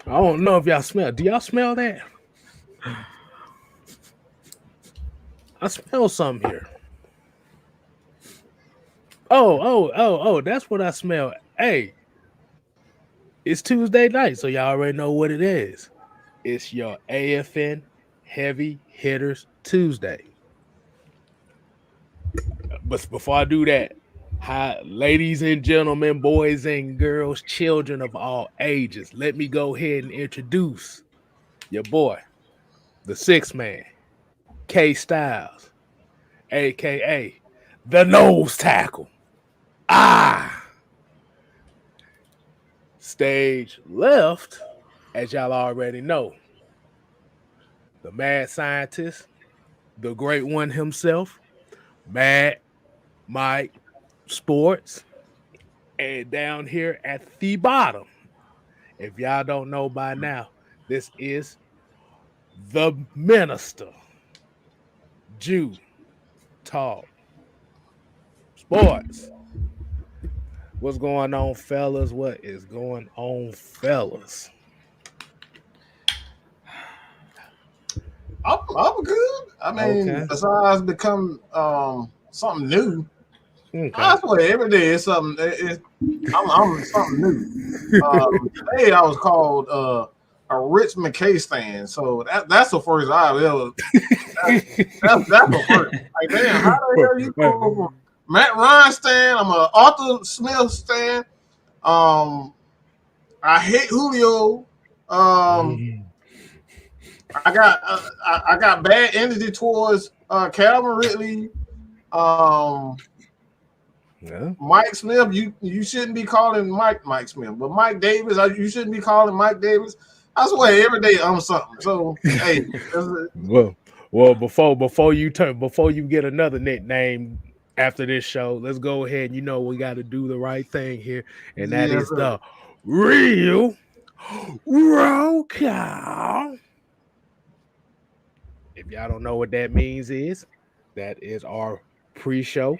I don't know if y'all smell. Do y'all smell that? I smell something here. Oh, that's what I smell. Hey, it's Tuesday night, so y'all already know what it is. It's your AFN Heavy Hitters Tuesday. But before I do that, hi, ladies and gentlemen, boys and girls, children of all ages, let me go ahead and introduce your boy, the sixth man, KStylzz, aka the nose tackle. Stage left, as y'all already know, the mad scientist, the great one himself, Mad Mike Sports. And down here at the bottom, if y'all don't know by now, this is the minister, Jew Talk Sports. What's going on, fellas? What is going on, fellas? I'm good. I mean, besides become something new, I swear every day is something. I'm something new. Today I was called a Rich McKay so that's the first I've ever. That's the first. Like, damn, how the hell you go from Matt Ryan stand? I'm a Arthur Smith stand. I hate Julio. I got bad energy towards Calvin Ridley. Mike Smith, you shouldn't be calling Mike Smith, but Mike Davis, you shouldn't be calling Mike Davis. I swear every day I'm something. So hey, well, before you get another nickname after this show, let's go ahead. You know we got to do the right thing here, and that is the real roll call. If y'all don't know what that means, that is our pre-show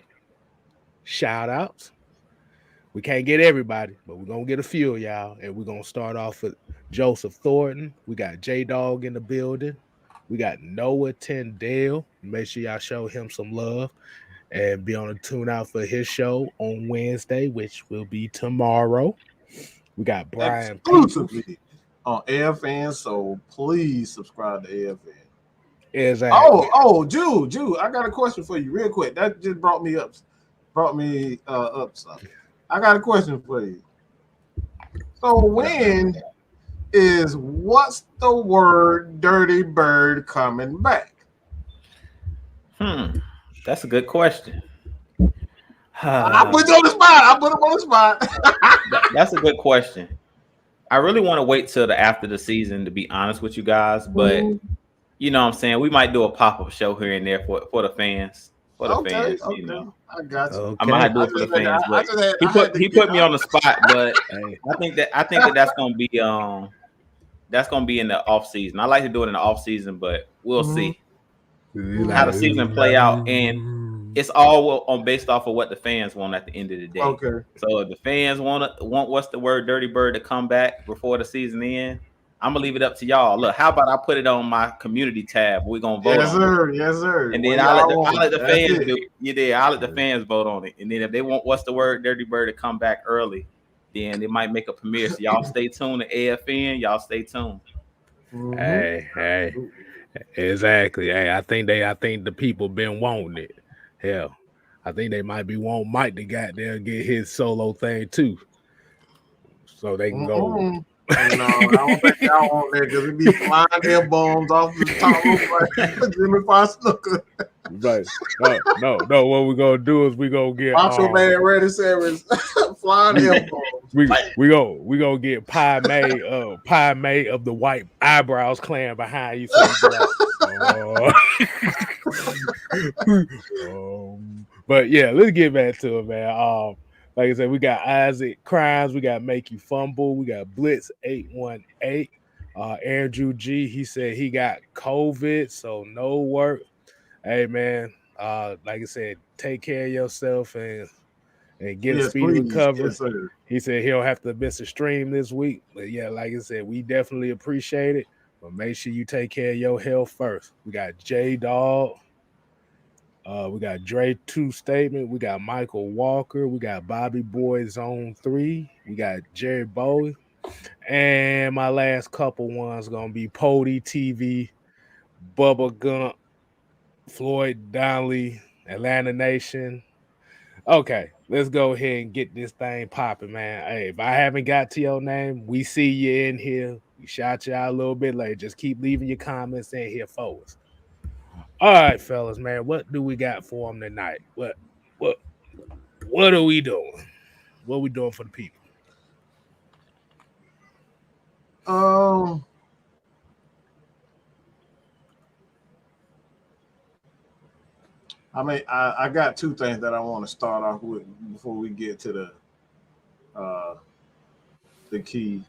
shout outs. We can't get everybody, but we're gonna get a few of y'all, and we're gonna start off with Joseph Thornton. We got J Dog in the building. We got Noah Tyndale. Make sure y'all show him some love and be on the tune out for his show on Wednesday, which will be tomorrow. We got Brian exclusively on AFN, so please subscribe to AFN. Exactly. Jude, I got a question for you real quick. That just brought me up something. I got a question for you. So when is what's the word Dirty Bird coming back? That's a good question. I put you on the spot. That's a good question. I really want to wait till after the season, to be honest with you guys, but you know what I'm saying? We might do a pop-up show here and there for the fans. For the fans, you know. I got you. I might do it for the fans, but he put me on the spot, but I think that that's gonna be in the off season. I like to do it in the off season, but we'll see how the season play out, and it's all based off of what the fans want at the end of the day. Okay. So if the fans want what's the word Dirty Bird to come back before the season ends, I'm gonna leave it up to y'all. Look, how about I put it on my community tab? We're gonna vote on it. Yes, sir. And then I'll let the fans do. I'll let the fans vote on it. And then if they want what's the word Dirty Bird to come back early, then they might make a premiere. So y'all stay tuned to AFN. Y'all stay tuned. Hey, exactly. Hey, I think the people been wanting it. Hell, I think they might be wanting Mike to get there and get his solo thing too, so they can go. No, I don't think y'all want that because it be flying their bones off the top like Jimmy Snooker. Right. No. What we're gonna do is we gonna get Macho Man Ready Savage flying their bones. We gonna get Pie May of the White Eyebrows clan behind you. But yeah, let's get back to it, man. Like I said, we got Isaac Crimes, we got Make You Fumble, we got Blitz 818. Andrew G, he said he got COVID, so no work. Hey man, like I said, take care of yourself and and get a speedy recovery. Yes, sir. He said he'll have to miss a stream this week. But yeah, like I said, we definitely appreciate it. But make sure you take care of your health first. We got J Dog. We got Dre 2 Statement. We got Michael Walker. We got Bobby Boy Zone 3. We got Jerry Bowie. And my last couple ones going to be Pody TV, Bubba Gump, Floyd Donnelly, Atlanta Nation. Okay, let's go ahead and get this thing popping, man. Hey, if I haven't got to your name, we see you in here. We shout you out a little bit later. Just keep leaving your comments in here for us. All right, fellas, man. What do we got for them tonight? What are we doing? What are we doing for the people? I mean, I got two things that I want to start off with before we get to the key.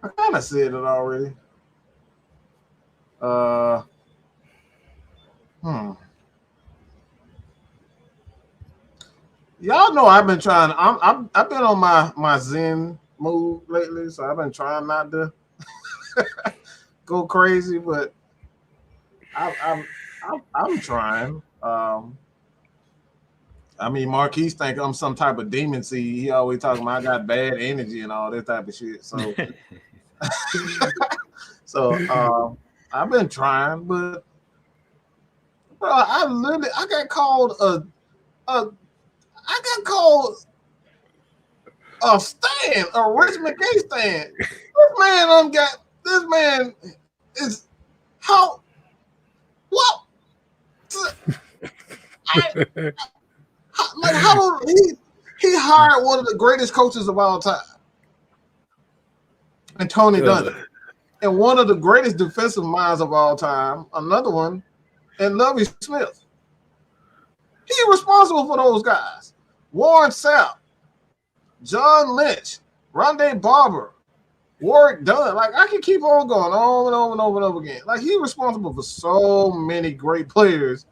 I kind of said it already. Y'all know I've been trying. I've been on my Zen move lately, so I've been trying not to go crazy, but I'm trying. I mean, Marquise think I'm some type of demon seed. He always talking about I got bad energy and all that type of shit. So, I've been trying, but bro, I got called a stand, a Rich McKay stand. This man is how what? How he hired one of the greatest coaches of all time, and Tony Dungy, and one of the greatest defensive minds of all time, another one, and Lovie Smith. He's responsible for those guys. Warren Sapp, John Lynch, Rondé Barber, Warwick Dunn. Like, I can keep on going over and over and over and over again. Like, he's responsible for so many great players,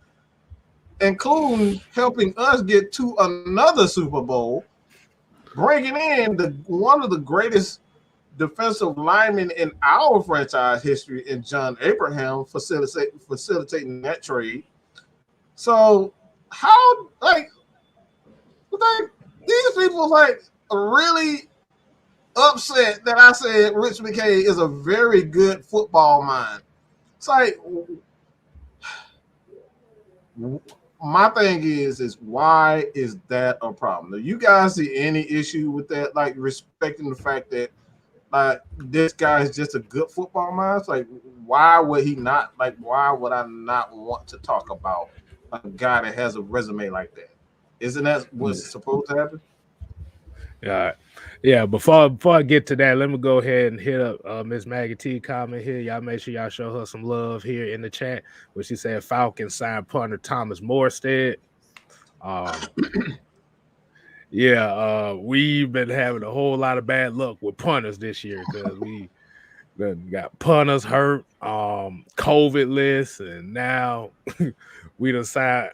including helping us get to another Super Bowl, bringing in one of the greatest defensive linemen in our franchise history in John Abraham, facilitating that trade. So how these people are really upset that I said Rich McKay is a very good football mind. It's like, my thing is why is that a problem? Do you guys see any issue with that? Like, respecting the fact that this guy is just a good football mind? It's like, why would he not? Like, why would I not want to talk about a guy that has a resume like that? Isn't that what's supposed to happen? Yeah. Before I get to that, let me go ahead and hit up Miss Maggie T comment here. Y'all make sure y'all show her some love here in the chat. Where she said Falcons signed punter Thomas Morstead. We've been having a whole lot of bad luck with punters this year because we got punters hurt, COVID lists, and now we done signed.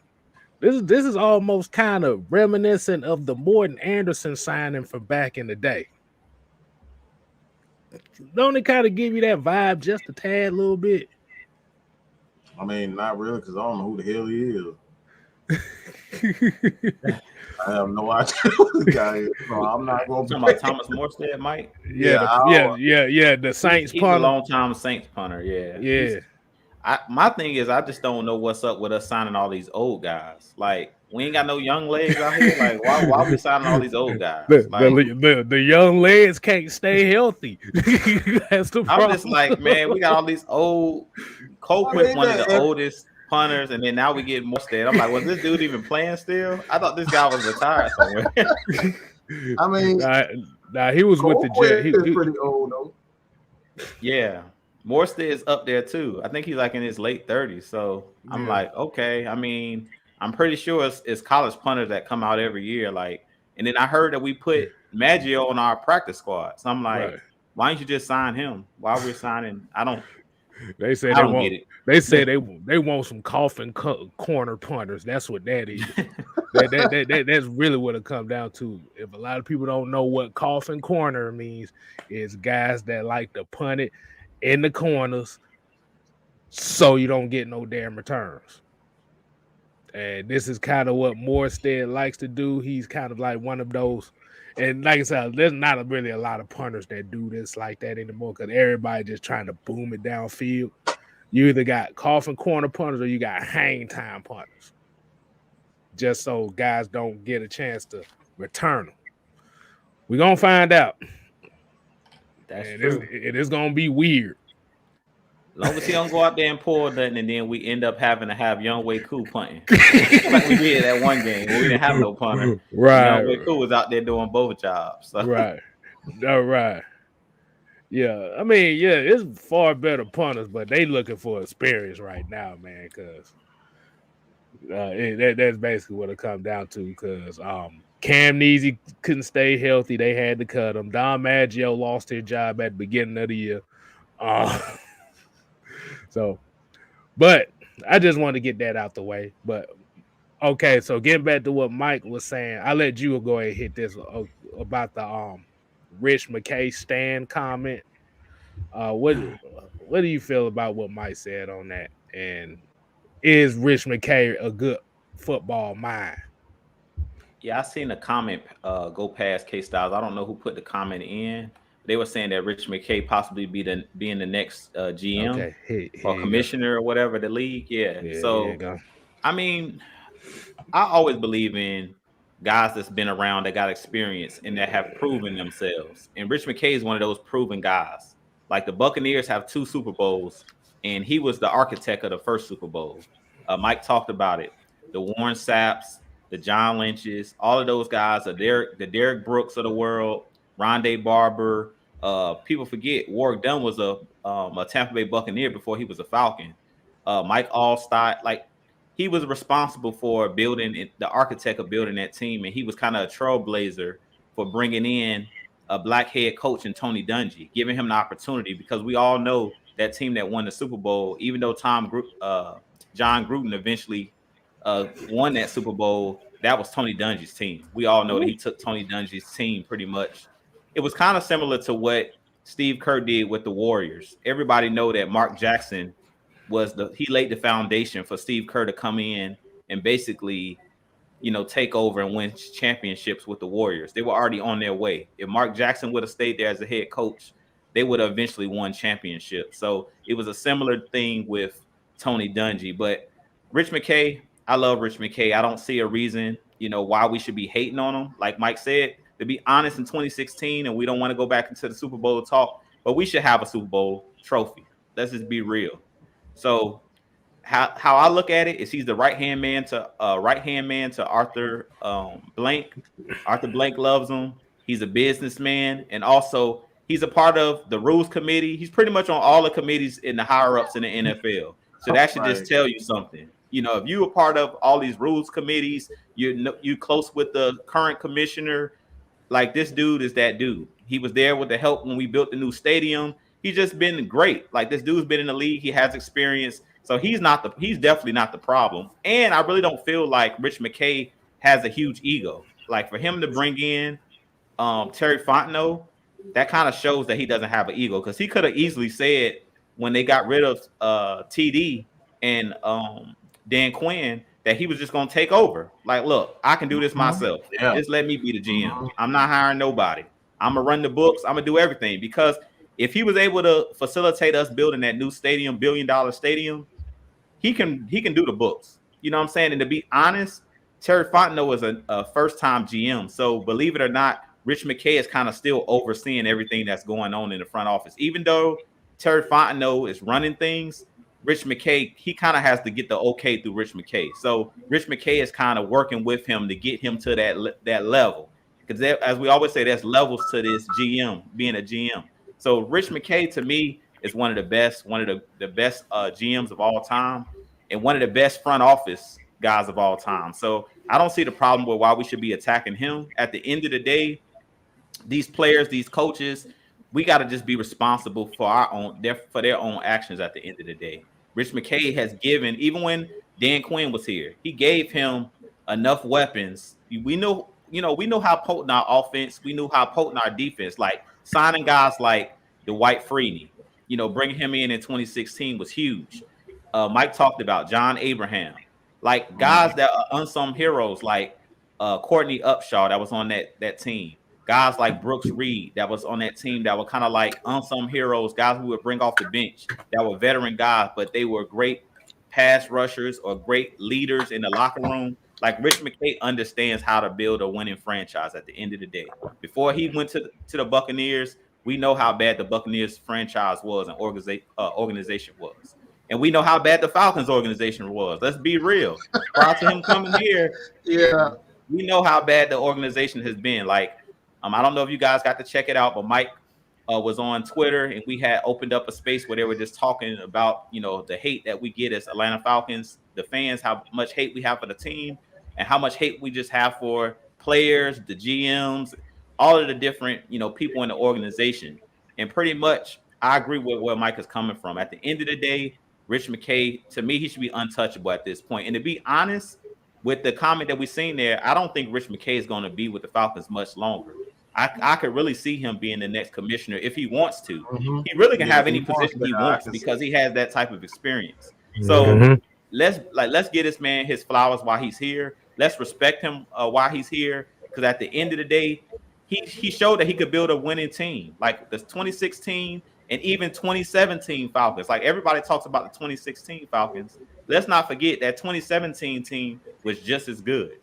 This is almost kind of reminiscent of the Morton Anderson signing from back in the day. Don't it kind of give you that vibe just a tad little bit? I mean, not really, because I don't know who the hell he is. I have no idea who the guy is. So I'm not going to talk about Thomas Morstead, Mike. Yeah. The Saints he's punter. A long time Saints punter. Yeah. My thing is, I just don't know what's up with us signing all these old guys. Like, we ain't got no young legs out here. Like, why we signing all these old guys? The young legs can't stay healthy. That's the problem. I'm just like, man, we got all these old. Colquitt, one of the oldest punters, and then now we get Morstead. I'm like, was this dude even playing still? I thought this guy was retired somewhere. I mean, he was with the Jets. He's pretty old though. Yeah. Morstead is up there too. I think he's like in his late 30s. So I'm like, okay. I mean, I'm pretty sure it's college punters that come out every year. Like, and then I heard that we put Maggio on our practice squad. So I'm like, why don't you just sign him? Why are we signing? They said they want. They said they want some coffin corner punters. That's what that is. That's really what it comes down to. If a lot of people don't know what coffin corner means, it's guys that like to punt it in the corners so you don't get no damn returns. And this is kind of what Morstead likes to do. He's kind of like one of those. And like I said, there's not really a lot of punters that do this like that anymore because everybody just trying to boom it downfield. You either got coffin corner punters or you got hang time punters. Just so guys don't get a chance to return them. We're going to find out. That's true. It is going to be weird. As long as he don't go out there and pull nothing, and then we end up having to have Young Wei Koo punting. Like we did that one game where we didn't have no punter. Right. Young Wei Koo was out there doing both jobs. So. Right. All right. Yeah. I mean, yeah, it's far better punters, but they looking for experience right now, man, because that's basically what it comes down to, because Cam Neasy couldn't stay healthy. They had to cut him. Don Maggio lost his job at the beginning of the year. So, but I just wanted to get that out the way. But okay, so getting back to what Mike was saying, I'll let you go ahead and hit this about the Rich McKay stand comment. What do you feel about what Mike said on that? And is Rich McKay a good football mind? Yeah, I seen a comment go past KStylzz. I don't know who put the comment in. They were saying that Rich McKay possibly being the next GM or commissioner or whatever the league. Yeah. So, I mean, I always believe in guys that's been around, that got experience, and that have proven themselves. And Rich McKay is one of those proven guys. Like the Buccaneers have 2 Super Bowls, and he was the architect of the first Super Bowl. Mike talked about it. The Warren Sapps, the John Lynches, all of those guys are the Derek Brooks of the world. Rondé Barber, people forget Warwick Dunn was a Tampa Bay Buccaneer before he was a Falcon. Mike Allstott, like he was responsible for building the architect of building that team, and he was kind of a trailblazer for bringing in a black head coach in Tony Dungy, giving him the opportunity, because we all know that team that won the Super Bowl, even though John Gruden eventually won that Super Bowl, that was Tony Dungy's team. We all know that he took Tony Dungy's team pretty much. It was kind of similar to what Steve Kerr did with the Warriors. Everybody know that Mark Jackson he laid the foundation for Steve Kerr to come in and basically, take over and win championships with the Warriors. They were already on their way. If Mark Jackson would have stayed there as a head coach, they would have eventually won championships. So it was a similar thing with Tony Dungy. But Rich McKay, I love Rich McKay. I don't see a reason, why we should be hating on him. Like Mike said, to be honest, in 2016, and we don't want to go back into the Super Bowl talk, but we should have a Super Bowl trophy. Let's just be real. So how I look at it is he's the right-hand man to Arthur Blank. Arthur Blank loves him. He's a businessman, and also he's a part of the rules committee. He's pretty much on all the committees in the higher-ups in the NFL. So that should just tell you something. If you're a part of all these rules committees, you close with the current commissioner. Like, this dude is that dude. He was there with the help when we built the new stadium. He's just been great. Like, this dude's been in the league. He has experience. So he's definitely not the problem. And I really don't feel like Rich McKay has a huge ego. Like, for him to bring in Terry Fontenot, that kind of shows that he doesn't have an ego, because he could have easily said when they got rid of TD and Dan Quinn that he was just going to take over. Like, look, I can do this myself. Yeah. Just let me be the GM. I'm not hiring nobody. I'm going to run the books. I'm going to do everything. Because if he was able to facilitate us building that new stadium, $1 billion stadium, he can do the books. You know what I'm saying? And to be honest, Terry Fontenot was a first-time GM. So believe it or not, Rich McKay is kind of still overseeing everything that's going on in the front office. Even though Terry Fontenot is running things, Rich McKay, he kind of has to get the okay through Rich McKay. So Rich McKay is kind of working with him to get him to that level. Because as we always say, there's levels to this GM, being a GM. So Rich McKay, to me, is one of the best GMs of all time, and one of the best front office guys of all time. So I don't see the problem with why we should be attacking him. At the end of the day, these players, these coaches, we got to just be responsible for their own actions at the end of the day. Rich McKay has given, even when Dan Quinn was here, he gave him enough weapons. We know how potent our offense, we knew how potent our defense. Like signing guys like Dwight Freeney, bringing him in 2016 was huge. Mike talked about John Abraham, like guys that are unsung heroes, like Courtney Upshaw that was on that team. Guys like Brooks Reed that was on that team that were kind of like unsung heroes, guys who would bring off the bench that were veteran guys, but they were great pass rushers or great leaders in the locker room. Like Rich McKay understands how to build a winning franchise at the end of the day. Before he went to the Buccaneers, we know how bad the Buccaneers franchise was and organization was. And we know how bad the Falcons organization was. Let's be real. Prior to him coming here, we know how bad the organization has been. Like, I don't know if you guys got to check it out, but Mike was on Twitter, and we had opened up a space where they were just talking about, the hate that we get as Atlanta Falcons, the fans, how much hate we have for the team, and how much hate we just have for players, the GMs, all of the different, people in the organization. And pretty much, I agree with where Mike is coming from. At the end of the day, Rich McKay, to me, he should be untouchable at this point. And to be honest, with the comment that we've seen there, I don't think Rich McKay is going to be with the Falcons much longer. I could really see him being the next commissioner if he wants to. He really can have any position he wants because he has that type of experience. So let's get this man his flowers while he's here. Let's respect him while he's here, because at the end of the day, he showed that he could build a winning team. Like the 2016 and even 2017 Falcons. Like everybody talks about the 2016 Falcons. Let's not forget that 2017 team was just as good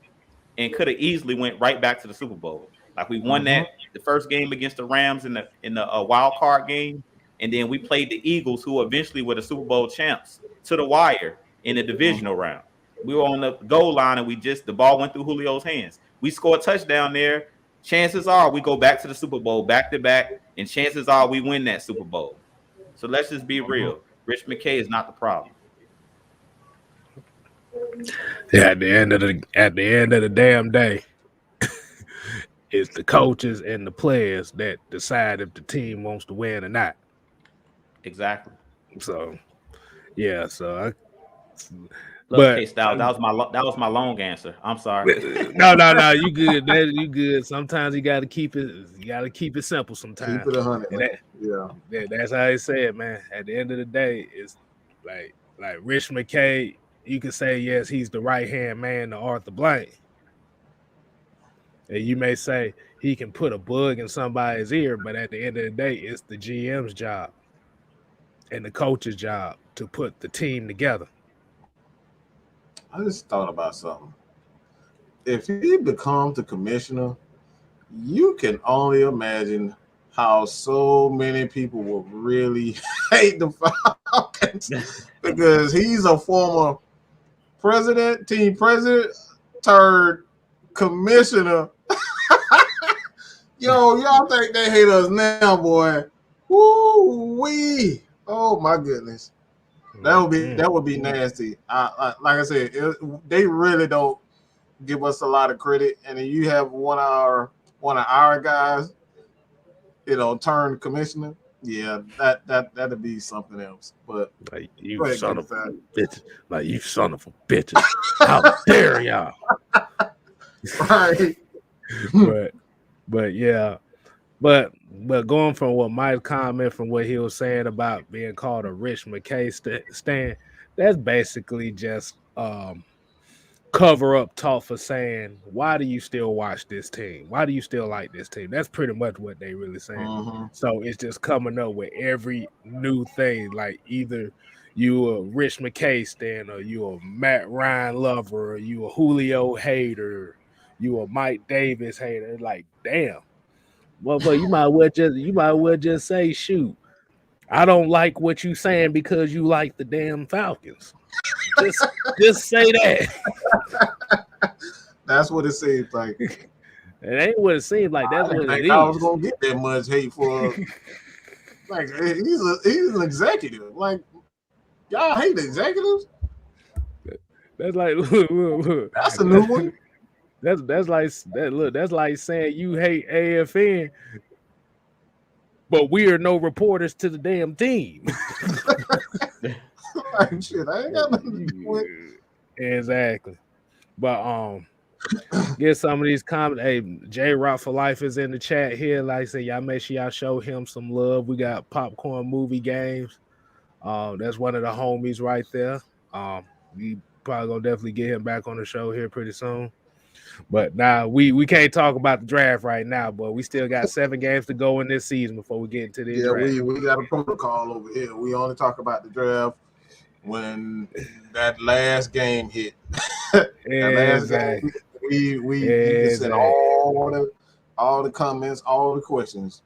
and could have easily went right back to the Super Bowl. Like we won the first game against the Rams in the wild card game, and then we played the Eagles, who eventually were the Super Bowl champs, to the wire in the divisional round. We were on the goal line, and the ball went through Julio's hands. We scored a touchdown there. Chances are we go back to the Super Bowl back to back, and chances are we win that Super Bowl. So let's just be real. Rich McKay is not the problem. Yeah, at the end of the damn day, it's the coaches and the players that decide if the team wants to win or not. Exactly. So, yeah. So, KStylzz, that was my long answer. I'm sorry. No. You good? You good? Sometimes you got to keep it. You got to keep it simple. Sometimes. Keep it 100. That's how I say it, man. At the end of the day, it's like Rich McKay. You can say yes, he's the right hand man to Arthur Blank. And you may say he can put a bug in somebody's ear, but at the end of the day, it's the GM's job and the coach's job to put the team together. I just thought about something. If he becomes the commissioner, you can only imagine how so many people will really hate the Falcons because he's a former team president, turned commissioner. Yo, y'all think they hate us now, boy? Woo-wee. Oh my goodness, that would be nasty. Like I said, they really don't give us a lot of credit, and then you have one of our guys, turn commissioner. Yeah, that'd be something else. But like you son of a bitch, like you son of a bitch, how dare y'all? Right. But yeah, but going from what Mike's comment from what he was saying about being called a Rich McKay stand, that's basically just cover up talk for saying, why do you still watch this team? Why do you still like this team? That's pretty much what they really saying. So it's just coming up with every new thing, like either you a Rich McKay stand, or you a Matt Ryan lover, or you a Julio hater, you a Mike Davis hater. Like, damn. Well, but you might well just say, shoot, I don't like what you saying because you like the damn Falcons. Just say that. That's what it seems like. It ain't what it seems like. That's what it is. I was gonna get that much hate for. Like he's an executive. Like y'all hate executives. That's like that's a new one. That's like that. Look, that's like saying you hate AFN. but we are no reporters to the damn team. Like, shit, I ain't got nothing to do with it. Exactly. But get some of these comments. Hey, J Rock for Life is in the chat here. Like I said, y'all make sure y'all show him some love. We got Popcorn Movie Games. That's one of the homies right there. We probably gonna definitely get him back on the show here pretty soon. But now we can't talk about the draft right now, but we still got 7 games to go in this season before we get into the draft. Yeah, we got a protocol over here. We only talk about the draft when that last game hit. Exactly. We send all the comments, all the questions.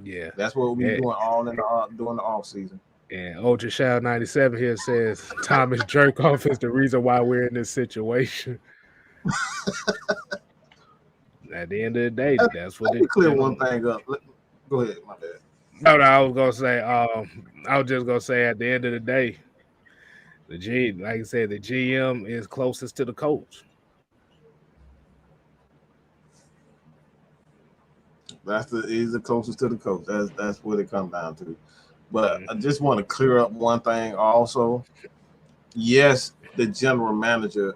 Yeah, that's what we doing all in during the off season. And Ultra Shell 97 here says Thomas Jerkoff is the reason why we're in this situation. At the end of the day, that's what it. Clear one thing up. Go ahead, my bad. No, I was gonna say. I was just gonna say at the end of the day, like I said, the GM is closest to the coach. He's the closest to the coach. That's what it comes down to. But I just want to clear up one thing also. Yes, the general manager,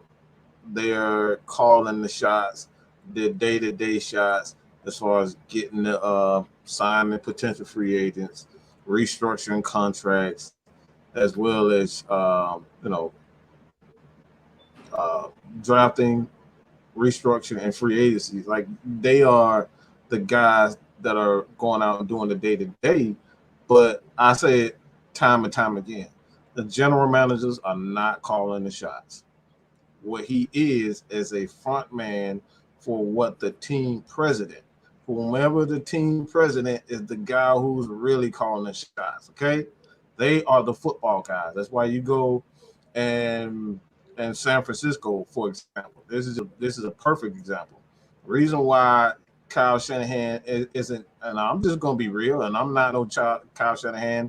they're calling the shots, the day-to-day shots as far as getting the signing potential free agents, restructuring contracts, as well as drafting, restructuring, and free agencies. Like, they are the guys that are going out and doing the day-to-day. But I say it time and time again, the general managers are not calling the shots. What he is a front man for what the team president, whomever the team president is, the guy who's really calling the shots. Okay, they are the football guys. That's why you go and San Francisco, for example. This is a perfect example. Reason why Kyle Shanahan isn't, and I'm just gonna be real, and I'm not no Kyle Shanahan.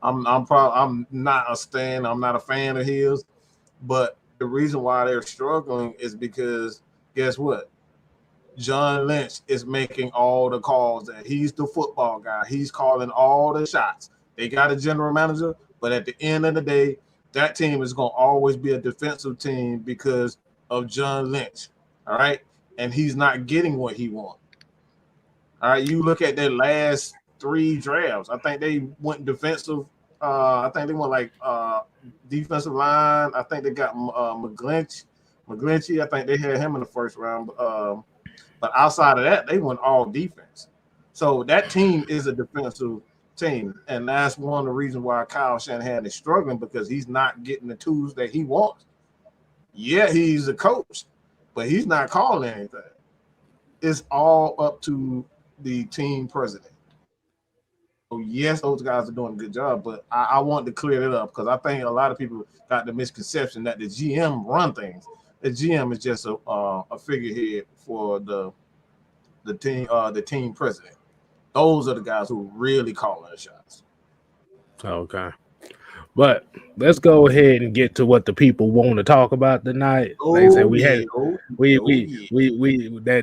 I'm not a stan. I'm not a fan of his. But the reason why they're struggling is because guess what? John Lynch is making all the calls. That he's the football guy. He's calling all the shots. They got a general manager, but at the end of the day, that team is gonna always be a defensive team because of John Lynch. All right. And he's not getting what he wants. All right, you look at their last 3 drafts. I think they went defensive. I think they went like defensive line. I think they got McGlinchey. I think they had him in the first round. But outside of that, they went all defense. So that team is a defensive team, and that's one of the reasons why Kyle Shanahan is struggling, because he's not getting the tools that he wants. Yeah, he's a coach, but he's not calling anything. It's all up to the team president. So yes, those guys are doing a good job, but I want to clear it up, because I think a lot of people got the misconception that the GM run things. The GM is just a figurehead for the team president. Those are the guys who really calling the shots. Okay. But let's go ahead and get to what the people want to talk about tonight. Like I said,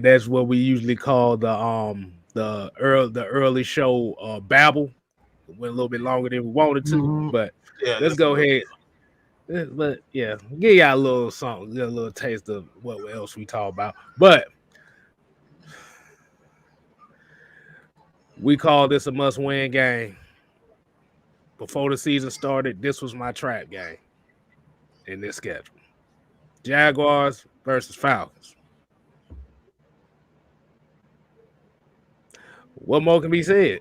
that's what we usually call the early show babble. It went a little bit longer than we wanted to, but let's go ahead. But yeah, give y'all a little something, get a little taste of what else we talk about. But we call this a must-win game. Before the season started, this was my trap game in this schedule. Jaguars versus Falcons. What more can be said?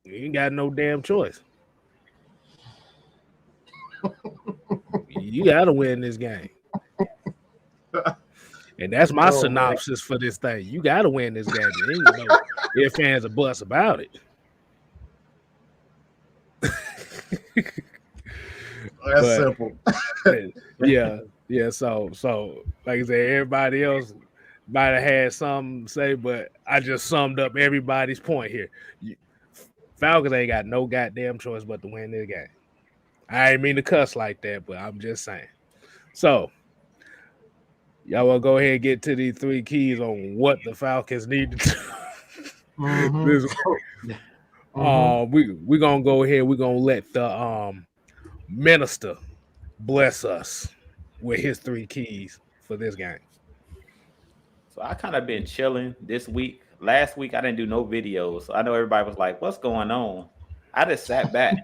You ain't got no damn choice. You got to win this game. And that's my synopsis for this thing. You got to win this game. There ain't no ifs, ands, or buts about it. That's simple. Yeah. So like I said, everybody else might have had something to say, but I just summed up everybody's point here. Falcons ain't got no goddamn choice but to win this game. I ain't mean to cuss like that, but I'm just saying. So y'all will go ahead and get to these 3 keys on what the Falcons need to do. We're gonna go ahead. We're gonna let the minister bless us with his 3 keys for this game. So I kind of been chilling this week. Last week I didn't do no videos. So I know everybody was like, "What's going on?" I just sat back.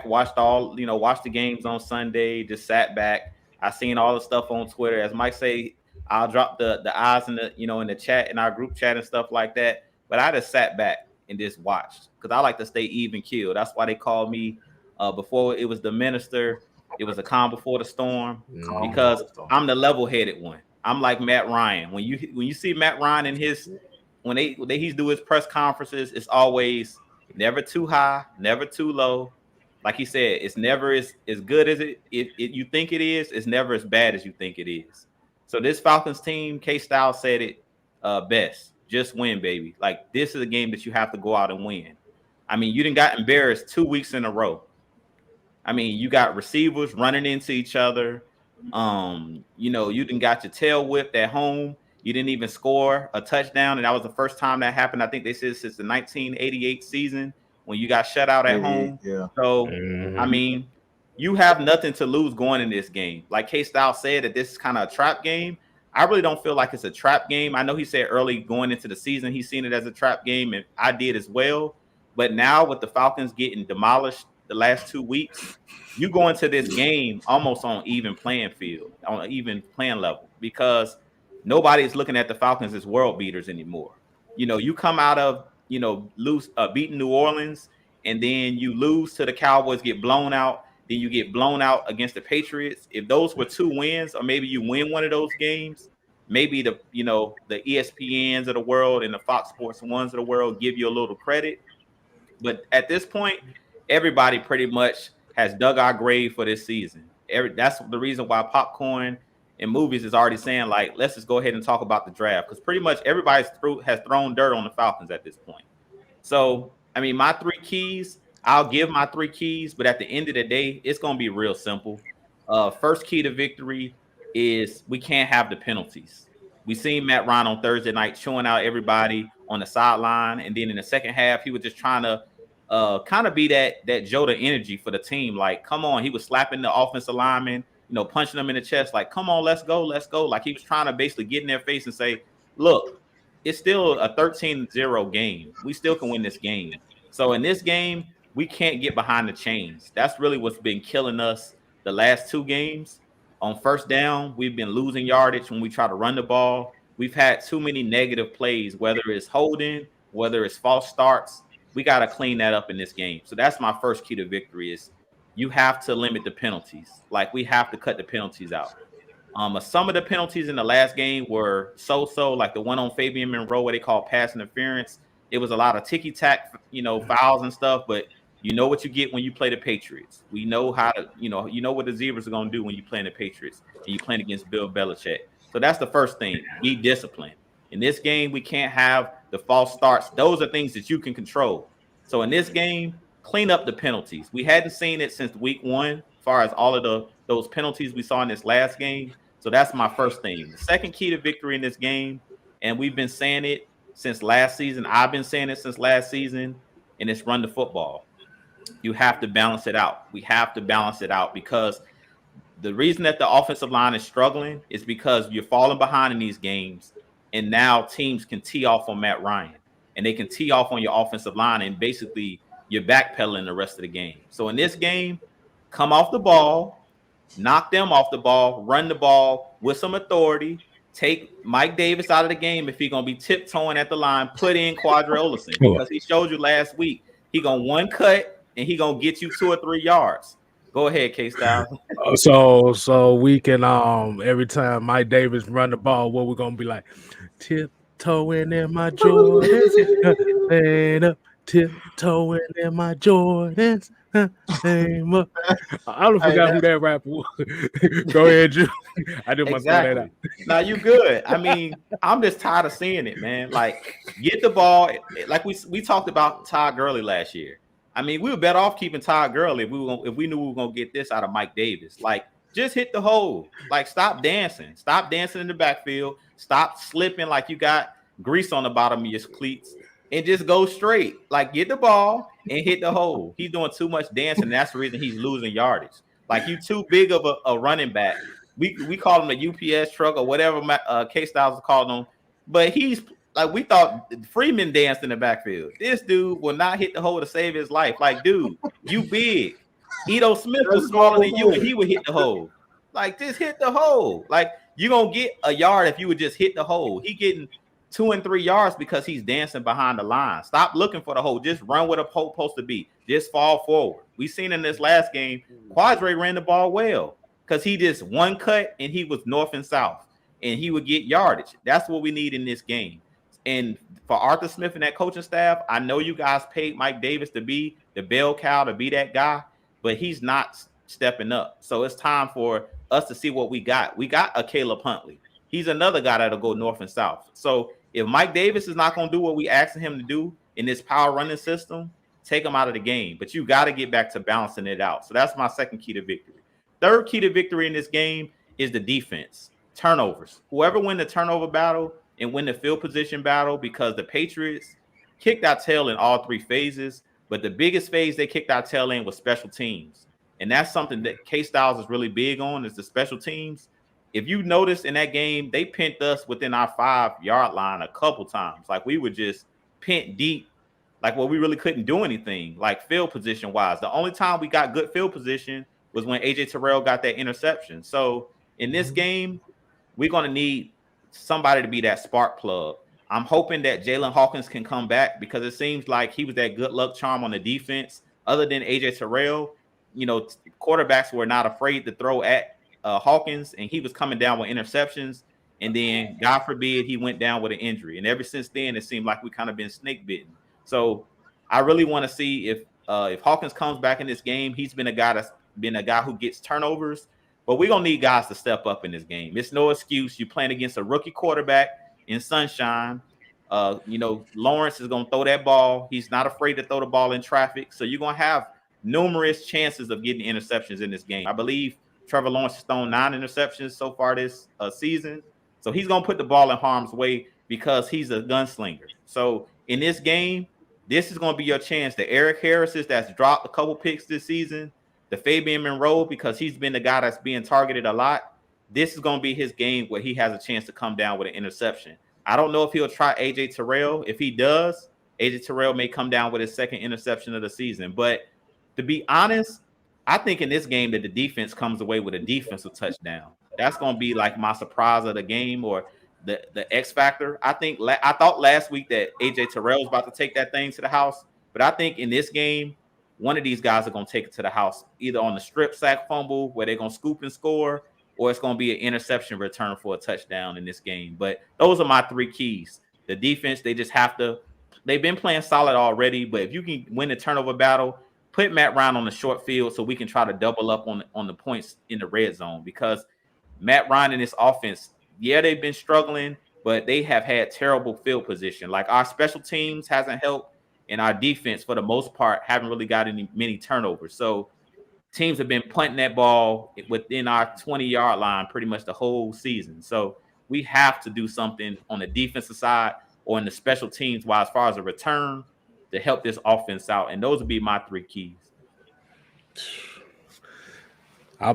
Watched watched the games on Sunday. Just sat back. I seen all the stuff on Twitter. As Mike say, I'll drop the eyes in the in the chat, in our group chat and stuff like that. But I just sat back and just watched because I like to stay even keel. That's why they called me before it was the minister. It was a calm before the storm because I'm the level-headed one. I'm like Matt Ryan. When you see Matt Ryan in his when he's do his press conferences, it's always never too high, never too low. Like he said, it's never as good as it you think it is. It's never as bad as you think it is. So this Falcons team, KStylzz said it best. Just win, baby. Like this is a game that you have to go out and win. I mean, you didn't got embarrassed 2 weeks in a row. I mean, you got receivers running into each other. You didn't got your tail whipped at home. You didn't even score a touchdown, and that was the first time that happened. I think they said since the 1988 season when you got shut out at home. Yeah. So, I mean, you have nothing to lose going in this game. Like KStylzz said, that this is kind of a trap game. I really don't feel like it's a trap game. I know he said early going into the season he's seen it as a trap game, and I did as well. But now with the Falcons getting demolished the last 2 weeks, you go into this game almost on even playing field, on an even playing level, because nobody's looking at the Falcons as world beaters anymore. You come out of, beating New Orleans, and then you lose to the Cowboys, get blown out. Then you get blown out against the Patriots. If those were 2 wins, or maybe you win one of those games, maybe the ESPNs of the world and the Fox Sports ones of the world give you a little credit. But at this point, everybody pretty much has dug our grave for this season. That's the reason why Popcorn and Movies is already saying, like, let's just go ahead and talk about the draft, because pretty much everybody has thrown dirt on the Falcons at this point. So, I mean, my 3 keys, I'll give my 3 keys, but at the end of the day, it's going to be real simple. First key to victory is we can't have the penalties. We seen Matt Ryan on Thursday night chewing out everybody on the sideline, and then in the second half, he was just trying to kind of be that Joda energy for the team. Like, come on, he was slapping the offensive lineman, punching them in the chest, like, come on, let's go. Like, he was trying to basically get in their face and say, look, it's still a 13-0 game. We still can win this game. So in this game, we can't get behind the chains. That's really what's been killing us the last 2 games. On first down, we've been losing yardage when we try to run the ball. We've had too many negative plays, whether it's holding, whether it's false starts. We got to clean that up in this game. So that's my first key to victory is you have to limit the penalties. Like, we have to cut the penalties out. Some of the penalties in the last game were so-so, like the one on Fabian Monroe where they call pass interference. It was a lot of ticky-tack, fouls and stuff, but you know what you get when you play the Patriots. We know how to, you know what the Zebras are going to do when you play the Patriots and you playing against Bill Belichick. So that's the first thing. Be disciplined. In this game, we can't have the false starts. Those are things that you can control. So in this game, clean up the penalties. We hadn't seen it since week 1, as far as all of those penalties we saw in this last game. So that's my first thing. The second key to victory in this game, and we've been saying it since last season. I've been saying it since last season, and it's run the football. You have to balance it out. We have to balance it out because the reason that the offensive line is struggling is because you're falling behind in these games, and now teams can tee off on Matt Ryan, and they can tee off on your offensive line, and basically you're backpedaling the rest of the game. So in this game, come off the ball, knock them off the ball, run the ball with some authority, take Mike Davis out of the game if he's going to be tiptoeing at the line, put in Quadri Olison because he showed you last week he going to one cut and he going to get you 2 or 3 yards. Go ahead, KStylzz. So we can every time Mike Davis run the ball, what we're going to be like, tiptoeing in my Jordans, and up, tiptoeing in my Jordans. I don't forgot who that rapper was. Go ahead, Drew. I didn't want to throw that out. Now you good. I mean, I'm just tired of seeing it, man. Like, get the ball. Like we talked about Todd Gurley last year. I mean, we were better off keeping Todd Gurley if we knew we were gonna get this out of Mike Davis. Like, just hit the hole. Like, stop dancing. Stop dancing in the backfield. Stop slipping like you got grease on the bottom of your cleats. and just go straight. Like, get the ball and hit the hole. He's doing too much dancing. That's the reason he's losing yardage. Like, you too big of a running back. We call him a UPS truck or whatever KStylzz called him. But he's like, we thought Freeman danced in the backfield. This dude will not hit the hole to save his life. Like, dude, you big. Ito Smith was smaller than you, and he would hit the hole. Like, just hit the hole. Like, you're going to get a yard if you would just hit the hole. He getting 2 and 3 yards because he's dancing behind the line. Stop looking for the hole. Just run where the hole supposed to be. Just fall forward. We seen in this last game, Quadre ran the ball well because he just one cut and he was north and south, and he would get yardage. That's what we need in this game. And for Arthur Smith and that coaching staff, I know you guys paid Mike Davis to be the bell cow, to be that guy, but he's not stepping up. So it's time for us to see what we got. We got a Caleb Huntley. He's another guy that'll go north and south. So if Mike Davis is not going to do what we asking him to do in this power running system, take him out of the game. But you got to get back to balancing it out. So that's my second key to victory. Third key to victory in this game is the defense. Turnovers. Whoever win the turnover battle and win the field position battle, because the Patriots kicked our tail in all 3 phases, but the biggest phase they kicked our tail in was special teams. And that's something that KStylzz is really big on, is the special teams. If you notice in that game, they pinned us within our 5-yard line a couple times. Like, we would just pin deep, like, we really couldn't do anything, like field position wise. The only time we got good field position was when AJ Terrell got that interception. So in this game, we're going to need somebody to be that spark plug. I'm hoping that Jalen Hawkins can come back, because it seems like he was that good luck charm on the defense. Other than AJ Terrell, you know, quarterbacks were not afraid to throw at Hawkins, and he was coming down with interceptions. And then, God forbid, he went down with an injury. And ever since then, it seemed like we kind of been snake bitten. So I really want to see if Hawkins comes back in this game. He's been a guy who gets turnovers. But we're going to need guys to step up in this game. It's no excuse. You're playing against a rookie quarterback in Sunshine. You know, Lawrence is going to throw that ball. He's not afraid to throw the ball in traffic. So you're going to have numerous chances of getting interceptions in this game. I believe Trevor Lawrence has thrown 9 interceptions so far this season. So he's going to put the ball in harm's way because he's a gunslinger. So in this game, this is going to be your chance. The Eric Harris's that's dropped a couple picks this season, the Fabian Monroe, because he's been the guy that's being targeted a lot. This is going to be his game where he has a chance to come down with an interception. I don't know if he'll try AJ Terrell. If he does, AJ Terrell may come down with his second interception of the season. But to be honest, I think in this game that the defense comes away with a defensive touchdown. That's going to be like my surprise of the game, or the X factor. I thought last week that AJ Terrell was about to take that thing to the house, but I think in this game, one of these guys are going to take it to the house, either on the strip sack fumble where they're going to scoop and score, or it's going to be an interception return for a touchdown in this game. But those are my 3 keys. The defense, they've been playing solid already, but if you can win the turnover battle, put Matt Ryan on the short field so we can try to double up on the points in the red zone, because Matt Ryan in this offense, yeah, they've been struggling, but they have had terrible field position. Like, our special teams hasn't helped, and our defense, for the most part, haven't really got many turnovers. So teams have been punting that ball within our 20-yard line pretty much the whole season. So we have to do something on the defensive side or in the special teams as far as a return to help this offense out. And those would be my 3 keys. I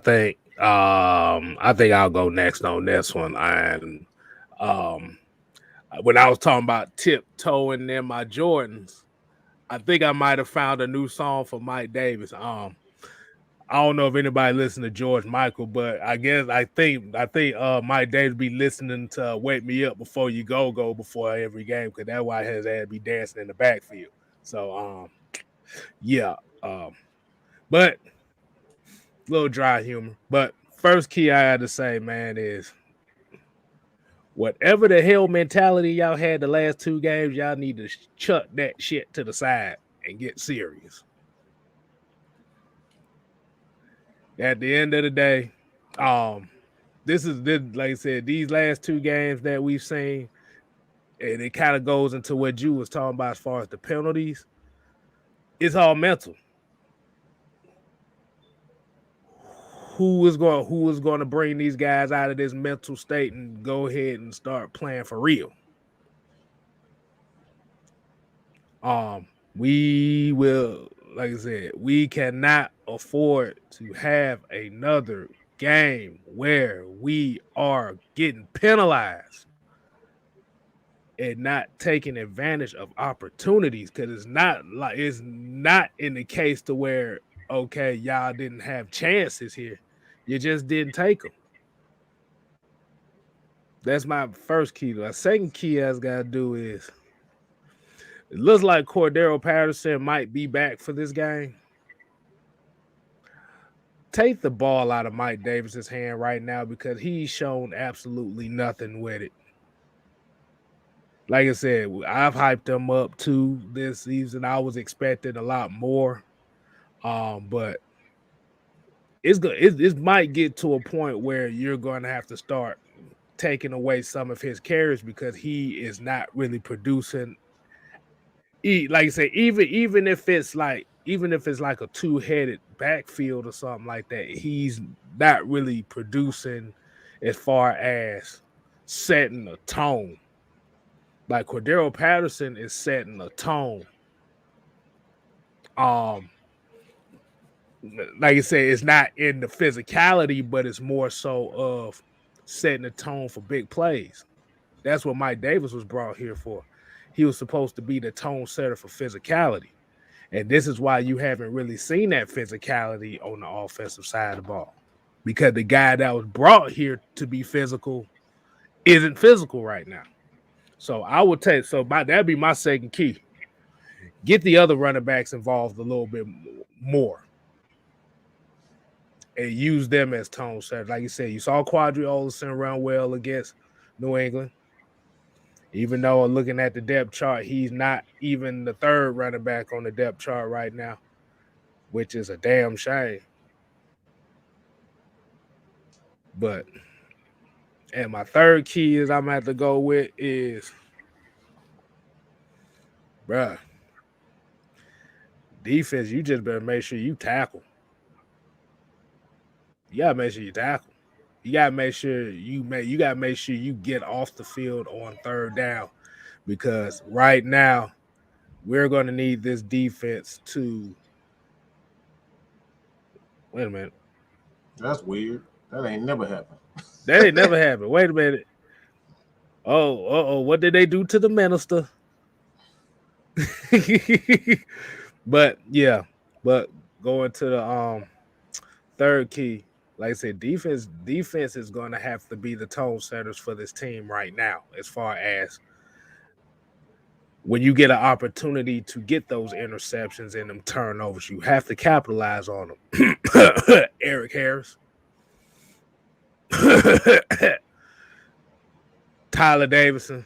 think I'll go next on this one. And when I was talking about tiptoeing in my Jordans, I think I might have found a new song for Mike Davis. I don't know if anybody listened to George Michael, but I think Mike Davis be listening to "Wake Me Up Before You Go" before every game, because that's why his ass be dancing in the backfield. So yeah. But a little dry humor. But first key I had to say, man, is whatever the hell mentality y'all had the last 2 games, y'all need to chuck that shit to the side and get serious. At the end of the day, this like I said, these last 2 games that we've seen, and it kind of goes into what you was talking about as far as the penalties. It's all mental. Who is going to bring these guys out of this mental state and go ahead and start playing for real? We will, like I said, we cannot afford to have another game where we are getting penalized and not taking advantage of opportunities, because it's not in the case to where, okay, y'all didn't have chances here, you just didn't take them. That's my first key. The second key I got to do is, it looks like Cordero Patterson might be back for this game. Take the ball out of Mike Davis's hand right now, because he's shown absolutely nothing with it. Like I said, I've hyped him up too this season. I was expecting a lot more, but it might get to a point where you're going to have to start taking away some of his carries, because he is not really producing. Like I said, even if it's like a two-headed backfield or something like that, he's not really producing as far as setting a tone. Like Cordero Patterson is setting a tone. Like I said, it's not in the physicality, but it's more so of setting a tone for big plays. That's what Mike Davis was brought here for. He was supposed to be the tone setter for physicality. And this is why you haven't really seen that physicality on the offensive side of the ball, because the guy that was brought here to be physical isn't physical right now. So I would take, that'd be my second key. Get the other running backs involved a little bit more and use them as tone setters. Like you said, you saw Quadri Olsen run well against New England. Even though looking at the depth chart, he's not even the third running back on the depth chart right now, which is a damn shame. But, and my third key is I'm going to have to go with is, bruh, defense, you just better make sure you tackle. You got to make sure you tackle. You got to make sure you get off the field on third down, because right now we're going to need this defense to – wait a minute. That's weird. That ain't never happened. That ain't never happened. Wait a minute. Oh, what did they do to the minister? But going to the third key, like I said, defense is going to have to be the tone setters for this team right now, as far as when you get an opportunity to get those interceptions and them turnovers, you have to capitalize on them. Eric Harris. Tyler Davison.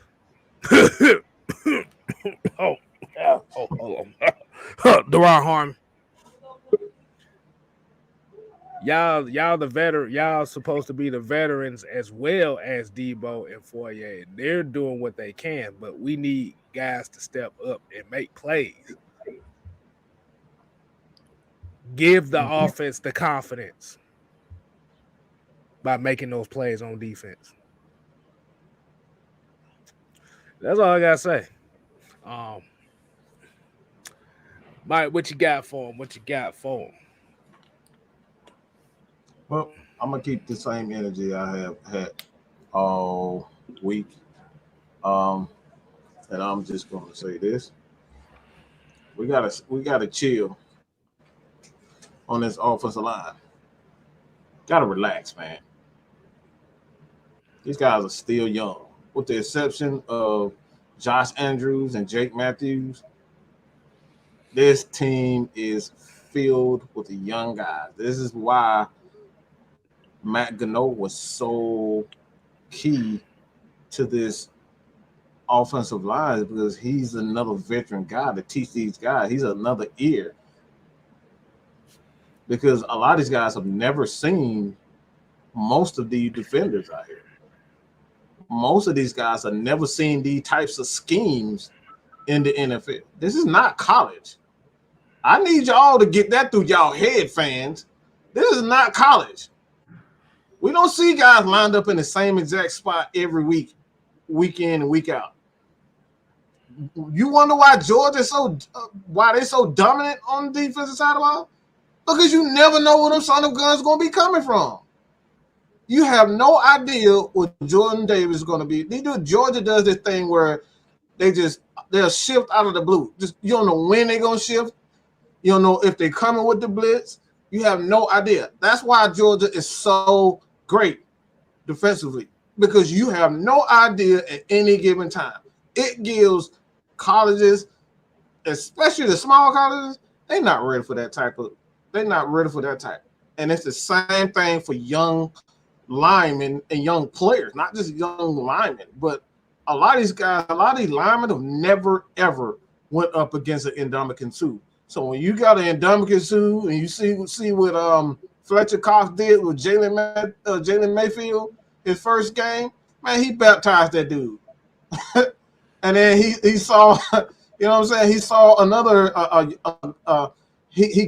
Deron Harmon. Y'all the veteran. Y'all supposed to be the veterans as well as Debo and Foyer. They're doing what they can, but we need guys to step up and make plays. Give the offense the confidence by making those plays on defense. That's all I gotta say. Mike, what you got for him? Well, I'm gonna keep the same energy I have had all week. And I'm just gonna say this. We gotta chill on this offensive line. Gotta relax, man. These guys are still young, with the exception of Josh Andrews and Jake Matthews. This team is filled with the young guys. This is why Matt Gano was so key to this offensive line, because he's another veteran guy to teach these guys. He's another ear, because a lot of these guys have never seen most of the defenders out here. Most of these guys have never seen these types of schemes in the NFL. This is not college. I need y'all to get that through y'all head, fans. This is not college. We don't see guys lined up in the same exact spot every week, week in and week out. You wonder why Georgia is why they're so dominant on the defensive side of the ball? Because you never know where them son of guns going to be coming from. You have no idea what Jordan Davis is going to be. Georgia does this thing where they'll shift out of the blue. Just you don't know when they're going to shift. You don't know if they're coming with the blitz. You have no idea. That's why Georgia is so great defensively, because you have no idea at any given time. It gives colleges, especially the small colleges, they're not ready for that type. And it's the same thing for young linemen and young players, not just young linemen, but a lot of these guys, a lot of these linemen have never, ever went up against an Ndamukong Suh. So when you got an Ndamukong Suh and you see what Fletcher Cox did with Jalen Mayfield, his first game, man, he baptized that dude. And then he saw, you know what I'm saying? He saw another. He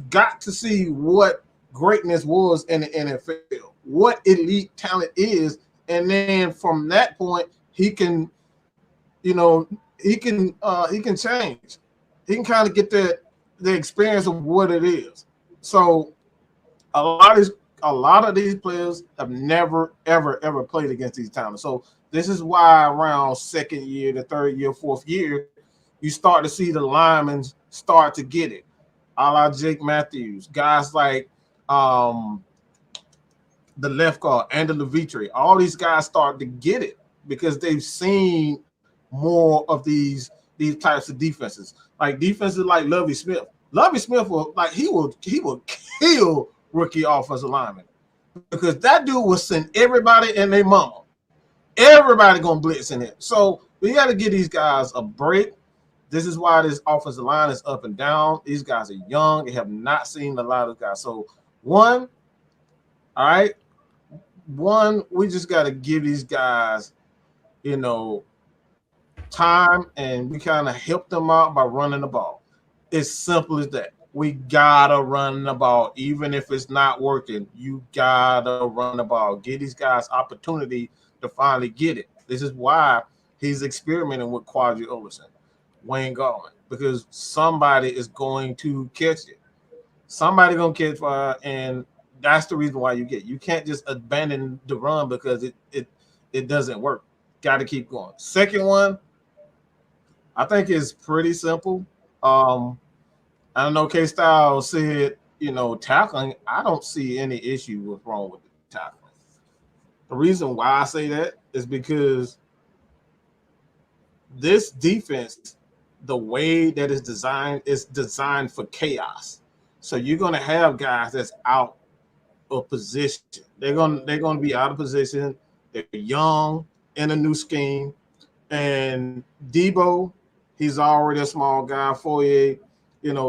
got to see what greatness was in the NFL, what elite talent is, and then from that point he can, he can change. He can kind of get the experience of what it is. So a lot of these players have never, ever played against these talents. So this is why around second year, the third year, fourth year, you start to see the linemen start to get it. A la Jake Matthews, guys like the left guard, Andy Levitre. All these guys start to get it because they've seen more of these types of defenses. Like defenses like Lovie Smith. Lovie Smith will kill rookie offensive linemen because that dude will send everybody and their mama. Everybody gonna blitz in it. So we got to give these guys a break. This is why this offensive line is up and down. These guys are young. They have not seen a lot of guys. So one, we just got to give these guys, time, and we kind of help them out by running the ball. It's simple as that. We gotta run the ball, even if it's not working. You gotta run the ball. Give these guys opportunity to finally get it. This is why he's experimenting with Quadri Olison, Wayne Gallman, because somebody is going to catch it. Somebody gonna catch fire, and that's the reason why you can't just abandon the run because it doesn't work. Got to keep going. Second one, I think is pretty simple. I don't know. KStylzz said, tackling. I don't see any issue with wrong with the tackling. The reason why I say that is because this defense, the way that it's designed, is designed for chaos. So you're going to have guys that's out of position. They're going to be out of position. They're young in a new scheme. And Debo, he's already a small guy. Foyer,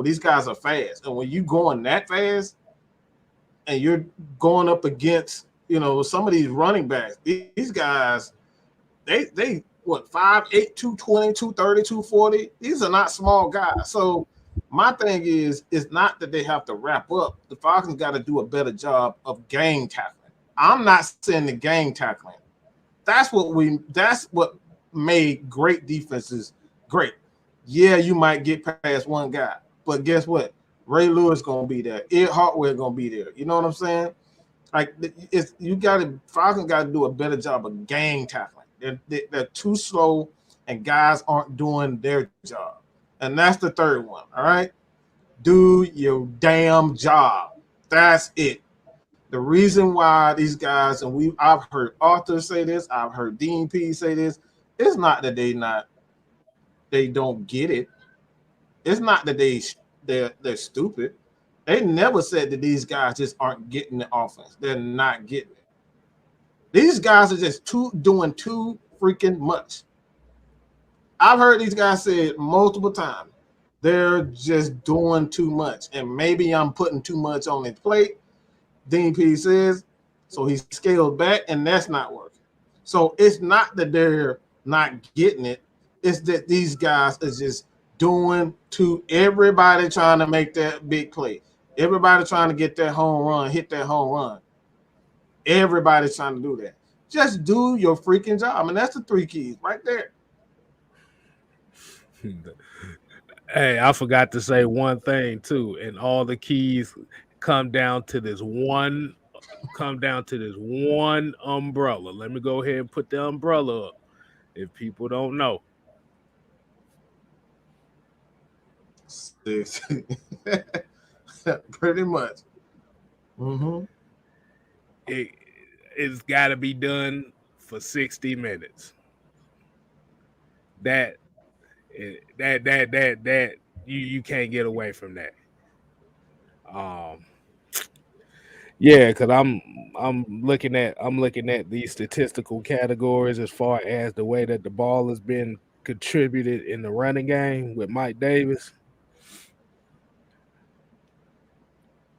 these guys are fast. And when you going that fast and you're going up against, some of these running backs, these guys, they what, 5'8", 220, 230, 240. These are not small guys. So my thing is, it's not that they have to wrap up. The Falcons got to do a better job of gang tackling. I'm not saying the gang tackling. That's what made great defenses great. Yeah, you might get past one guy, but guess what? Ray Lewis gonna be there. Ed Hartwell gonna be there. You know what I'm saying? Like Falcons got to do a better job of gang tackling. They're too slow, and guys aren't doing their job. And that's the third one. All right, do your damn job. That's it. The reason why these guys, and I've heard Arthur say this, I've heard Dean P say this. It's not that they don't get it. It's not that they're stupid. They never said that these guys just aren't getting the offense. They're not getting it. These guys are just doing too freaking much. I've heard these guys say it multiple times. They're just doing too much. And maybe I'm putting too much on his plate. Dean P says, so he scaled back, and that's not working. So it's not that they're not getting it. It's that these guys are just doing to everybody trying to make that big play. Everybody trying to get that home run, hit that home run. Everybody's trying to do that. Just do your freaking job. And that's the three keys right there. Hey, I forgot to say one thing too, and all the keys come down to this one. Umbrella. Let me go ahead and put the umbrella up. If people don't know, pretty much. It's got to be done for 60 minutes. That you can't get away from that. Yeah, because I'm looking at these statistical categories as far as the way that the ball has been contributed in the running game with Mike Davis.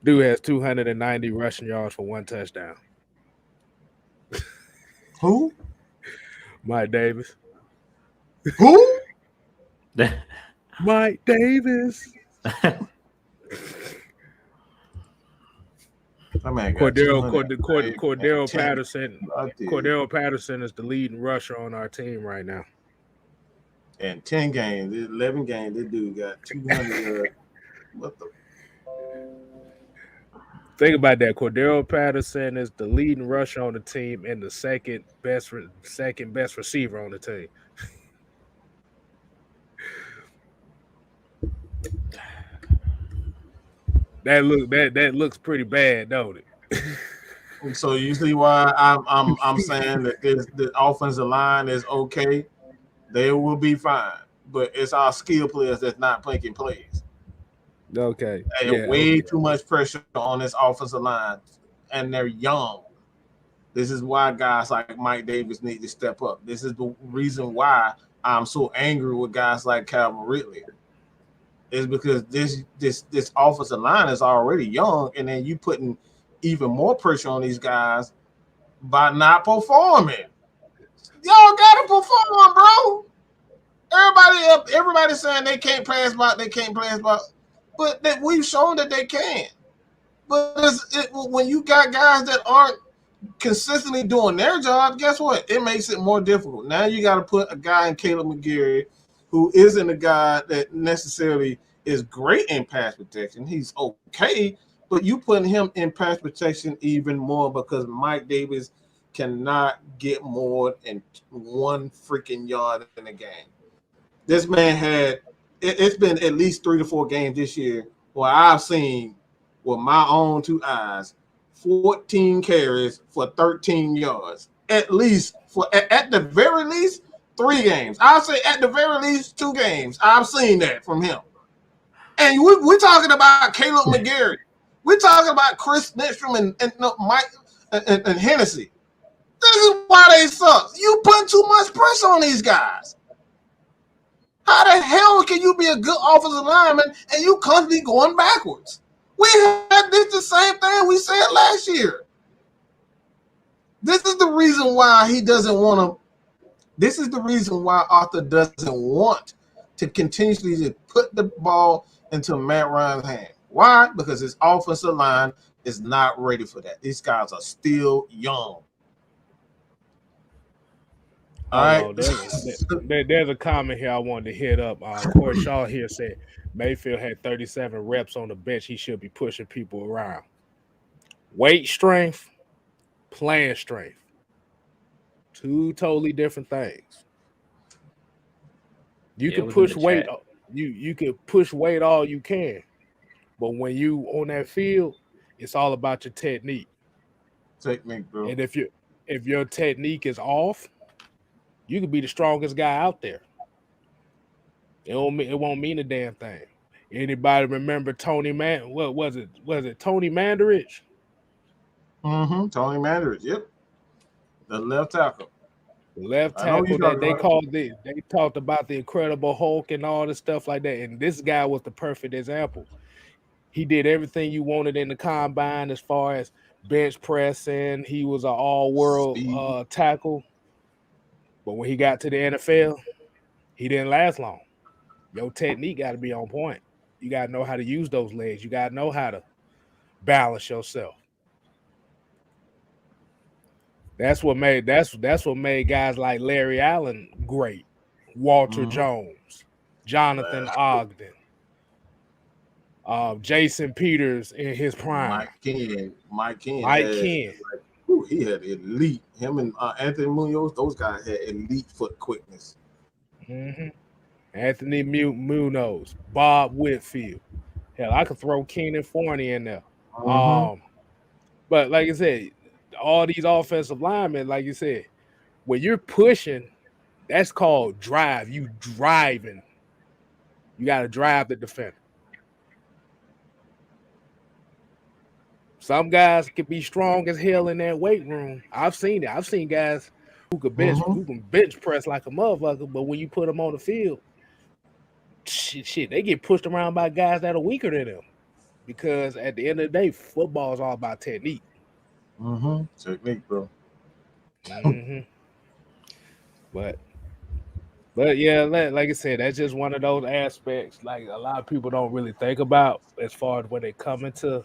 Dude has 290 rushing yards for 1 touchdown. Who? Mike Davis. Who? Mike Davis. Cordero Patterson. Cordero Patterson is the leading rusher on our team right now. And 10 games, 11 games, this dude got 200. What the? Think about that. Cordero Patterson is the leading rusher on the team and the second best receiver on the team. That looks pretty bad, don't it? So you see why I'm saying that the offensive line is okay. They will be fine, but it's our skill players that's not making plays. Okay. Way too much pressure on this offensive line, and they're young. This is why guys like Mike Davis need to step up. This is the reason why I'm so angry with guys like Calvin Ridley. Is because this offensive line is already young, and then you putting even more pressure on these guys by not performing. Y'all gotta perform, bro. Everybody saying they can't pass block, but we've shown that they can. But when you got guys that aren't consistently doing their job, guess what? It makes it more difficult. Now you got to put a guy in Caleb McGarry who isn't a guy that necessarily is great in pass protection. He's okay, but you putting him in pass protection even more because Mike Davis cannot get more than 1 freaking yard in a game. This man it's been at least 3 to 4 games this year where I've seen with my own 2 eyes 14 carries for 13 yards. At the very least 3 games. I'll say at the very least 2 games. I've seen that from him. And we're talking about Caleb McGarry. We're talking about Chris Nitstrom and Mike and Hennessy. This is why they suck. You putting too much pressure on these guys. How the hell can you be a good offensive lineman and you constantly going backwards? We had the same thing we said last year. This is the reason why he doesn't want to. This is the reason why Arthur doesn't want to continuously put the ball into Matt Ryan's hand. Why? Because his offensive line is not ready for that. These guys are still young. All right. There's a comment here I wanted to hit up. Corey Shaw here said Mayfield had 37 reps on the bench. He should be pushing people around. Weight strength, playing strength. 2 totally different things. You can push weight. You can push weight all you can, but when you on that field, it's all about your technique. Bro. And if your technique is off, you could be the strongest guy out there. It won't mean a damn thing. Anybody remember Tony what was it? Was it Tony Mandarich? Mm-hmm. Tony Mandarich, yep. The left tackle. The left tackle that they called they talked about the Incredible Hulk and all this stuff like that. And this guy was the perfect example. He did everything you wanted in the combine as far as bench pressing. He was an all-world tackle. But when he got to the NFL, he didn't last long. Your technique got to be on point. You got to know how to use those legs. You got to know how to balance yourself. That's what made guys like Larry Allen great. Walter Jones, Jonathan Ogden, Jason Peters in his prime, Mike Ken. He had elite. Him and Anthony Munoz, those guys had elite foot quickness. Mm-hmm. Anthony Munoz, Bob Whitfield. Hell, I could throw Keenan Forney in there. But like I said, all these offensive linemen, like you said, when you're pushing, that's called drive. You driving. You got to drive the defender. Some guys can be strong as hell in that weight room. I've seen it. I've seen guys who can bench press like a motherfucker, but when you put them on the field, shit, they get pushed around by guys that are weaker than them. Because at the end of the day, football is all about technique. Technique, bro. But yeah, like I said, that's just one of those aspects like a lot of people don't really think about as far as when they come into.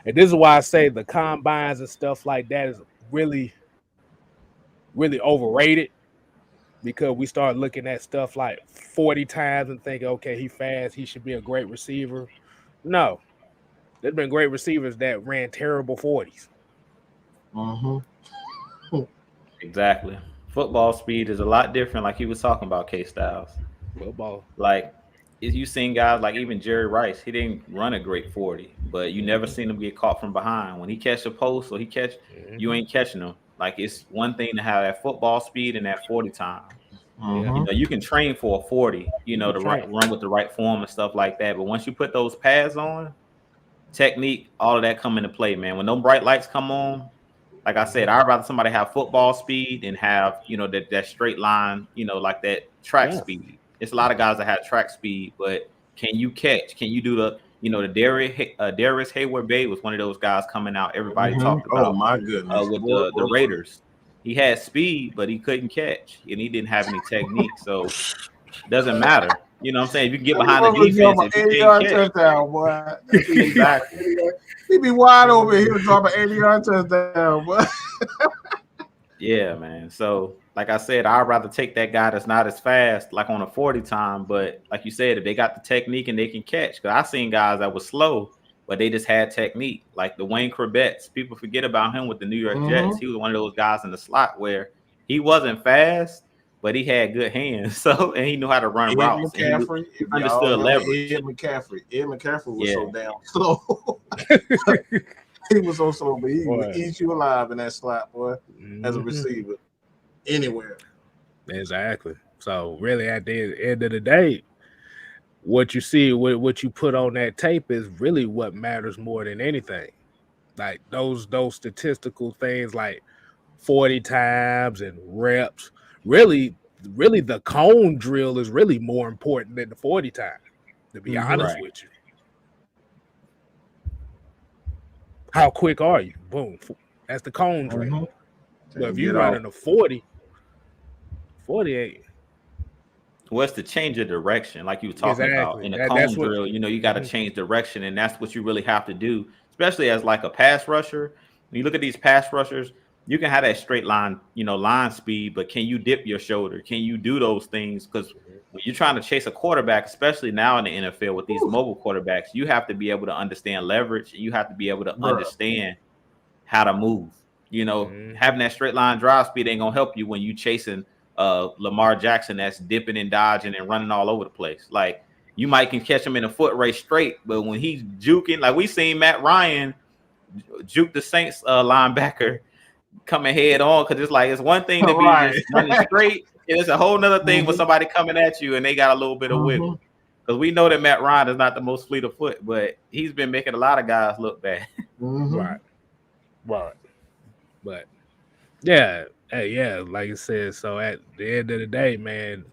And this is why I say the combines and stuff like that is really, really overrated, because we start looking at stuff like 40 times and thinking, okay, he fast, he should be a great receiver. No, there's been great receivers that ran terrible 40s. Exactly. Football speed is a lot different, like he was talking about, KStylzz. Football. Like, you seen guys like even Jerry Rice, he didn't run a great 40, but you never seen him get caught from behind. When he catch a post or he catch, you ain't catching him. Like, it's one thing to have that football speed and that 40 time. You know, you can train for a 40, you know, to run with the right form and stuff like that. But once you put those pads on, technique, all of that come into play, man. When those bright lights come on, like I said, I'd rather somebody have football speed and have, you know, that straight line, you know, like that track speed. It's a lot of guys that have track speed, but can you catch? Can you do the, you know, the Darius Hayward-Bay was one of those guys coming out. Everybody talked about. Oh my goodness! With the Raiders, he had speed, but he couldn't catch, and he didn't have any technique. So it doesn't matter. You know what I'm saying? If you can get behind the defense, if you can't catch, touchdown, boy. Exactly. He be wide over here, drop an 80-yard touchdown, boy. Yeah, man. So, like I said, I'd rather take that guy that's not as fast, like on a 40 time. But like you said, if they got the technique and they can catch, because I've seen guys that were slow, but they just had technique. Like the Wayne Corbett's, people forget about him with the New York Jets. He was one of those guys in the slot where he wasn't fast, but he had good hands. So, and he knew how to run routes. He understood leverage. Ed McCaffrey was so damn slow. He was so slow, but he would eat you alive in that slot, boy, as a receiver, anywhere. Exactly. So really, at the end of the day, what you see, what you put on that tape is really what matters more than anything. Like those statistical things, like 40 times and reps. Really, the cone drill is really more important than the 40 times. To be honest with you. How quick are you? Boom. That's the cone drill. But if you're running a 40 ain't. Well, it's to change your direction, like you were talking about. In a cone drill, you know, you got to change direction, and that's what you really have to do, especially as like a pass rusher. When you look at these pass rushers, you can have that straight line, you know, line speed, but can you dip your shoulder? Can you do those things? Because when you're trying to chase a quarterback, especially now in the NFL with these mobile quarterbacks, you have to be able to understand leverage. And you have to be able to understand how to move. You know, having that straight line drive speed ain't gonna help you when you chasing Lamar Jackson that's dipping and dodging and running all over the place. Like you might can catch him in a foot race straight, but when he's juking, like we seen Matt Ryan juke the Saints linebacker coming head on, because it's like it's one thing to be just running straight, and it's a whole nother thing with somebody coming at you and they got a little bit of wiggle. Because we know that Matt Ryan is not the most fleet of foot, but he's been making a lot of guys look bad. Right. But yeah, like I said, so at the end of the day, man,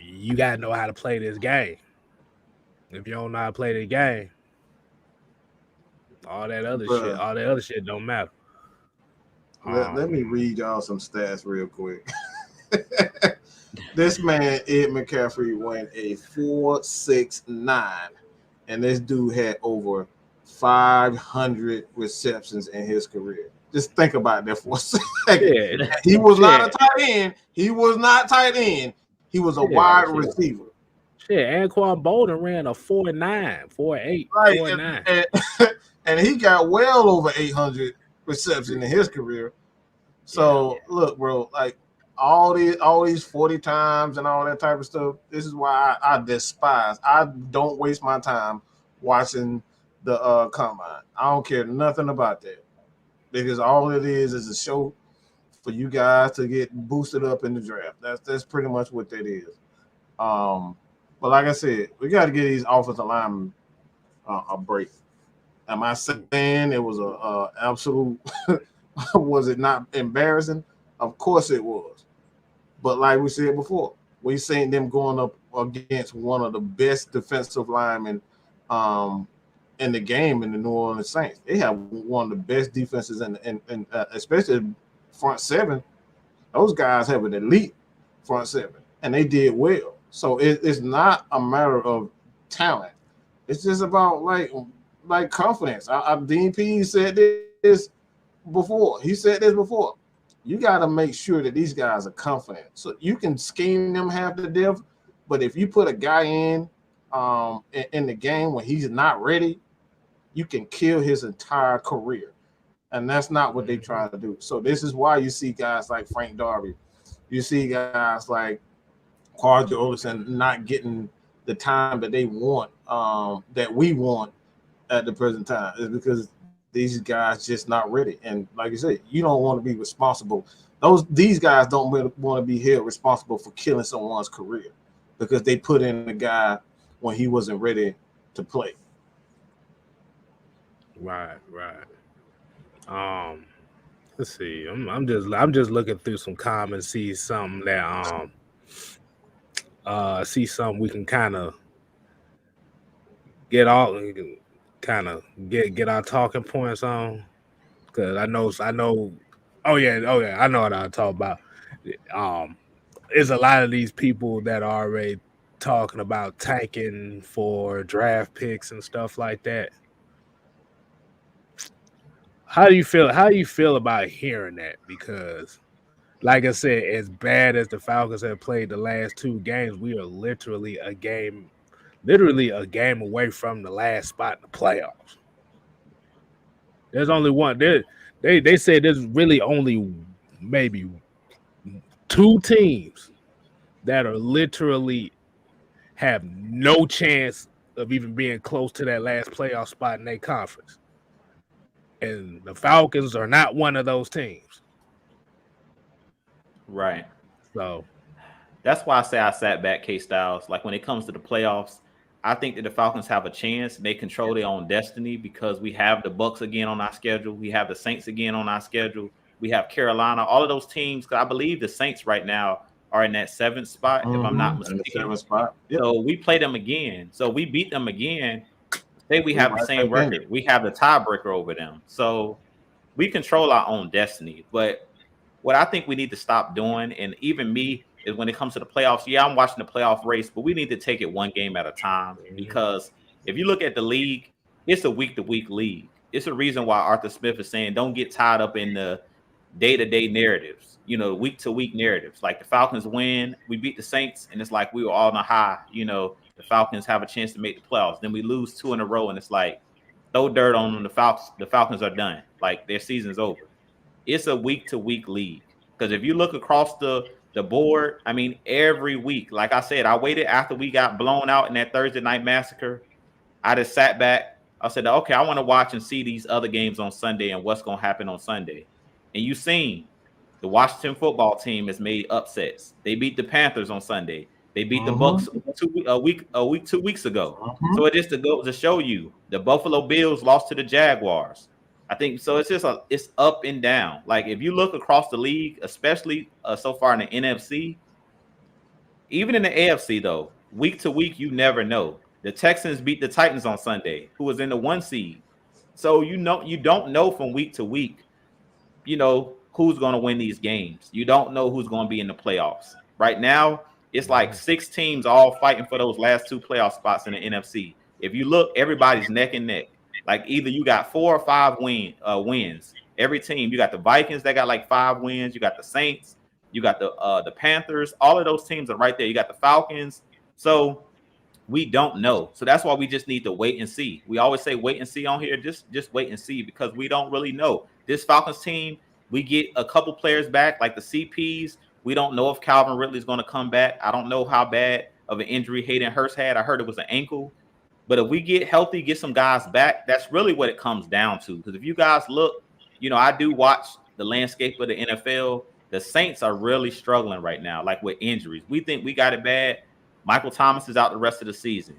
you gotta know how to play this game. If you don't know how to play the game, all that other shit don't matter. Let me read y'all some stats real quick. This man, Ed McCaffrey, went a 4.69, and this dude had over 500 receptions in his career. Just think about that for a second. He was not a tight end. He was not tight end. He was a wide receiver. Shit, Anquan Bolden ran a 4.9, 4.8, 4.9. And he got well over 800 receptions in his career. So look, bro, like all these 40 times and all that type of stuff. This is why I despise. I don't waste my time watching the combine. I don't care nothing about that, because all it is a show for you guys to get boosted up in the draft. That's pretty much what that is. But like I said, we got to get these offensive linemen a break. Am I saying it was a absolute? Was it not embarrassing? Of course it was. But like we said before, we seen them going up against one of the best defensive linemen in the game in the New Orleans Saints. They have one of the best defenses in especially front seven. Those guys have an elite front seven, and they did well. So it's not a matter of talent. It's just about like confidence. Dean P said this before. He said this before. You got to make sure that these guys are confident. So you can scheme them half to death, but if you put a guy in the game when he's not ready, you can kill his entire career. And that's not what they try to do. So this is why you see guys like Frank Darby. You see guys like Quadri Olson not getting the time that they want, that we want at the present time, is because these guys just not ready. And like you said, you don't want to be responsible. These guys don't want to be held responsible for killing someone's career because they put in a guy when he wasn't ready to play. Right. Let's see. I'm just looking through some comments, see something that see something we can kind of get all kind of get our talking points on, because I know. Oh yeah, I know what I talk about. There's a lot of these people that are already talking about tanking for draft picks and stuff like that. How do you feel about hearing that? Because, like I said, as bad as the Falcons have played the last two games, we are literally a game away from the last spot in the playoffs. There's only one. They said there's really only maybe two teams that are literally have no chance of even being close to that last playoff spot in their conference. And the Falcons are not one of those teams. Right. So that's why I say I sat back, KStylzz. Like when it comes to the playoffs, I think that the Falcons have a chance. They control their own destiny because we have the Bucs again on our schedule. We have the Saints again on our schedule. We have Carolina, all of those teams. Because I believe the Saints right now are in that 7th spot, if I'm not mistaken. In the 7th spot. Yep. So we play them again. So we beat them again. Say we have the same record. We have the tiebreaker over them. So we control our own destiny. But what I think we need to stop doing, and even me, is when it comes to the playoffs, yeah, I'm watching the playoff race, but we need to take it one game at a time. Because if you look at the league, it's a week-to-week league. It's a reason why Arthur Smith is saying don't get tied up in the day-to-day narratives, week-to-week narratives. Like the Falcons win, we beat the Saints, and it's like we were all on a high. The Falcons have a chance to make the playoffs. Then we lose 2 in a row, and it's like throw dirt on them. The Falcons are done. Like their season's over. It's a week-to-week league. Because if you look across the board, I mean, every week, like I said, I waited after we got blown out in that Thursday night massacre. I just sat back. I said, okay, I want to watch and see these other games on Sunday and what's going to happen on Sunday. And you've seen the Washington football team has made upsets. They beat the Panthers on Sunday. They beat the Bucs 2 weeks ago. So it is to show you the Buffalo Bills lost to the Jaguars. I think so. It's just it's up and down. Like if you look across the league, especially so far in the NFC, even in the AFC though, week to week you never know. The Texans beat the Titans on Sunday, who was in the 1 seed. So you don't know from week to week, who's going to win these games. You don't know who's going to be in the playoffs. Right now, it's like 6 teams all fighting for those last 2 playoff spots in the NFC. If you look, everybody's neck and neck. Like either you got 4 or 5 wins. Every team, you got the Vikings that got like 5 wins. You got the Saints. You got the Panthers. All of those teams are right there. You got the Falcons. So we don't know. So that's why we just need to wait and see. We always say wait and see on here. Just wait and see, because we don't really know. This Falcons team, we get a couple players back, like the CPs. We don't know if Calvin Ridley is going to come back. I don't know how bad of an injury Hayden Hurst had. I heard it was an ankle. But if we get healthy, get some guys back, that's really what it comes down to. Because if you guys look, I do watch the landscape of the NFL. The Saints are really struggling right now, like with injuries. We think we got it bad. Michael Thomas is out the rest of the season.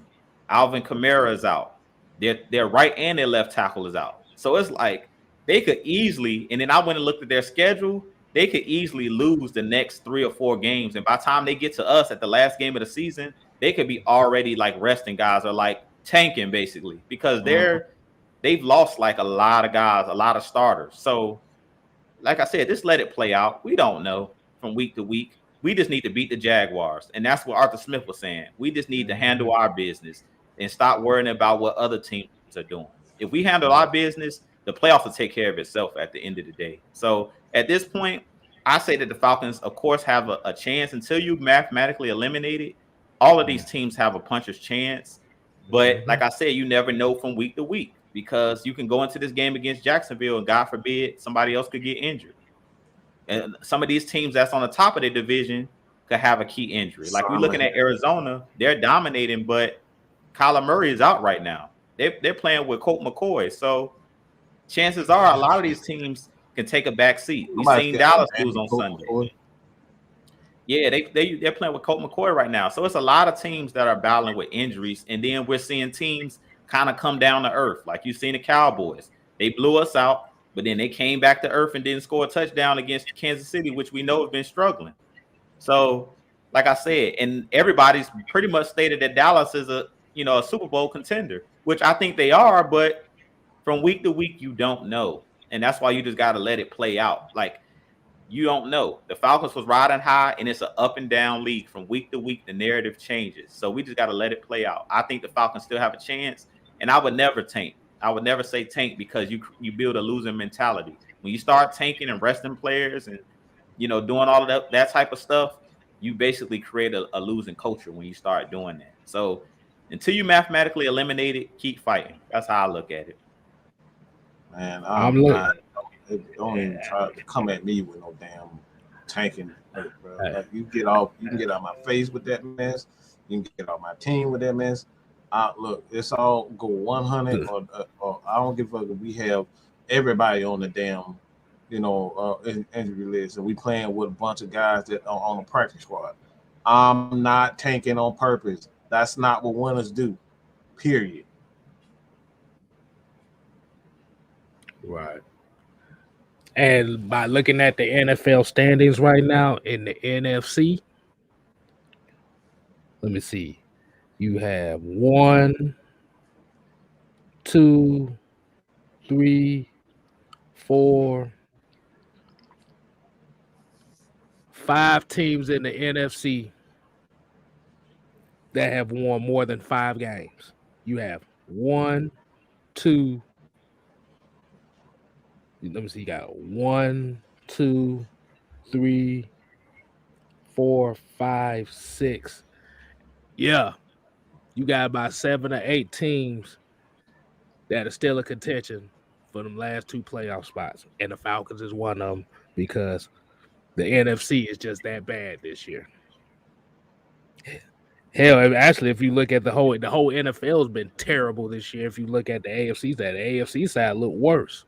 Alvin Kamara is out. Their right and their left tackle is out. So it's like they could easily, and then I went and looked at their schedule, they could easily lose the next 3 or 4 games. And by the time they get to us at the last game of the season, they could be already like resting guys, or like tanking basically, because they've lost like a lot of guys, a lot of starters. So like I said, just let it play out. We don't know from week to week. We just need to beat the Jaguars. And that's what Arthur Smith was saying. We just need to handle our business and stop worrying about what other teams are doing. If we handle our business, the playoffs will take care of itself at the end of the day. So at this point, I say that the Falcons, of course, have a chance. Until you mathematically eliminate it, all of these teams have a puncher's chance. But like I said, you never know from week to week, because you can go into this game against Jacksonville and God forbid somebody else could get injured. And some of these teams that's on the top of the division could have a key injury. Like we're looking at Arizona, they're dominating, but Kyler Murray is out right now. They're playing with Colt McCoy. So chances are a lot of these teams can take a back seat. We've seen Dallas lose on Sunday. Yeah, they're playing with Colt McCoy right now. So it's a lot of teams that are battling with injuries. And then we're seeing teams kind of come down to earth. Like you've seen the Cowboys. They blew us out, but then they came back to earth and didn't score a touchdown against Kansas City, which we know have been struggling. So, like I said, and everybody's pretty much stated that Dallas is a Super Bowl contender, which I think they are, but from week to week, you don't know. And that's why you just got to let it play out. Like, you don't know. The Falcons was riding high, and it's an up and down league. From week to week, the narrative changes. So we just got to let it play out. I think the Falcons still have a chance, and I would never tank. I would never say tank, because you build a losing mentality. When you start tanking and resting players and, doing all of that type of stuff, you basically create a losing culture when you start doing that. So until you mathematically eliminate it, keep fighting. That's how I look at it. Man, I'm not. Don't even try to come at me with no damn tanking, bro. Like, you can get out my face with that mess. You can get out my team with that mess. Look, it's all go 100 or I don't give a fuck if we have everybody on the damn, injury list, and we playing with a bunch of guys that are on the practice squad. I'm not tanking on purpose. That's not what winners do. Period. Right. And by looking at the NFL standings right now in the NFC, let me see. You have 1, 2, 3, 4, 5 teams in the NFC that have won more than 5 games. You have 1, 2. Let me see. You got 1, 2, 3, 4, 5, 6. Yeah. You got about 7 or 8 teams that are still in contention for them last 2 playoff spots. And the Falcons is one of them, because the NFC is just that bad this year. Hell, actually, if you look at the whole NFL has been terrible this year. If you look at the AFC side look worse.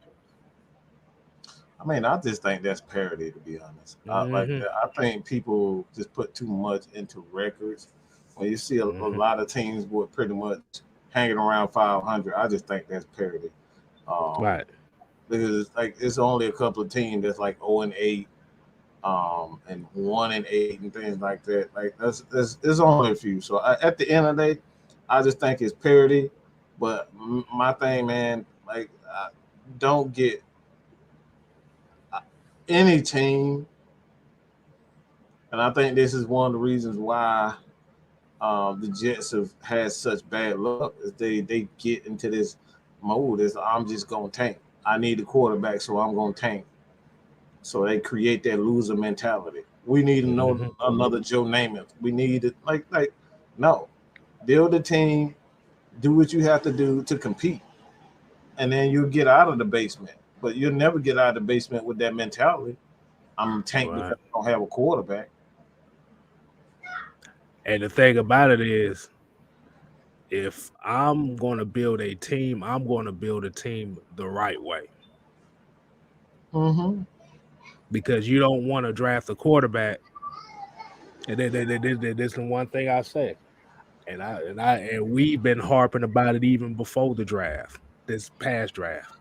I mean, I just think that's parody, to be honest. I think people just put too much into records. When you see a lot of teams were pretty much hanging around 500, I just think that's parody. Right. Because it's only a couple of teams that's like 0-8, and 1-8 and things like that. Like there's only a few. So at the end of the day, I just think it's parody. But my thing, man, like don't get any team, and I think this is one of the reasons why the Jets have had such bad luck, is they get into this mode is I'm just gonna tank. I need a quarterback, so I'm gonna tank. So they create that loser mentality. We need to know another Joe Namath. We need it like no. Build a team, do what you have to do to compete, and then you'll get out of the basement. But you'll never get out of the basement with that mentality. I'm tanked because I don't have a quarterback. And the thing about it is, if I'm going to build a team, I'm going to build a team the right way. Because you don't want to draft a quarterback. And this is the one thing I say. And we've been harping about it even before the draft, this past draft.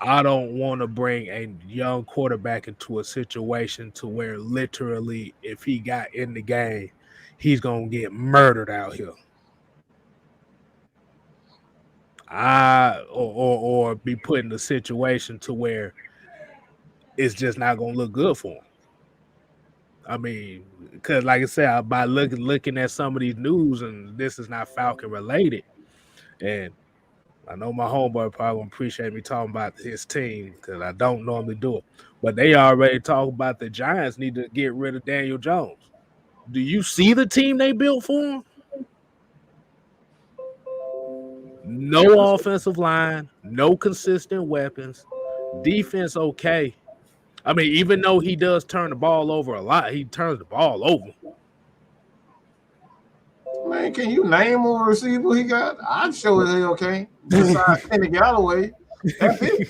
I don't want to bring a young quarterback into a situation to where literally, if he got in the game, he's gonna get murdered out here. Or be put in a situation to where it's just not gonna look good for him. I mean, because like I said, by looking at some of these news, and this is not Falcon related, and I know my homeboy probably won't appreciate me talking about his team because I don't normally do it, but they already talk about the Giants need to get rid of Daniel Jones. Do you see the team they built for him? No offensive line, no consistent weapons, defense okay. I mean, even though he does turn the ball over a lot, he turns the ball over. Man, can you name a receiver he got? I'm sure they okay. Besides Kenny Galloway, that's it.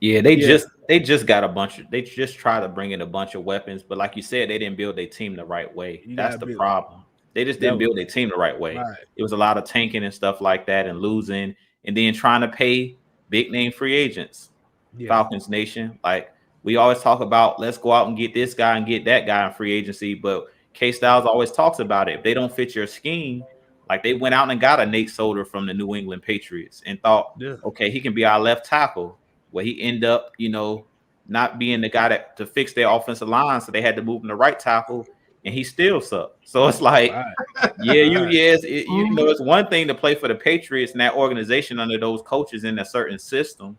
Yeah, they just got a bunch of. They just try to bring in a bunch of weapons, but like you said, they didn't build their team the right way. That's the problem. They just didn't build their team the right way. Right. It was a lot of tanking and stuff like that, and losing, and then trying to pay big name free agents. Falcons Nation, like. We always talk about, let's go out and get this guy and get that guy in free agency. But KStylzz always talks about it. If they don't fit your scheme, like they went out and got a Nate Solder from the New England Patriots and thought, okay, he can be our left tackle. Well, he ended up, not being the guy to fix their offensive line. So they had to move him to right tackle, and he still sucked. So it's like, it's one thing to play for the Patriots and that organization under those coaches in a certain system,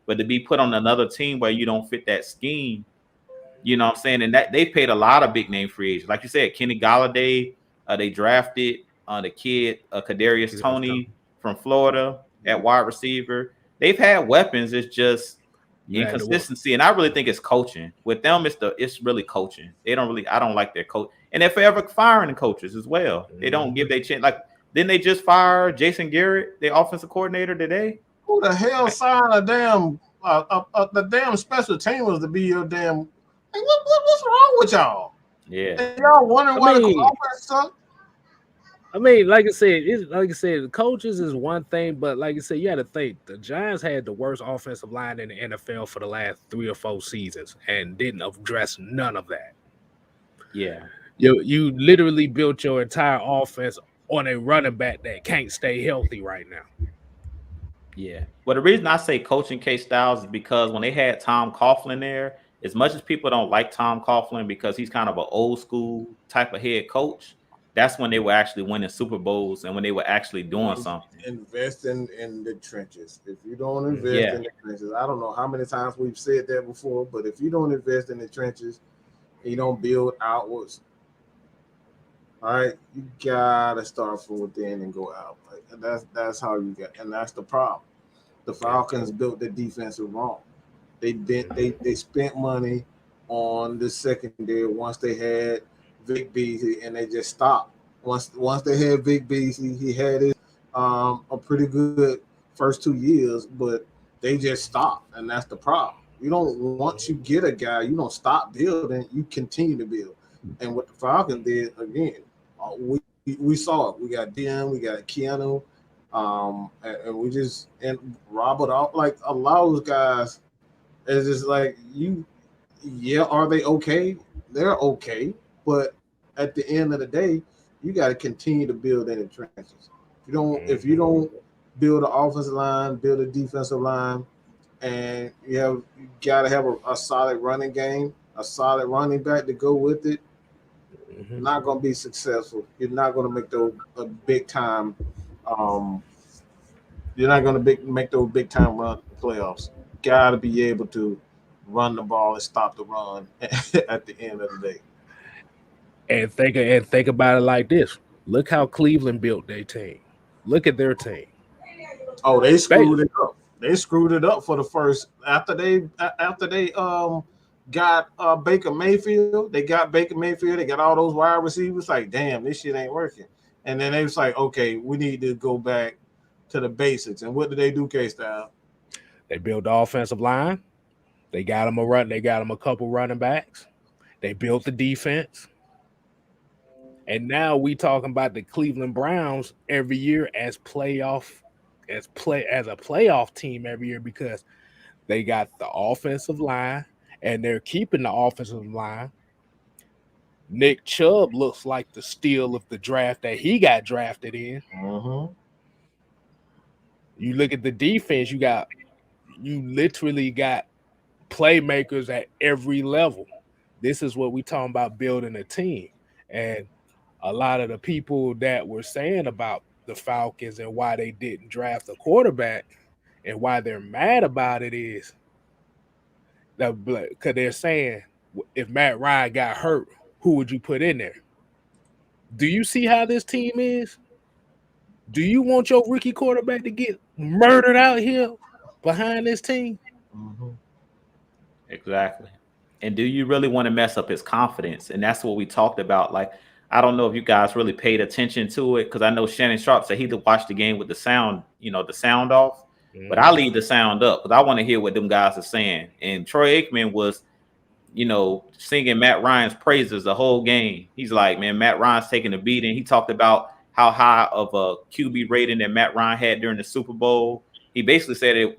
but to be put on another team where you don't fit that scheme, you know what I'm saying? And that they paid a lot of big name free agents. Like you said, Kenny Galladay, they drafted the kid, Kadarius Toney from Florida at wide receiver. They've had weapons. It's just inconsistency. And I really think it's coaching. With them, it's really coaching. I don't like their coach. And they're forever firing the coaches as well. They don't give their chance. Like, didn't they just fire Jason Garrett, their offensive coordinator, today? Who the hell signed the damn special teamers to be your damn? Like, what's wrong with y'all? Yeah, and y'all wondering why the offense suck. I mean, like I said, the coaches is one thing, but like I said, you got to think the Giants had the worst offensive line in the NFL for the last 3 or 4 seasons and didn't address none of that. Yeah, you literally built your entire offense on a running back that can't stay healthy right now. Yeah. Well, the reason I say coaching KStylzz is because when they had Tom Coughlin there, as much as people don't like Tom Coughlin because he's kind of an old school type of head coach, that's when they were actually winning Super Bowls and when they were actually doing something. Investing in the trenches. If you don't invest in the trenches, I don't know how many times we've said that before, but if you don't invest in the trenches, you don't build outwards. All right, you gotta start from within and go out. That's how you get, and that's the problem. The Falcons built the defensive wrong. They spent money on the secondary once they had Vic Beasley, and they just stopped. Once they had Vic Beasley, he had his a pretty good first 2 years, but they just stopped, and that's the problem. You don't once you get a guy, you don't stop building, you continue to build. And what the Falcons did again, we saw it. We got DM, we got Keanu, and we just and Robert out like a lot of those guys. It's just like are they okay? They're okay, but at the end of the day, you got to continue to build in the trenches. If you don't build an offensive line, build a defensive line, and you got to have a solid running game, a solid running back to go with it. You're not going to be successful. You're not going to make those big time. You're not going to make those big time run playoffs. Got to be able to run the ball and stop the run at the end of the day. And think about it like this. Look how Cleveland built their team. Look at their team. Oh, they screwed it up. They screwed it up for the first after they got Baker Mayfield. They got Baker Mayfield. They got all those wide receivers. Like, damn, this shit ain't working. And then they was like, okay, we need to go back to the basics. And what did they do, KStylzz? They built the offensive line. They got them a couple running backs. They built the defense. And now we talking about the Cleveland Browns every year as a playoff team every year because they got the offensive line and they're keeping the offensive line. Nick Chubb looks like the steal of the draft that he got drafted in. Mm-hmm. You look at the defense, you literally got playmakers at every level. This is what we talking about, building a team. And a lot of the people that were saying about the Falcons and why they didn't draft a quarterback and why they're mad about it is that because they're saying if Matt Ryan got hurt, who would you put in there? Do you see how this team is? Do you want your rookie quarterback to get murdered out here behind this team? Mm-hmm. Exactly. And do you really want to mess up his confidence? And that's what we talked about. Like, I don't know if you guys really paid attention to it because I know Shannon Sharp said he watched the game with the sound, the sound off. Mm-hmm. But I leave the sound up because I want to hear what them guys are saying. And Troy Aikman was, singing Matt Ryan's praises the whole game. He's like, man, Matt Ryan's taking a beating. He talked about how high of a QB rating that Matt Ryan had during the Super Bowl. He basically said it,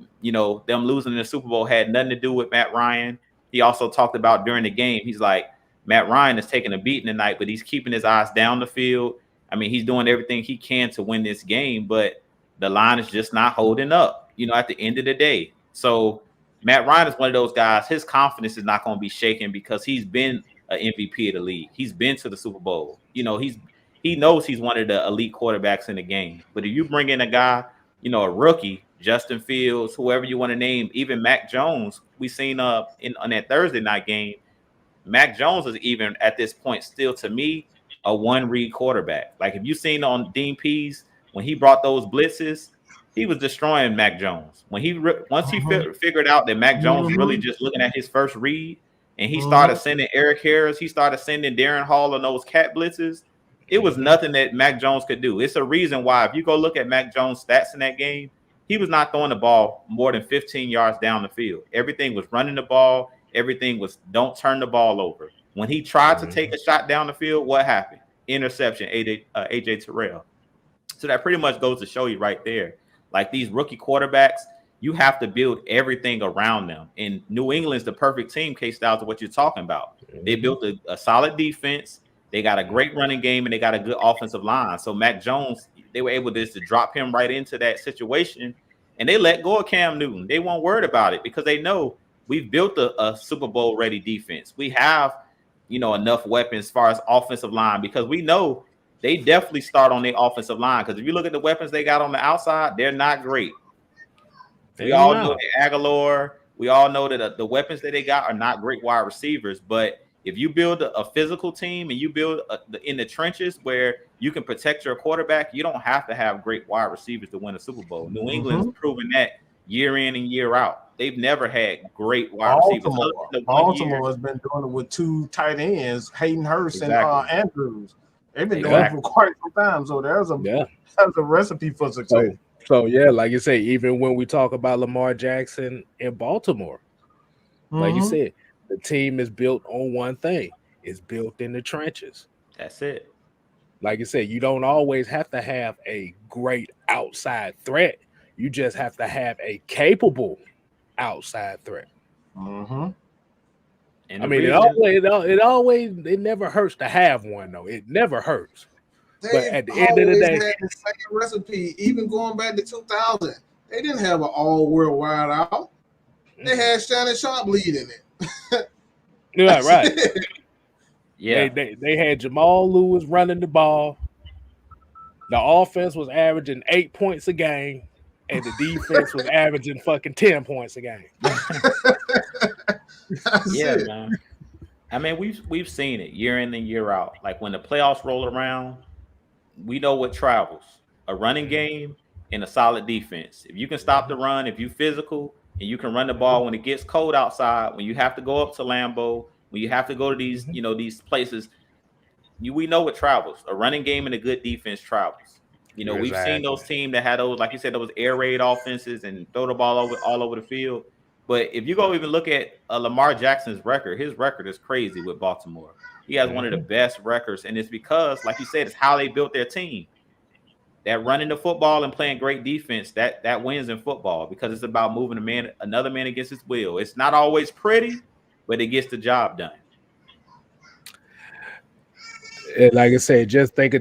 them losing in the Super Bowl had nothing to do with Matt Ryan. He also talked about during the game, he's like, Matt Ryan is taking a beating tonight, but he's keeping his eyes down the field. I mean, he's doing everything he can to win this game, but the line is just not holding up, at the end of the day. So Matt Ryan is one of those guys, his confidence is not going to be shaken because he's been an MVP of the league. He's been to the Super Bowl. He knows he's one of the elite quarterbacks in the game. But if you bring in a guy, a rookie, Justin Fields, whoever you want to name, even Mac Jones, we seen on that Thursday night game, Mac Jones is even at this point still, to me, a one-read quarterback. Like if you seen on Dean Pease, when he brought those blitzes, he was destroying Mac Jones. When he figured out that Mac Jones was really just looking at his first read, and he started sending Eric Harris, he started sending Darren Hall on those cat blitzes, it was nothing that Mac Jones could do. It's a reason why, if you go look at Mac Jones' stats in that game, he was not throwing the ball more than 15 yards down the field. Everything was running the ball. Everything was don't turn the ball over. When he tried to take a shot down the field, what happened? Interception, AJ Terrell. So that pretty much goes to show you right there. Like these rookie quarterbacks, you have to build everything around them. And New England's the perfect team, KStylzz, of what you're talking about. They built a solid defense. They got a great running game, and they got a good offensive line. So Mac Jones, they were able to drop him right into that situation, and they let go of Cam Newton. They weren't worried about it because they know we've built a Super Bowl ready defense. We have, enough weapons as far as offensive line because we know they definitely start on their offensive line. Because if you look at the weapons they got on the outside, they're not great. We all know that Aguilar. We all know that the weapons that they got are not great wide receivers. But if you build a physical team and you build in the trenches where you can protect your quarterback, you don't have to have great wide receivers to win a Super Bowl. New England's proven that year in and year out. They've never had great wide receivers. Baltimore has been doing it with two tight ends, Hayden Hurst and Andrews. They've been doing it for quite some time. So there's a recipe for success. So yeah, like you say, even when we talk about Lamar Jackson in Baltimore, like you said, the team is built on one thing. It's built in the trenches. That's it. Like you said, you don't always have to have a great outside threat. You just have to have a capable outside threat. And I mean, it never hurts to have one, though. It never hurts. But at the end of the day, had the same recipe, even going back to 2000. They didn't have an all-world wide out. They had Shannon Sharp leading it. Yeah, right. Yeah, they had Jamal Lewis running the ball. The offense was averaging 8 points a game, and the defense was averaging fucking 10 points a game. Yeah, man. I mean, we've seen it year in and year out. Like when the playoffs roll around, we know what travels: a running game and a solid defense. If you can stop the run, if you physical and you can run the ball when it gets cold outside, when you have to go up to Lambeau, when you have to go to these, these places, we know what travels. A running game and a good defense travels. We've seen those teams that had those, like you said, those air raid offenses and throw the ball all over the field. But if you go even look at Lamar Jackson's record, his record is crazy with Baltimore. He has one of the best records, and it's because, like you said, it's how they built their team. That running the football and playing great defense, that wins in football because it's about moving another man against his will. It's not always pretty, but it gets the job done. And like I said, just think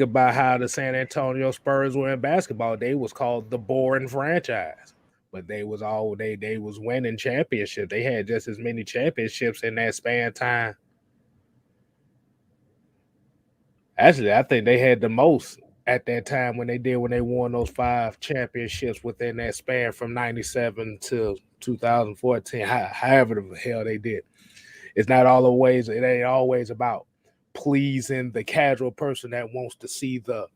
about how the San Antonio Spurs were in basketball. They was called the boring franchise, but they was winning championships. They had just as many championships in that span of time. Actually, I think they had the most at that time when they won those 5 championships within that span from 97 to 2014. However the hell they did. It ain't always about pleasing the casual person that wants to see the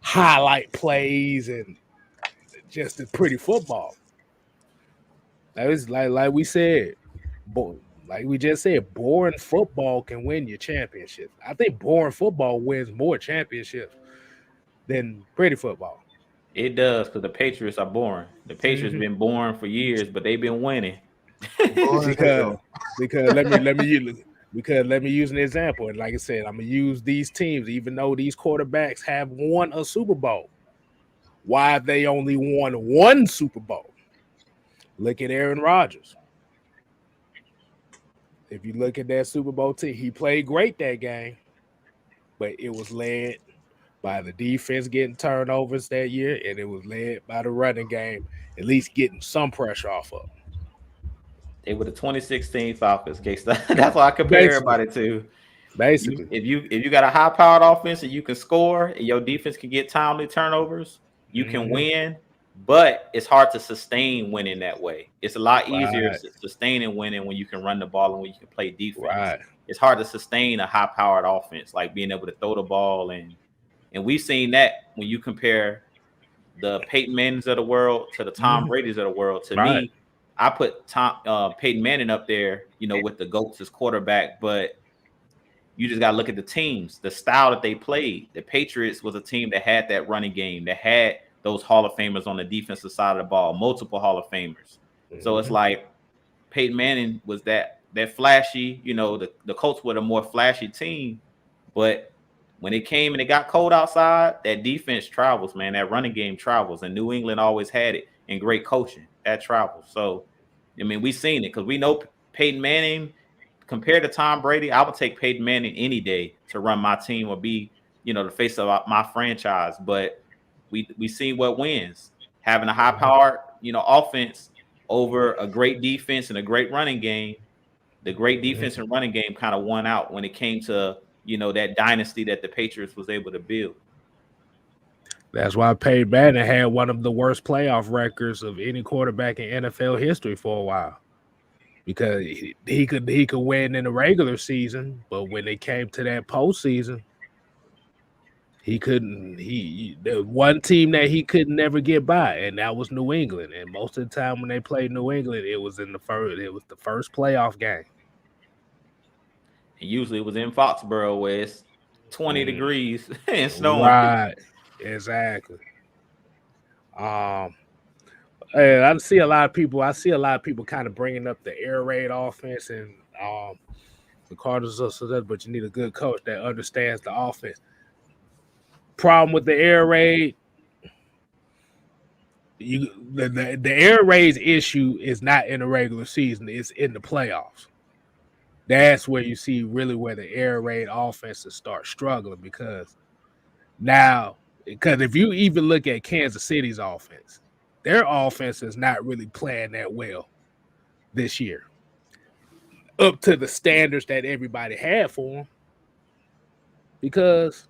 highlight plays and just the pretty football. That was like we said, like we just said, boring football can win you championships. I think boring football wins more championships than pretty football. It does, because the Patriots are boring. The Patriots been boring for years, but they've been winning. because let me use an example. And like I said, I'm gonna use these teams, even though these quarterbacks have won a Super Bowl. Why have they only won 1 Super Bowl? Look at Aaron Rodgers. If you look at that Super Bowl team, he played great that game, but it was led by the defense getting turnovers that year, and it was led by the running game, at least getting some pressure off of them. They were the 2016 Falcons, KStylzz. That's why I compare everybody to. Basically, if you got a high-powered offense and you can score, and your defense can get timely turnovers, you can win. But it's hard to sustain winning that way. It's a lot easier to sustain and winning when you can run the ball and when you can play defense. Right. It's hard to sustain a high-powered offense, like being able to throw the ball and we've seen that when you compare the Peyton Mannings of the world to the Tom Brady's of the world. To me, I put Peyton Manning up there, with the GOATs as quarterback, but you just got to look at the teams, the style that they played. The Patriots was a team that had that running game, that had those Hall of Famers on the defensive side of the ball, multiple Hall of Famers. So it's like Peyton Manning was that flashy, the Colts were a more flashy team, but when it came and it got cold outside, that defense travels, man. That running game travels, and New England always had it, and great coaching, that travels. So, I mean, we've seen it because we know Peyton Manning, compared to Tom Brady, I would take Peyton Manning any day to run my team or be, the face of my franchise. But we see what wins. Having a high-powered, offense over a great defense and a great running game. The great defense and running game kind of won out when it came to, that dynasty that the Patriots was able to build. That's why Peyton Manning had one of the worst playoff records of any quarterback in NFL history for a while, because he could win in the regular season, but when it came to that postseason, he couldn't. The one team that he could never get by, and that was New England. And most of the time when they played New England, it was the first playoff game. And usually it was in Foxborough where it's 20 degrees and snowing. Right, exactly. And I see a lot of people kind of bringing up the air raid offense and the Cardinals, but you need a good coach that understands the offense. Problem with the air raid, the air raid's issue is not in the regular season; it's in the playoffs. That's where you see really where the air raid offenses start struggling, because if you even look at Kansas City's offense, their offense is not really playing that well this year, up to the standards that everybody had for them. Because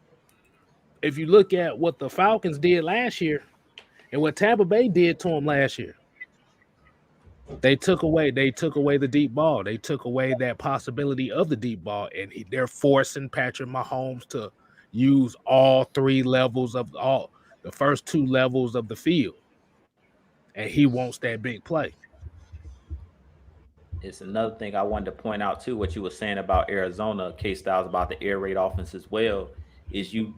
if you look at what the Falcons did last year and what Tampa Bay did to them last year, They took away the deep ball. They took away that possibility of the deep ball, and they're forcing Patrick Mahomes to use all three levels of the first two levels of the field, and he wants that big play. It's another thing I wanted to point out too. What you were saying about Arizona, KStylzz, about the air raid offense as well, is you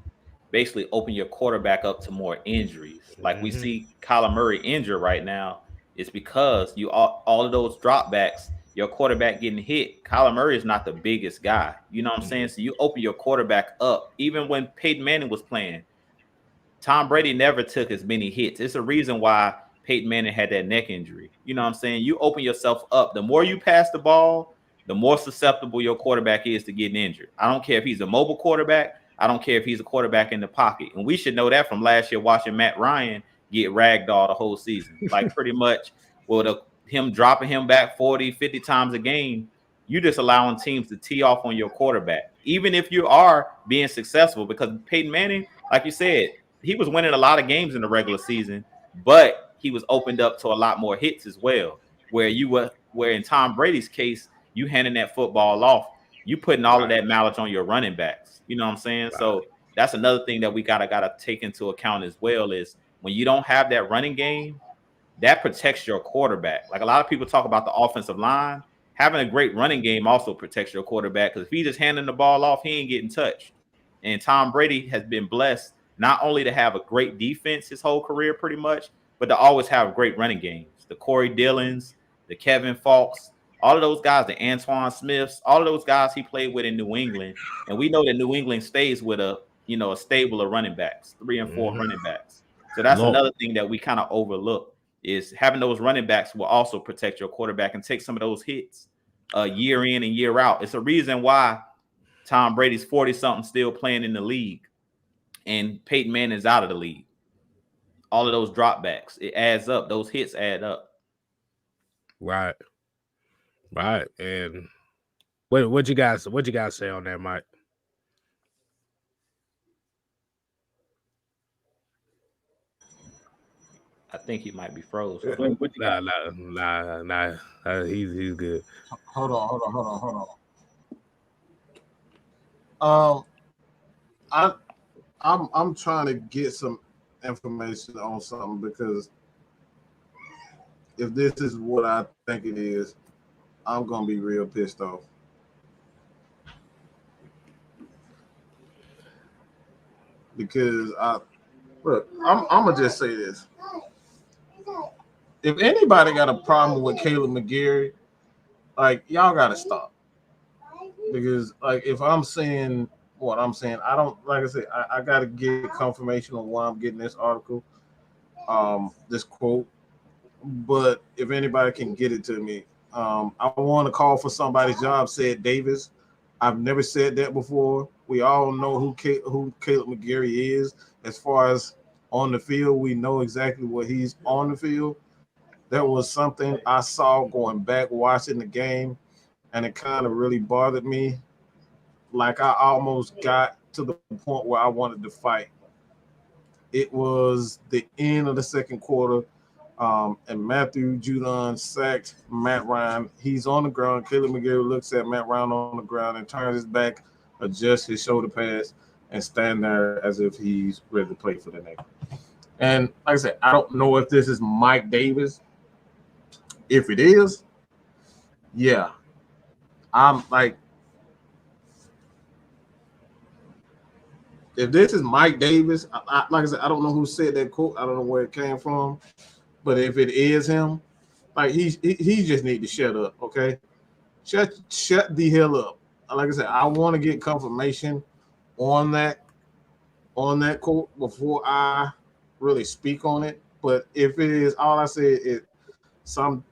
basically open your quarterback up to more injuries. Like we see Kyler Murray injured right now. It's because you all of those dropbacks, your quarterback getting hit. Kyler Murray is not the biggest guy. You know what I'm saying? So you open your quarterback up. Even when Peyton Manning was playing, Tom Brady never took as many hits. It's a reason why Peyton Manning had that neck injury. You know what I'm saying? You open yourself up. The more you pass the ball, the more susceptible your quarterback is to getting injured. I don't care if he's a mobile quarterback. I don't care if he's a quarterback in the pocket. And we should know that from last year watching Matt Ryan get ragdolled the whole season. Like pretty much with him dropping him back 40, 50 times a game, you just allowing teams to tee off on your quarterback. Even if you are being successful, because Peyton Manning, like you said, he was winning a lot of games in the regular season, but he was opened up to a lot more hits as well. Where in Tom Brady's case, you handing that football off, you putting all of that mileage on your running backs. You know what I'm saying? Right. So that's another thing that we gotta take into account as well, is when you don't have that running game, that protects your quarterback. Like a lot of people talk about the offensive line, having a great running game also protects your quarterback, because if he just handing the ball off, he ain't getting touched. And Tom Brady has been blessed not only to have a great defense his whole career pretty much, but to always have great running games. The Corey Dillons, the Kevin Falks, all of those guys, the Antoine Smiths, all of those guys he played with in New England. And we know that New England stays with a stable of running backs, 3 and 4 running backs. So that's another thing that we kind of overlook, is having those running backs will also protect your quarterback and take some of those hits year in and year out. It's a reason why Tom Brady's 40-something still playing in the league and Peyton Manning's out of the league. All of those dropbacks, it adds up. Those hits add up. Right. And what you guys say on that, Mike? I think he might be froze. Nah. He's good. Hold on. I'm trying to get some information on something, because if this is what I think it is, I'm gonna be real pissed off. Because I'm gonna just say this. If anybody got a problem with Caleb McGarry, like, y'all gotta stop. Because like, if I'm saying what I'm saying, I don't, like I said, I gotta get confirmation on why I'm getting this article, this quote. But if anybody can get it to me, I want to call for somebody's job, said Davis. I've never said that before. We all know who Caleb McGarry is. As far as on the field, we know exactly what he's on the field. That was something I saw going back watching the game, and it kind of really bothered me. Like, I almost got to the point where I wanted to fight. It was the end of the second quarter, and Matthew Judon sacked Matt Ryan. He's on the ground. Caleb McGarry looks at Matt Ryan on the ground and turns his back, adjusts his shoulder pads, and stand there as if he's ready to play for the next. And like I said, I don't know if this is Mike Davis. If it is, yeah, I'm like, if this is Mike Davis, like I said, I don't know who said that quote. I don't know where it came from. But if it is him, like, he just need to shut up, okay? Shut the hell up. Like I said, I want to get confirmation on that quote before I really speak on it. But if it is, all I said is some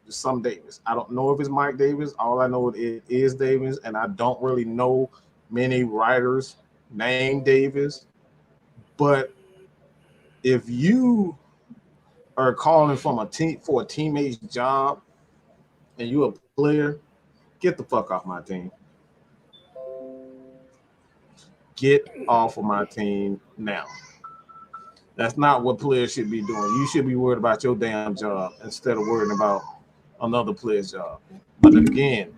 Davis. I don't know if it's Mike Davis. All I know it is Davis, and I don't really know many writers named Davis. But if you are calling from a team for a teammate's job and you're a player, get the fuck off my team. Get off of my team now. That's not what players should be doing. You should be worried about your damn job instead of worrying about another player's job. But again,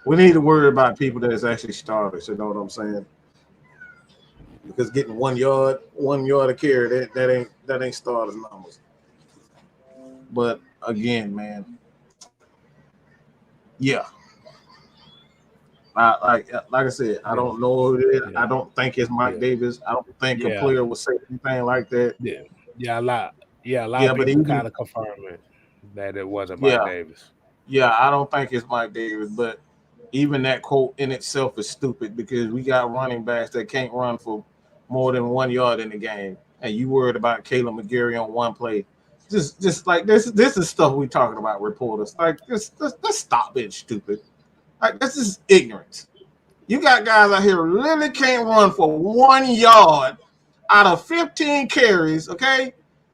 we need to worry about people that is actually starters. You know what I'm saying? Because getting 1 yard a carry, that ain't starters numbers. But again, man, yeah. Like I said, I don't know who it is. Yeah. I don't think it's Mike Davis. I don't think a player would say anything like that. A lot of people kind of confirming that it wasn't Mike Davis. Yeah, I don't think it's Mike Davis, but even that quote in itself is stupid because we got running backs that can't run for more than 1 yard in the game, and you worried about Caleb McGarry on one play. Just like this is stuff we talking about, reporters. Like let's stop being stupid. Like this is ignorance. You got guys out here who literally can't run for 1 yard out of 15 carries, okay?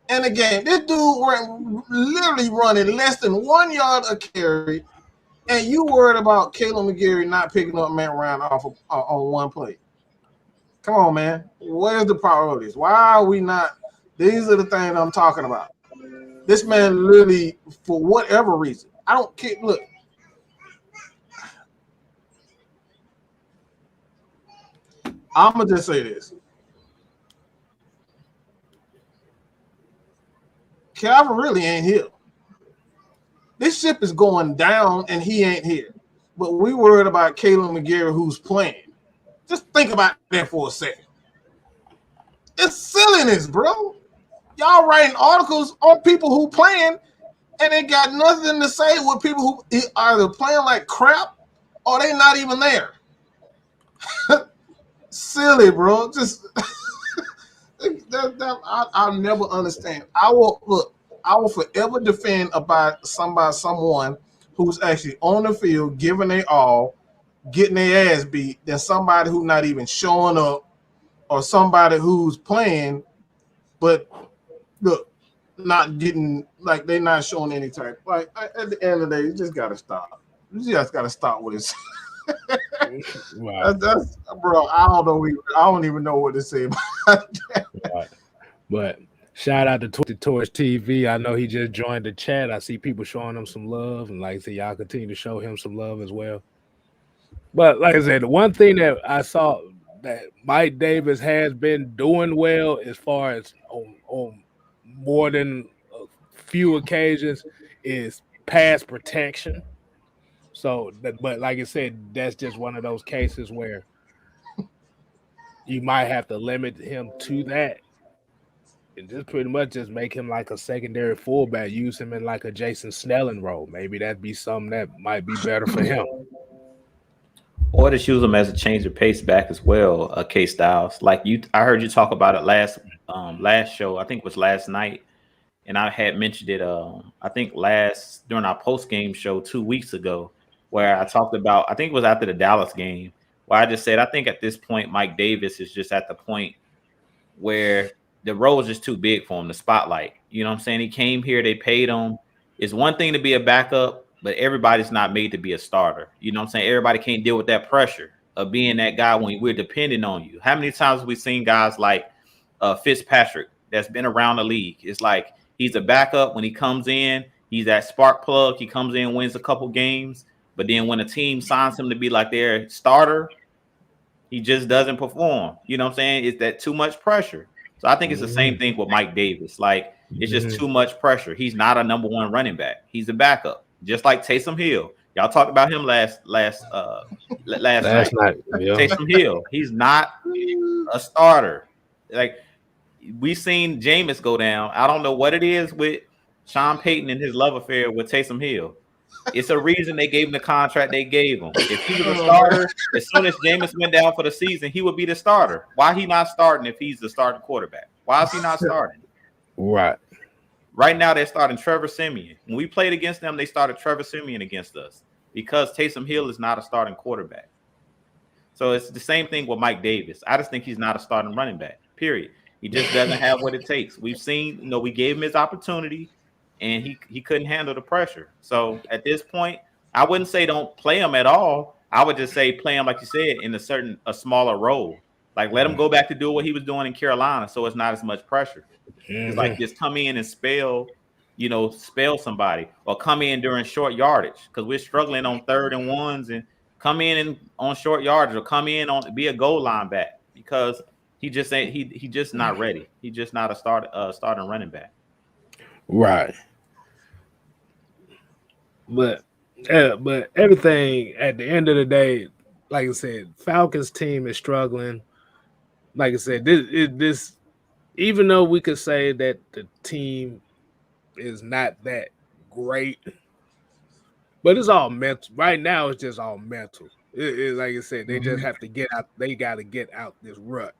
In the game, this dude literally running less than 1 yard a carry, and you worried about Caleb McGarry not picking up Matt Ryan off on one play. Come on, man. Where's the priorities? Why are we not? These are the things I'm talking about. This man literally, for whatever reason, I don't care. Look. I'm going to just say this. Calvin really ain't here. This ship is going down, and he ain't here. But we worried about Caleb McGarry, who's playing. Just think about that for a second. It's silliness, bro. Y'all writing articles on people who playing, and they got nothing to say with people who either playing like crap or they not even there. Silly, bro. Just I'll never understand. I will forever defend about someone who's actually on the field, giving their all, getting their ass beat, than somebody who's not even showing up, or somebody who's playing, but look, not getting, like, they're not showing any type. Like, at the end of the day, you just gotta stop. You just gotta stop with this. Right. That's bro. I don't even know what to say about that. Right. But shout out to Torch TV. I know he just joined the chat. I see people showing him some love, and like I said, y'all continue to show him some love as well. But like I said, the one thing that I saw that Mike Davis has been doing well, as far as on more than a few occasions, is pass protection. So, but like I said, that's just one of those cases where you might have to limit him to that, and just pretty much just make him like a secondary fullback. Use him in like a Jason Snelling role. Maybe that'd be something that might be better for him. Or just use him as a change of pace back as well, KStylzz. Like I heard you talk about it last show. I think it was last night, and I had mentioned it. I think during our post game show 2 weeks ago, where I talked about. I think it was after the Dallas game, where I just said I think at this point Mike Davis is just at the point where the role is just too big for him, the spotlight. You know what I'm saying? He came here, they paid him. It's one thing to be a backup, but everybody's not made to be a starter. You know what I'm saying? Everybody can't deal with that pressure of being that guy when we're depending on you. How many times have we seen guys like Fitzpatrick that's been around the league? It's like he's a backup. When he comes in, he's that spark plug. He comes in, wins a couple games. But then when a team signs him to be like their starter, he just doesn't perform. You know what I'm saying? Is that too much pressure? So I think it's the same thing with Mike Davis. Like, it's just too much pressure. He's not a number one running back. He's a backup. Just like Taysom Hill. Y'all talked about him last night. Yeah. Taysom Hill. He's not a starter. Like, we seen Jameis go down. I don't know what it is with Sean Payton and his love affair with Taysom Hill. It's a reason they gave him the contract they gave him. If he was a starter, as soon as Jameis went down for the season, he would be the starter. Why he not starting if he's the starting quarterback? Why is he not starting? Right. Right now, they're starting Trevor Siemian. When we played against them, they started Trevor Siemian against us because Taysom Hill is not a starting quarterback. So it's the same thing with Mike Davis. I just think he's not a starting running back, period. He just doesn't have what it takes. We've seen, we gave him his opportunity, and he couldn't handle the pressure. So at this point, I wouldn't say don't play him at all. I would just say play him, like you said, in a smaller role. Like, let him go back to do what he was doing in Carolina, so it's not as much pressure. It's like just come in and spell somebody, or come in during short yardage because we're struggling on 3rd and 1s, and come in and on short yardage, or come in on be a goal line back because he just ain't he just not ready. He's just not a starting running back. Right. But everything at the end of the day, like I said, Falcons team is struggling. Like I said, this even though we could say that the team is not that great, but it's all mental. Right now, it's just all mental. Like I said, they just have to get out. They got to get out this rut.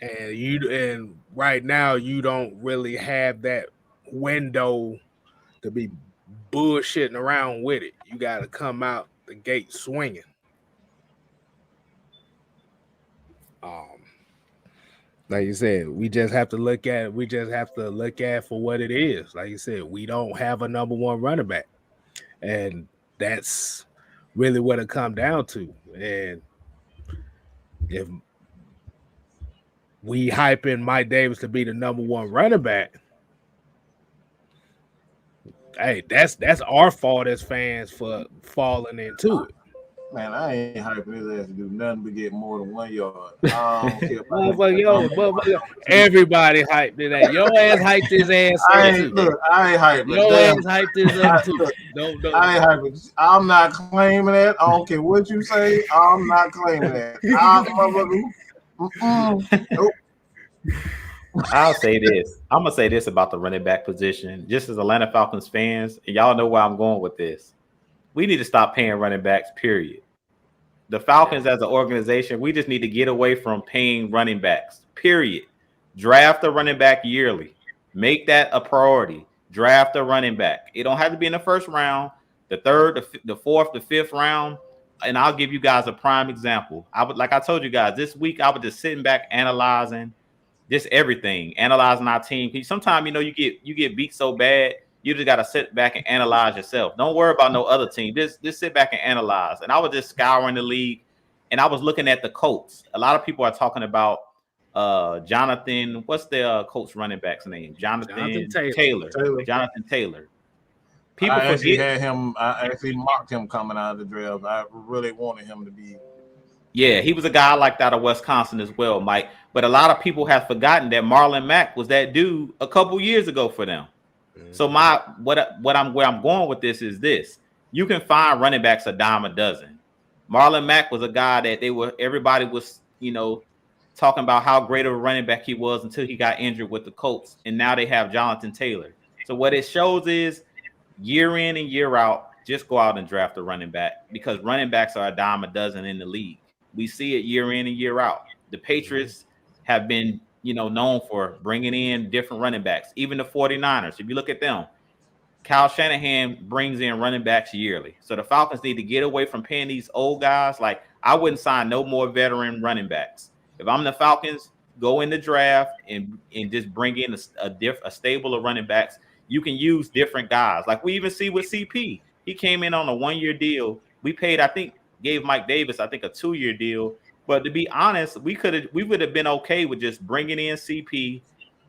And right now, you don't really have that window to be bullshitting around with it. You got to come out the gate swinging. Like you said, we just have to look at it. We just have to look at for what it is. Like you said, we don't have a number one running back, and that's really what it comes down to. And if we hyping Mike Davis to be the number one running back, hey, that's our fault as fans for falling into it. Man, I ain't hyping his ass to do nothing but get more than 1 yard. Everybody hyped it. Your ass hyped his ass. I ain't hyping. Your ass hyped his up too. Don't. I ain't hyping. I'm not claiming that. I don't care what you say. I'm not claiming that. Nope. I'll say this. I'm gonna say this about the running back position. Just as Atlanta Falcons fans, and y'all know where I'm going with this. We need to stop paying running backs, period. The Falcons as an organization, we just need to get away from paying running backs, period. Draft a running back yearly. Make that a priority. Draft a running back. It don't have to be in the first round, the third, the fourth, the fifth round. And I'll give you guys a prime example. Like I told you guys, this week I was just sitting back analyzing just everything, analyzing our team. Sometimes, you get beat so bad, you just got to sit back and analyze yourself. Don't worry about no other team. Just sit back and analyze. And I was just scouring the league, and I was looking at the Colts. A lot of people are talking about Jonathan. What's the Colts running back's name? Jonathan Taylor. Jonathan Taylor. People forget him. I actually marked him coming out of the draft. I really wanted him to be. Yeah, he was a guy like that out of Wisconsin as well, Mike. But a lot of people have forgotten that Marlon Mack was that dude a couple years ago for them. So where I'm going with this is this: you can find running backs a dime a dozen. Marlon Mack was a guy that everybody was talking about how great of a running back he was until he got injured with the Colts, and now they have Jonathan Taylor. So what it shows is year in and year out, just go out and draft a running back, because running backs are a dime a dozen in the league. We see it year in and year out. The Patriots have been known for bringing in different running backs. Even the 49ers, if you look at them, Kyle Shanahan brings in running backs yearly. So the Falcons need to get away from paying these old guys. Like, I wouldn't sign no more veteran running backs. If I'm the Falcons, go in the draft and just bring in a stable of running backs. You can use different guys. Like we even see with CP. He came in on a 1-year deal. We paid, gave Mike Davis, a 2-year deal. But to be honest, we would have been okay with just bringing in CP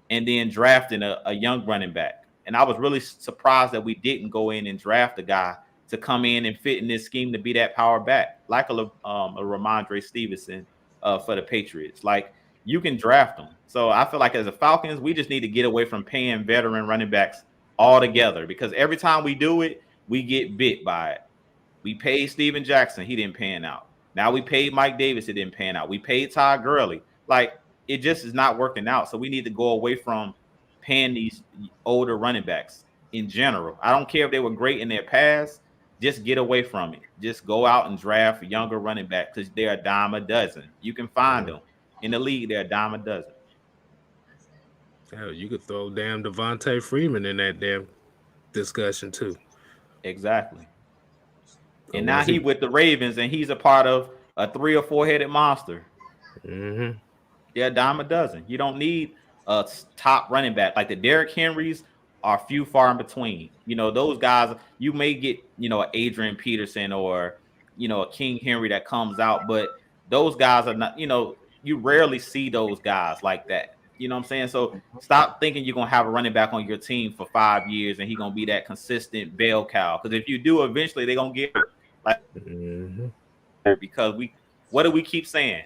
and then drafting a young running back. And I was really surprised that we didn't go in and draft a guy to come in and fit in this scheme to be that power back, like a Ramondre Stevenson for the Patriots. Like, you can draft them. So I feel like as a Falcons, we just need to get away from paying veteran running backs altogether, because every time we do it, we get bit by it. We paid Steven Jackson. He didn't pan out. Now we paid Mike Davis. It didn't pan out. We paid Todd Gurley. Like, it just is not working out. So we need to go away from paying these older running backs in general. I don't care if they were great in their past. Just get away from it. Just go out and draft a younger running back, because they're a dime a dozen. You can find them in the league. They're a dime a dozen. Hell, you could throw damn Devontae Freeman in that damn discussion too. Exactly. And now he with the Ravens, and he's a part of a 3 or 4 headed monster. Mm-hmm. Yeah, dime a dozen. You don't need a top running back. Like the Derrick Henrys are few far in between. Those guys, you may get, an Adrian Peterson or, a King Henry that comes out, but those guys are not, you rarely see those guys like that. You know what I'm saying? So stop thinking you're gonna have a running back on your team for 5 years and he's gonna be that consistent bell cow. Because if you do, eventually they're gonna get hurt. Like because what do we keep saying?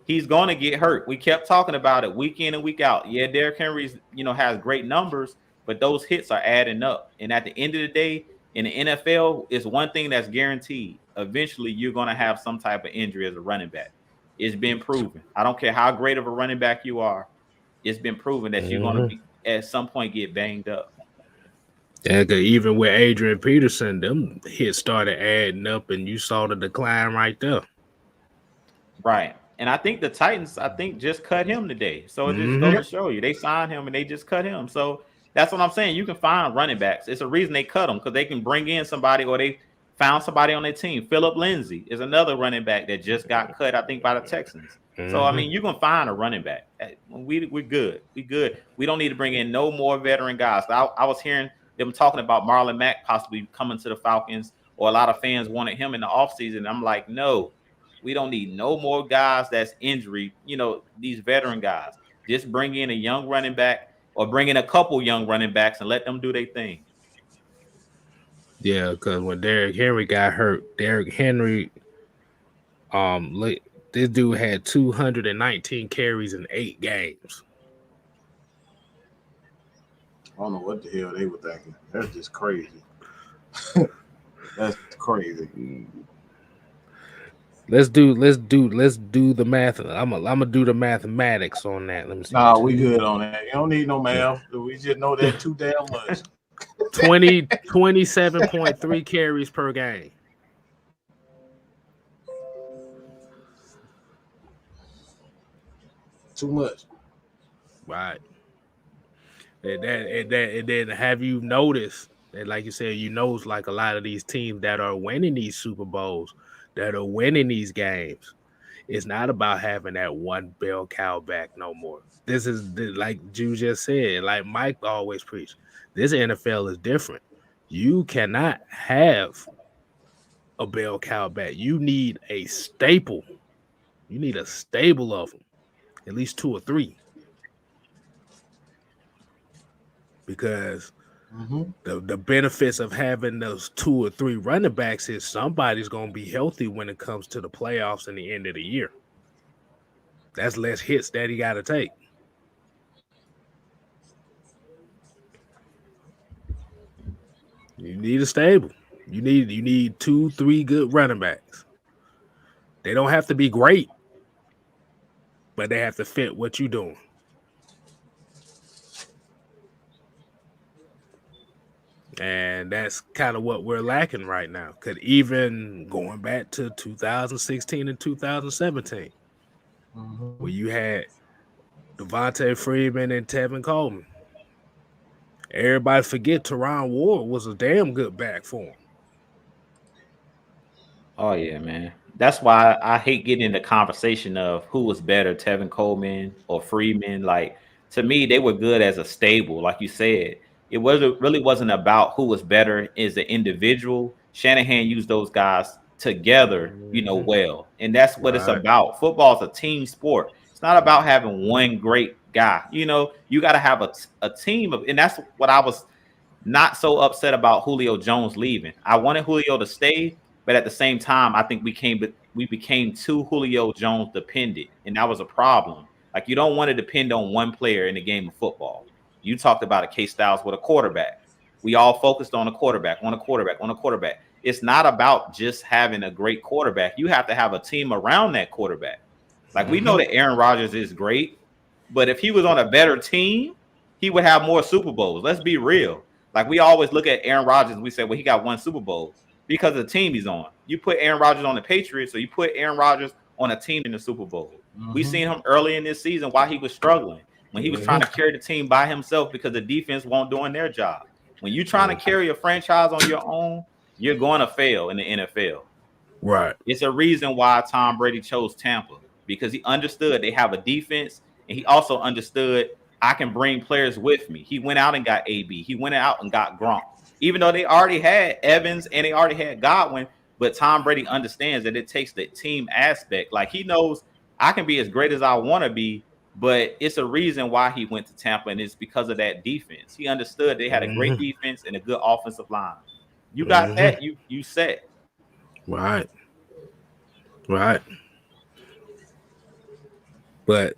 He's gonna get hurt. We kept talking about it week in and week out. Yeah, Derrick Henry's has great numbers, but those hits are adding up. And at the end of the day, in the NFL, it's one thing that's guaranteed. Eventually, you're gonna have some type of injury as a running back. It's been proven. I don't care how great of a running back you are. It's been proven that you're going to be at some point get banged up. Yeah, cause even with Adrian Peterson, them hits started adding up, and you saw the decline right there. Right, and I think the Titans, just cut him today. So it just goes to show you, they signed him and they just cut him. So that's what I'm saying. You can find running backs. It's a reason they cut them, because they can bring in somebody, or they found somebody on their team. Phillip Lindsay is another running back that just got cut, I think, by the Texans. So, I mean, you can find a running back. We're good. We good. We don't need to bring in no more veteran guys. I was hearing them talking about Marlon Mack possibly coming to the Falcons, or a lot of fans wanted him in the offseason. I'm like, no, we don't need no more guys that's injury, these veteran guys. Just bring in a young running back, or bring in a couple young running backs and let them do their thing. Yeah, because when Derrick Henry got hurt, this dude had 219 carries in 8 games. I don't know what the hell they were thinking. That's just crazy. That's crazy. Let's do the math. I'm gonna do the mathematics on that. Let me see. Nah, we good on that. You don't need no math. We just know that too damn much. 27.3 carries per game. Too much. Right. And then have you noticed that, like you said, like a lot of these teams that are winning these Super Bowls, that are winning these games, it's not about having that one bell cow back no more. This is like Ju just said, like Mike always preached. This NFL is different. You cannot have a bell cow back. You need a staple. You need a stable of them, at least 2 or 3. Because the benefits of having those 2 or 3 running backs is somebody's going to be healthy when it comes to the playoffs and the end of the year. That's less hits that he got to take. You need a stable. You need 2, 3 good running backs. They don't have to be great, but they have to fit what you're doing. And that's kind of what we're lacking right now. Because even going back to 2016 and 2017, where you had Devontae Freeman and Tevin Coleman. Everybody forget Teron Ward was a damn good back for him. Oh, yeah, man. That's why I hate getting in the conversation of who was better, Tevin Coleman or Freeman. Like, to me, they were good as a stable, like you said. It really wasn't about who was better as an individual. Shanahan used those guys together, well. And that's what it's about. Football is a team sport. It's not about having one great guy. You got to have a team of, and that's what I was not so upset about Julio Jones leaving. I wanted Julio to stay, but at the same time, I think we became too Julio Jones dependent, and that was a problem. Like, you don't want to depend on one player in the game of football. You talked about a KStylzz with a quarterback. We all focused on a quarterback. It's not about just having a great quarterback. You have to have a team around that quarterback. Like, we know that Aaron Rodgers is great, but if he was on a better team, he would have more Super Bowls. Let's be real. Like, we always look at Aaron Rodgers and we say, well, he got 1 Super Bowl because of the team he's on. You put Aaron Rodgers on the Patriots, or you put Aaron Rodgers on a team in the Super Bowl. We seen him early in this season while he was struggling, when he was trying to carry the team by himself because the defense won't doing their job. When you're trying to carry a franchise on your own, you're going to fail in the NFL. Right. It's a reason why Tom Brady chose Tampa, because he understood they have a defense, and he also understood I can bring players with me. He went out and got AB. He went out and got Gronk. Even though they already had Evans and they already had Godwin, but Tom Brady understands that it takes the team aspect. Like, he knows I can be as great as I want to be, but it's a reason why he went to Tampa, and it's because of that defense. He understood they had a great defense and a good offensive line. You got that, you set. Right. But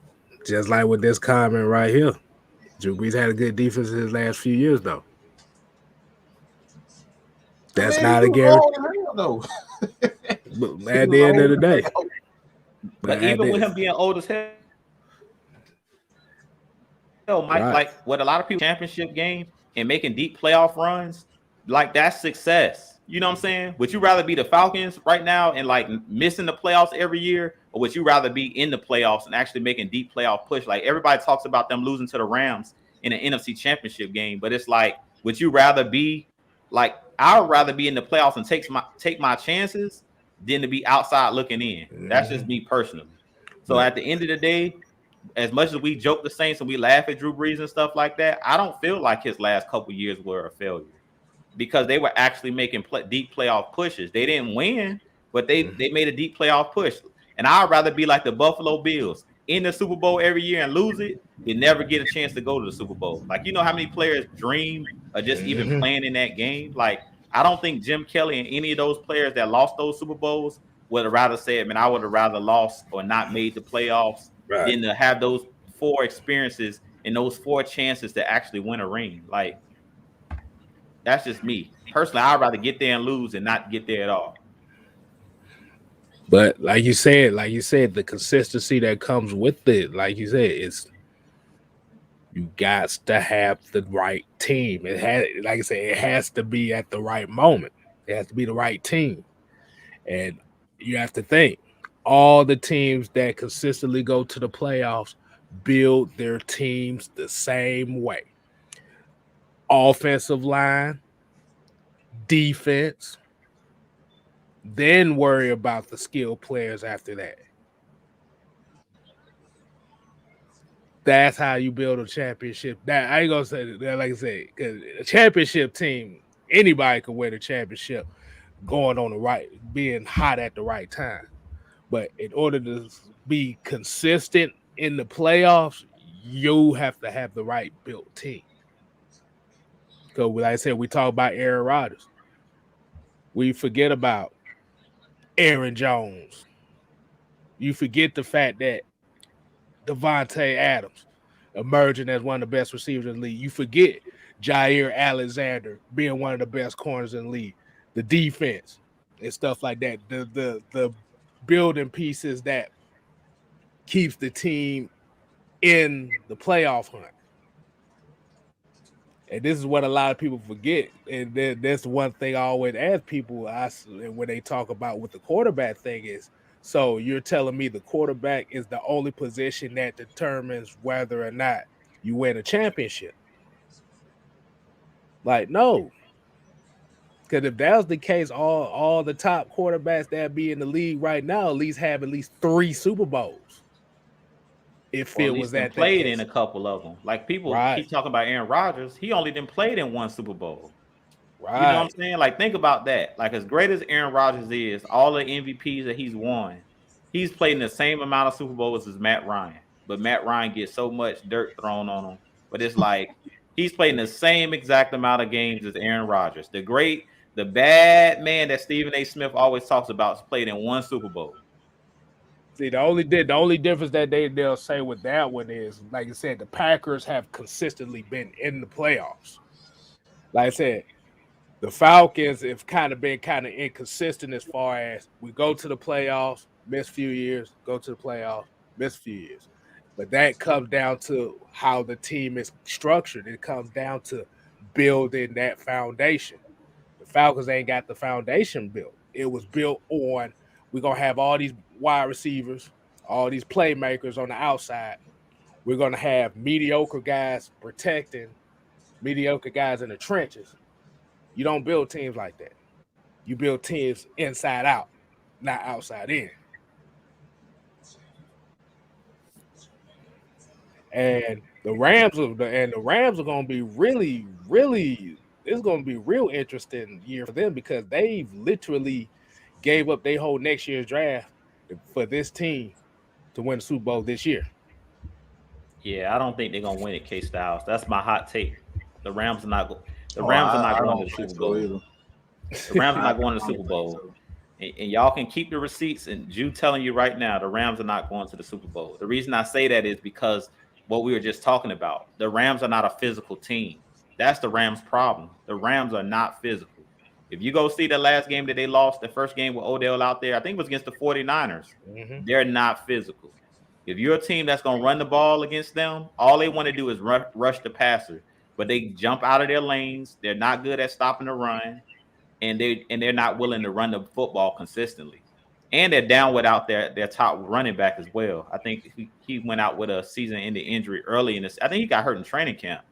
just like with this comment right here, Drew Brees had a good defense in his last few years, though. That's not a guarantee. But at the end of the day. But even with him being old as hell, Mike, like what a lot of people championship games and making deep playoff runs, like that's success. You know what I'm saying? Would you rather be the Falcons right now and like missing the playoffs every year, or would you rather be in the playoffs and actually making deep playoff push? Like everybody talks about them losing to the Rams in an NFC championship game, but it's like, would you rather be like, I would rather be in the playoffs and take my chances than to be outside looking in. That's just me personally. So at the end of the day, as much as we joke the Saints and we laugh at Drew Brees and stuff like that, I don't feel like his last couple years were a failure because they were actually making deep playoff pushes. They didn't win, but they made a deep playoff push. And I'd rather be like the Buffalo Bills in the Super Bowl every year and lose it than never get a chance to go to the Super Bowl. Like, you know how many players dream of just even playing in that game? Like, I don't think Jim Kelly and any of those players that lost those Super Bowls would have rather said, man, I would have rather lost or not made the playoffs than to have those 4 experiences and those 4 chances to actually win a ring. Like, that's just me. Personally, I'd rather get there and lose and not get there at all. But like you said, the consistency that comes with it, like you said, it's you got to have the right team. It had, like I said, it has to be at the right moment. It has to be the right team. And you have to think, all the teams that consistently go to the playoffs build their teams the same way. Offensive line, defense, then worry about the skilled players after that. That's how you build a championship. That I ain't gonna say that, like I said, because a championship team, anybody can win a championship going on the right, being hot at the right time. But in order to be consistent in the playoffs, you have to have the right built team. Because, like I said, we talk about Aaron Rodgers. We forget about Aaron Jones. You forget the fact that Devontae Adams emerging as one of the best receivers in the league. You forget Jair Alexander being one of the best corners in the league. The defense and stuff like that. The building pieces that keeps the team in the playoff hunt. And this is what a lot of people forget. And that's one thing I always ask people when they talk about what the quarterback thing is. So you're telling me the quarterback is the only position that determines whether or not you win a championship? Like, no. Because if that was the case, all the top quarterbacks that be in the league right now at least have at least 3 Super Bowls. If it was that played in a couple of them. Like people keep talking about Aaron Rodgers, he only didn't play in 1 Super Bowl. Right. You know what I'm saying? Like, think about that. Like, as great as Aaron Rodgers is, all the MVPs that he's won, he's played in the same amount of Super Bowls as Matt Ryan. But Matt Ryan gets so much dirt thrown on him. But it's like he's played in the same exact amount of games as Aaron Rodgers. The bad man that Stephen A. Smith always talks about is played in 1 Super Bowl. See, the only difference that they'll say with that one is, like I said, the Packers have consistently been in the playoffs. Like I said, the Falcons have been inconsistent as far as we go to the playoffs, miss a few years, go to the playoffs, miss a few years. But that comes down to how the team is structured. It comes down to building that foundation. The Falcons ain't got the foundation built. It was built on, we're going to have all these wide receivers, all these playmakers on the outside. We're going to have mediocre guys protecting, mediocre guys in the trenches. You don't build teams like that. You build teams inside out, not outside in. And the Rams are going to be really, really, it's going to be a real interesting year for them because they've literally gave up their whole next year's draft for this team to win the Super Bowl this year. Yeah, I don't think they're gonna win it, KStylzz. That's my hot take. The Rams are not going to the Super Bowl. The Rams are not going to the Super Bowl. And y'all can keep the receipts. And Jew telling you right now, the Rams are not going to the Super Bowl. The reason I say that is because what we were just talking about. The Rams are not a physical team. That's the Rams' problem. The Rams are not physical. If you go see the last game that they lost, the first game with Odell out there, I think it was against the 49ers. Mm-hmm. They're not physical. If you're a team that's going to run the ball against them, all they want to do is rush the passer. But they jump out of their lanes. They're not good at stopping the run. And they're not willing to run the football consistently. And they're down without their top running back as well. I think he went out with a season-ending injury early in this. I think he got hurt in training camp.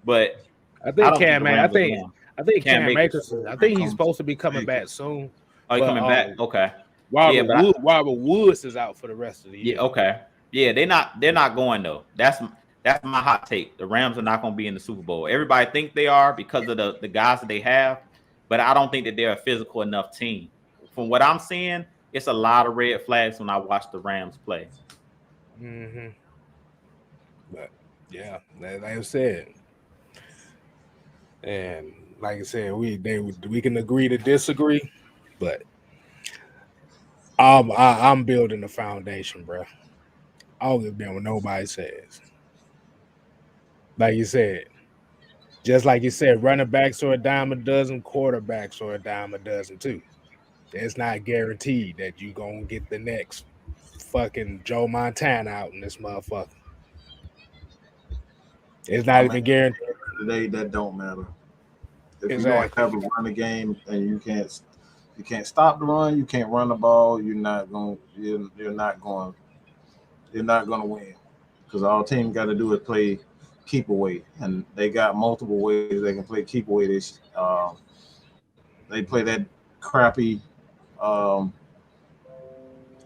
But I think Cam Akers. I think he's supposed to be coming back soon. Oh, he's coming back. Okay. Robert Woods is out for the rest of the year. Yeah. Okay. Yeah, they're not going though. That's my hot take. The Rams are not going to be in the Super Bowl. Everybody think they are because of the guys that they have, but I don't think that they're a physical enough team. From what I'm seeing, it's a lot of red flags when I watch the Rams play. Mm-hmm. But yeah, like I said, and like I said, we can agree to disagree, but I'm building a foundation, bro. I don't give a damn what nobody says. Like you said, just like you said, running backs are a dime a dozen, quarterbacks are a dime a dozen too. It's not guaranteed that you're going to get the next fucking Joe Montana out in this motherfucker. It's not even guaranteed. Today, that don't matter. If you don't have a running game and you can't stop the run, you can't run the ball, you're not going to win, because all team got to do is play keep away, and they got multiple ways they can play keep away. They play that crappy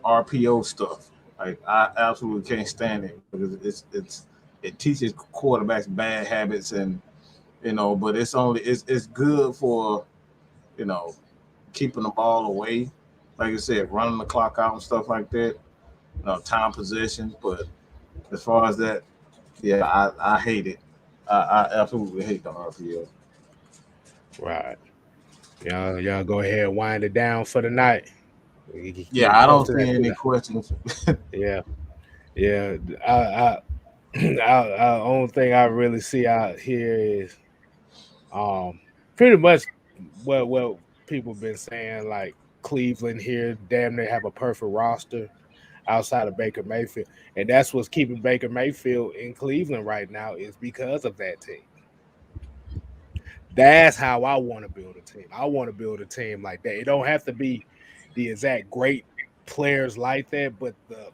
RPO stuff. Like, I absolutely can't stand it because it teaches quarterbacks bad habits, and but it's good for keeping the ball away. Like I said, running the clock out and stuff like that. Time possession, but as far as that, yeah, I hate it. I absolutely hate the RPO. Right. Y'all go ahead and wind it down for the night. Yeah, I don't see any questions. Yeah. I only thing I really see out here is pretty much what people been saying, like Cleveland here damn near have a perfect roster outside of Baker Mayfield, and that's what's keeping Baker Mayfield in Cleveland right now, is because of that team. That's how I want to build a team. I want to build a team like that. It don't have to be the exact great players like that, but the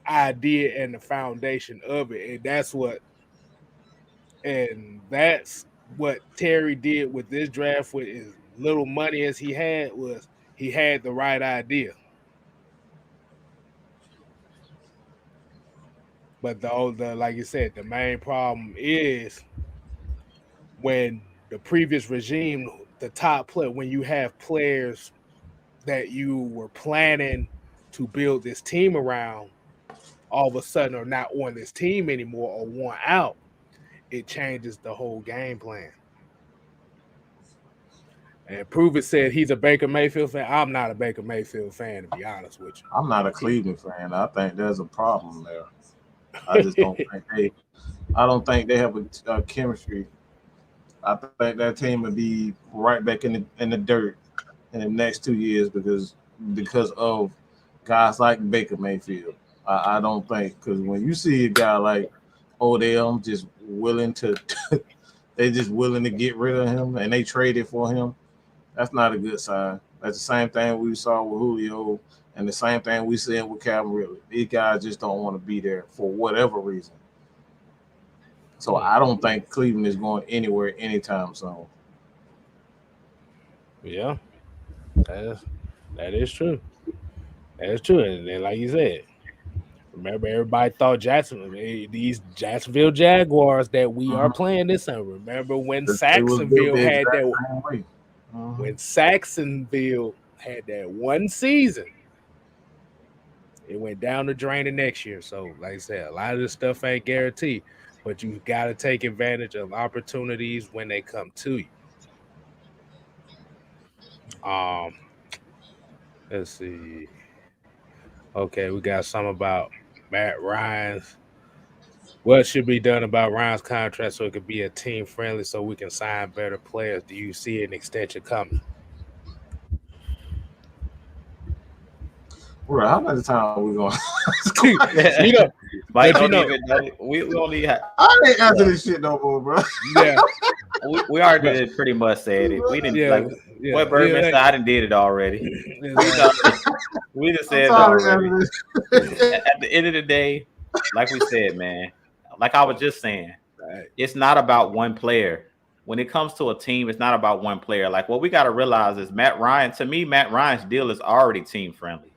idea and the foundation of it, and that's what Terry did with this draft. With as little money as he had, was he had the right idea. But like you said, the main problem is when the previous regime, the top player, when you have players that you were planning to build this team around, all of a sudden are not on this team anymore or want out, it changes the whole game plan. And Pruvit said he's a Baker Mayfield fan. I'm not a Baker Mayfield fan, to be honest with you. I'm not a Cleveland fan. I think there's a problem there. I just don't think they have a chemistry. I think that team would be right back in the dirt in the next 2 years because of guys like Baker Mayfield. I don't think, because when you see a guy like Odell just willing to they just willing to get rid of him and they traded for him, that's not a good sign. That's the same thing we saw with Julio. And the same thing we see with Calvin Ridley. These guys just don't want to be there for whatever reason. So I don't think Cleveland is going anywhere anytime soon. Yeah, that is true. That is true. And then, like you said, remember everybody thought these Jacksonville Jaguars that we are playing this summer. Remember when Saxonville had that? When Saxonville had that one season. it went down the drain the next year. So, like I said, a lot of this stuff ain't guaranteed, but you got to take advantage of opportunities when they come to you. Let's see. Okay, we got some about Matt Ryan's. What should be done about Ryan's contract so it could be a team friendly so we can sign better players? Do you see an extension coming? Bro, how much time are we going? We only have. I ain't answer this shit no more, bro. Yeah, we already pretty much said it. We didn't what Birdman said. I didn't did it already. We just said it already. At the end of the day, like we said, man, like I was just saying, it's not about one player. When it comes to a team, it's not about one player. Like what we got to realize is Matt Ryan's deal is already team friendly.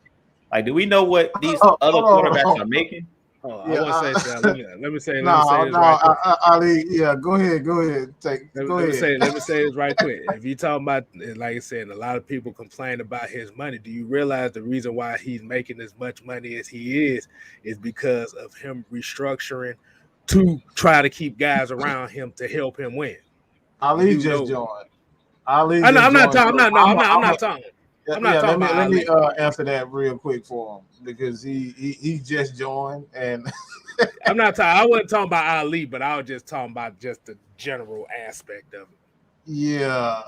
Like, do we know what these other quarterbacks are making? I want to say something. Let me say this Ali, yeah, go ahead. Let me say this right quick. If you talking about, like I said, a lot of people complain about his money. Do you realize the reason why he's making as much money as he is because of him restructuring to try to keep guys around him to help him win? Ali just joined. Ali, I'm not talking. Let me answer that real quick for him because he just joined and I wasn't talking about Ali, but I was just talking about just the general aspect of it. Yeah,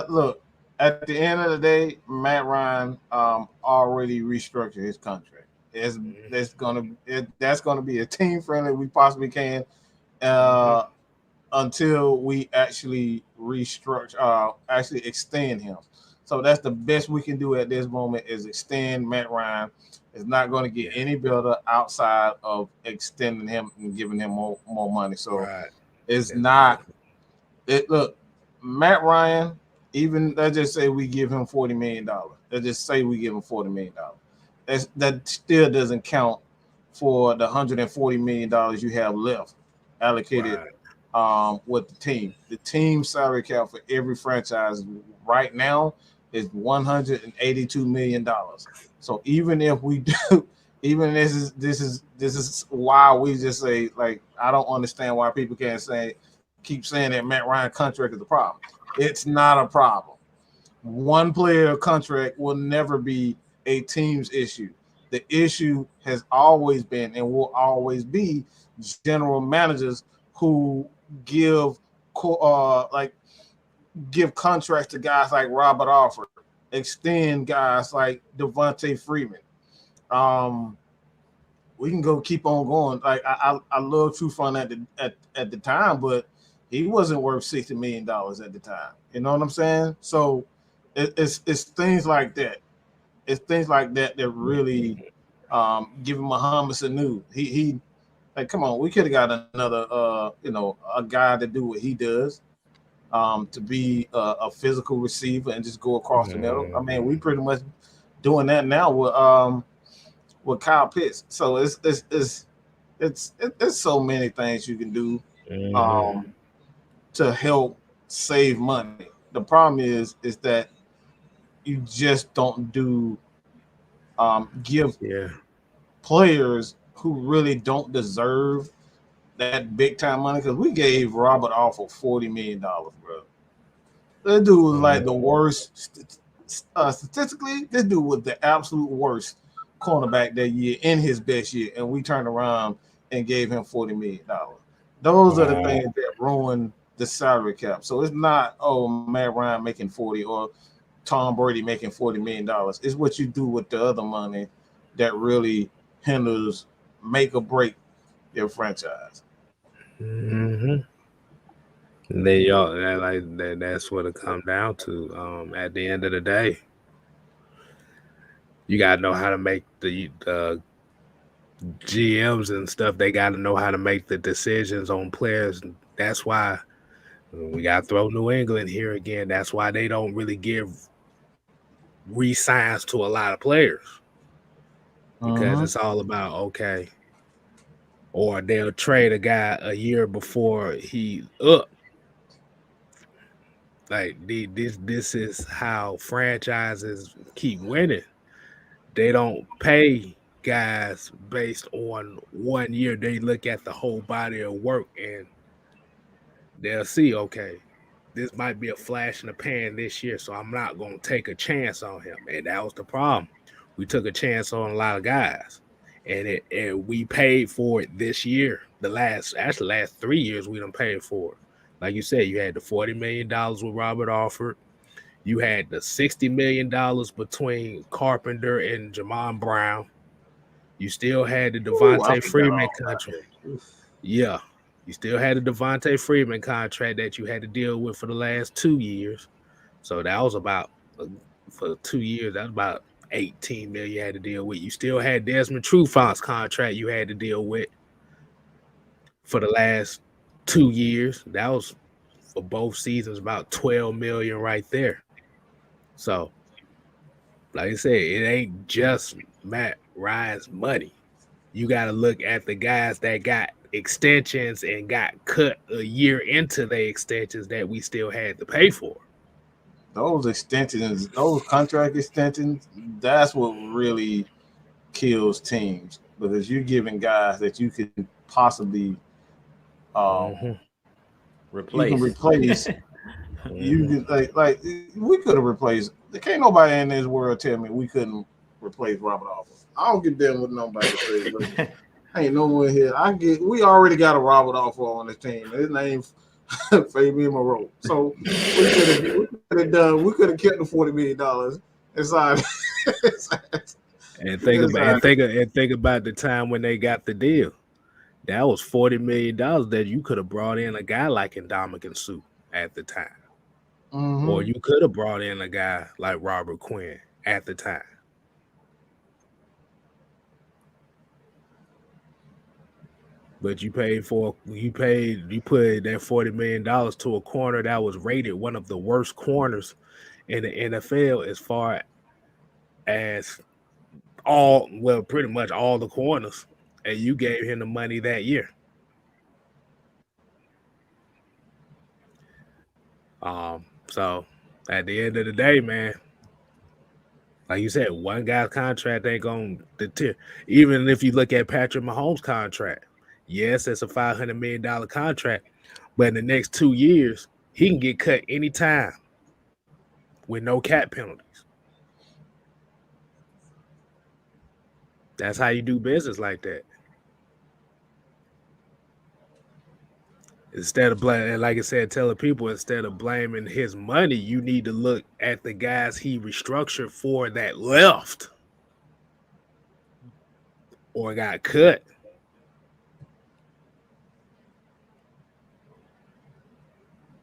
look, at the end of the day, Matt Ryan already restructured his contract. That's gonna be a team friendly we possibly can until we actually restructure, actually extend him. So that's the best we can do at this moment is extend Matt Ryan. It's not going to get any better outside of extending him and giving him more money. So it's not. Look, Matt Ryan. Even let's just say we give him $40 million. Let's just say we give him $40 million. That still doesn't count for the $140 million you have left allocated with the team. The team salary cap for every franchise right now is $182 million. So even if we do, even this is why we just say, like, I don't understand why people can't keep saying that Matt Ryan contract is a problem. It's not a problem. One player contract will never be a team's issue. The issue has always been and will always be general managers who give contracts to guys like Robert Alford, extend guys like Devontae Freeman. We can keep on going. Like I love Trufant at the time, but he wasn't worth $60 million at the time. You know what I'm saying? So it's things like that. It's things like that that really give him Muhammad Sanu. He like, come on, we could have got another a guy to do what he does. To be a physical receiver and just go across the middle. I mean, we pretty much doing that now with Kyle Pitts. So it's so many things you can do to help save money. The problem is that you just don't give players who really don't deserve that big time money, because we gave Robert Alford $40 million, bro. That dude was like the worst statistically. This dude was the absolute worst cornerback that year in his best year, and we turned around and gave him $40 million. Those are the things that ruin the salary cap. So it's not Matt Ryan making 40 or Tom Brady making $40 million. It's what you do with the other money that really hinders, make or break your franchise. That's what it comes down to. At the end of the day, you gotta know how to make the GMs and stuff. They gotta know how to make the decisions on players. That's why we gotta throw New England here again. That's why they don't really give re-signs to a lot of players, because it's all about or they'll trade a guy a year before he up. Like this is how franchises keep winning. They don't pay guys based on 1 year. They look at the whole body of work and they'll see, okay, this might be a flash in the pan this year, so I'm not going to take a chance on him. And that was the problem. We took a chance on a lot of guys, and we paid for it this year. The last 3 years we done paid for it. Like you said, you had the $40 million with Robert Alford. You had the $60 million between Carpenter and Jamon Brown. You still had the Devontae Freeman contract. Yeah. You still had the Devontae Freeman contract that you had to deal with for the last 2 years. So that was about, for 2 years, that was about $18 million you had to deal with. You still had Desmond Trufant's contract you had to deal with for the last 2 years. That was for both seasons about $12 million right there. So, like I said, it ain't just Matt Ryan's money. You got to look at the guys that got extensions and got cut a year into the extensions that we still had to pay for. Those extensions, those contract extensions, that's what really kills teams, because you're giving guys that you could possibly replace. You can replace. You can, like we could have replaced. There can't nobody in this world tell me we couldn't replace Robert Alford. I don't give them what nobody says. Ain't no one here. We already got a Robert Alford on the team. His name's Fabian Moreau. So we could have done. We could have kept the $40 million inside. And think about the time when they got the deal. That was $40 million that you could have brought in a guy like Ndamukong Suh at the time. Mm-hmm. Or you could have brought in a guy like Robert Quinn at the time. But you put that $40 million to a corner that was rated one of the worst corners in the NFL as far as pretty much all the corners, and you gave him the money that year. So at the end of the day, man, like you said, one guy's contract ain't gonna deter. Even if you look at Patrick Mahomes' contract, yes, it's a $500 million contract, but in the next 2 years, he can get cut anytime with no cap penalties. That's how you do business like that. Instead of blaming, like I said, telling people, instead of blaming his money, you need to look at the guys he restructured for that left or got cut.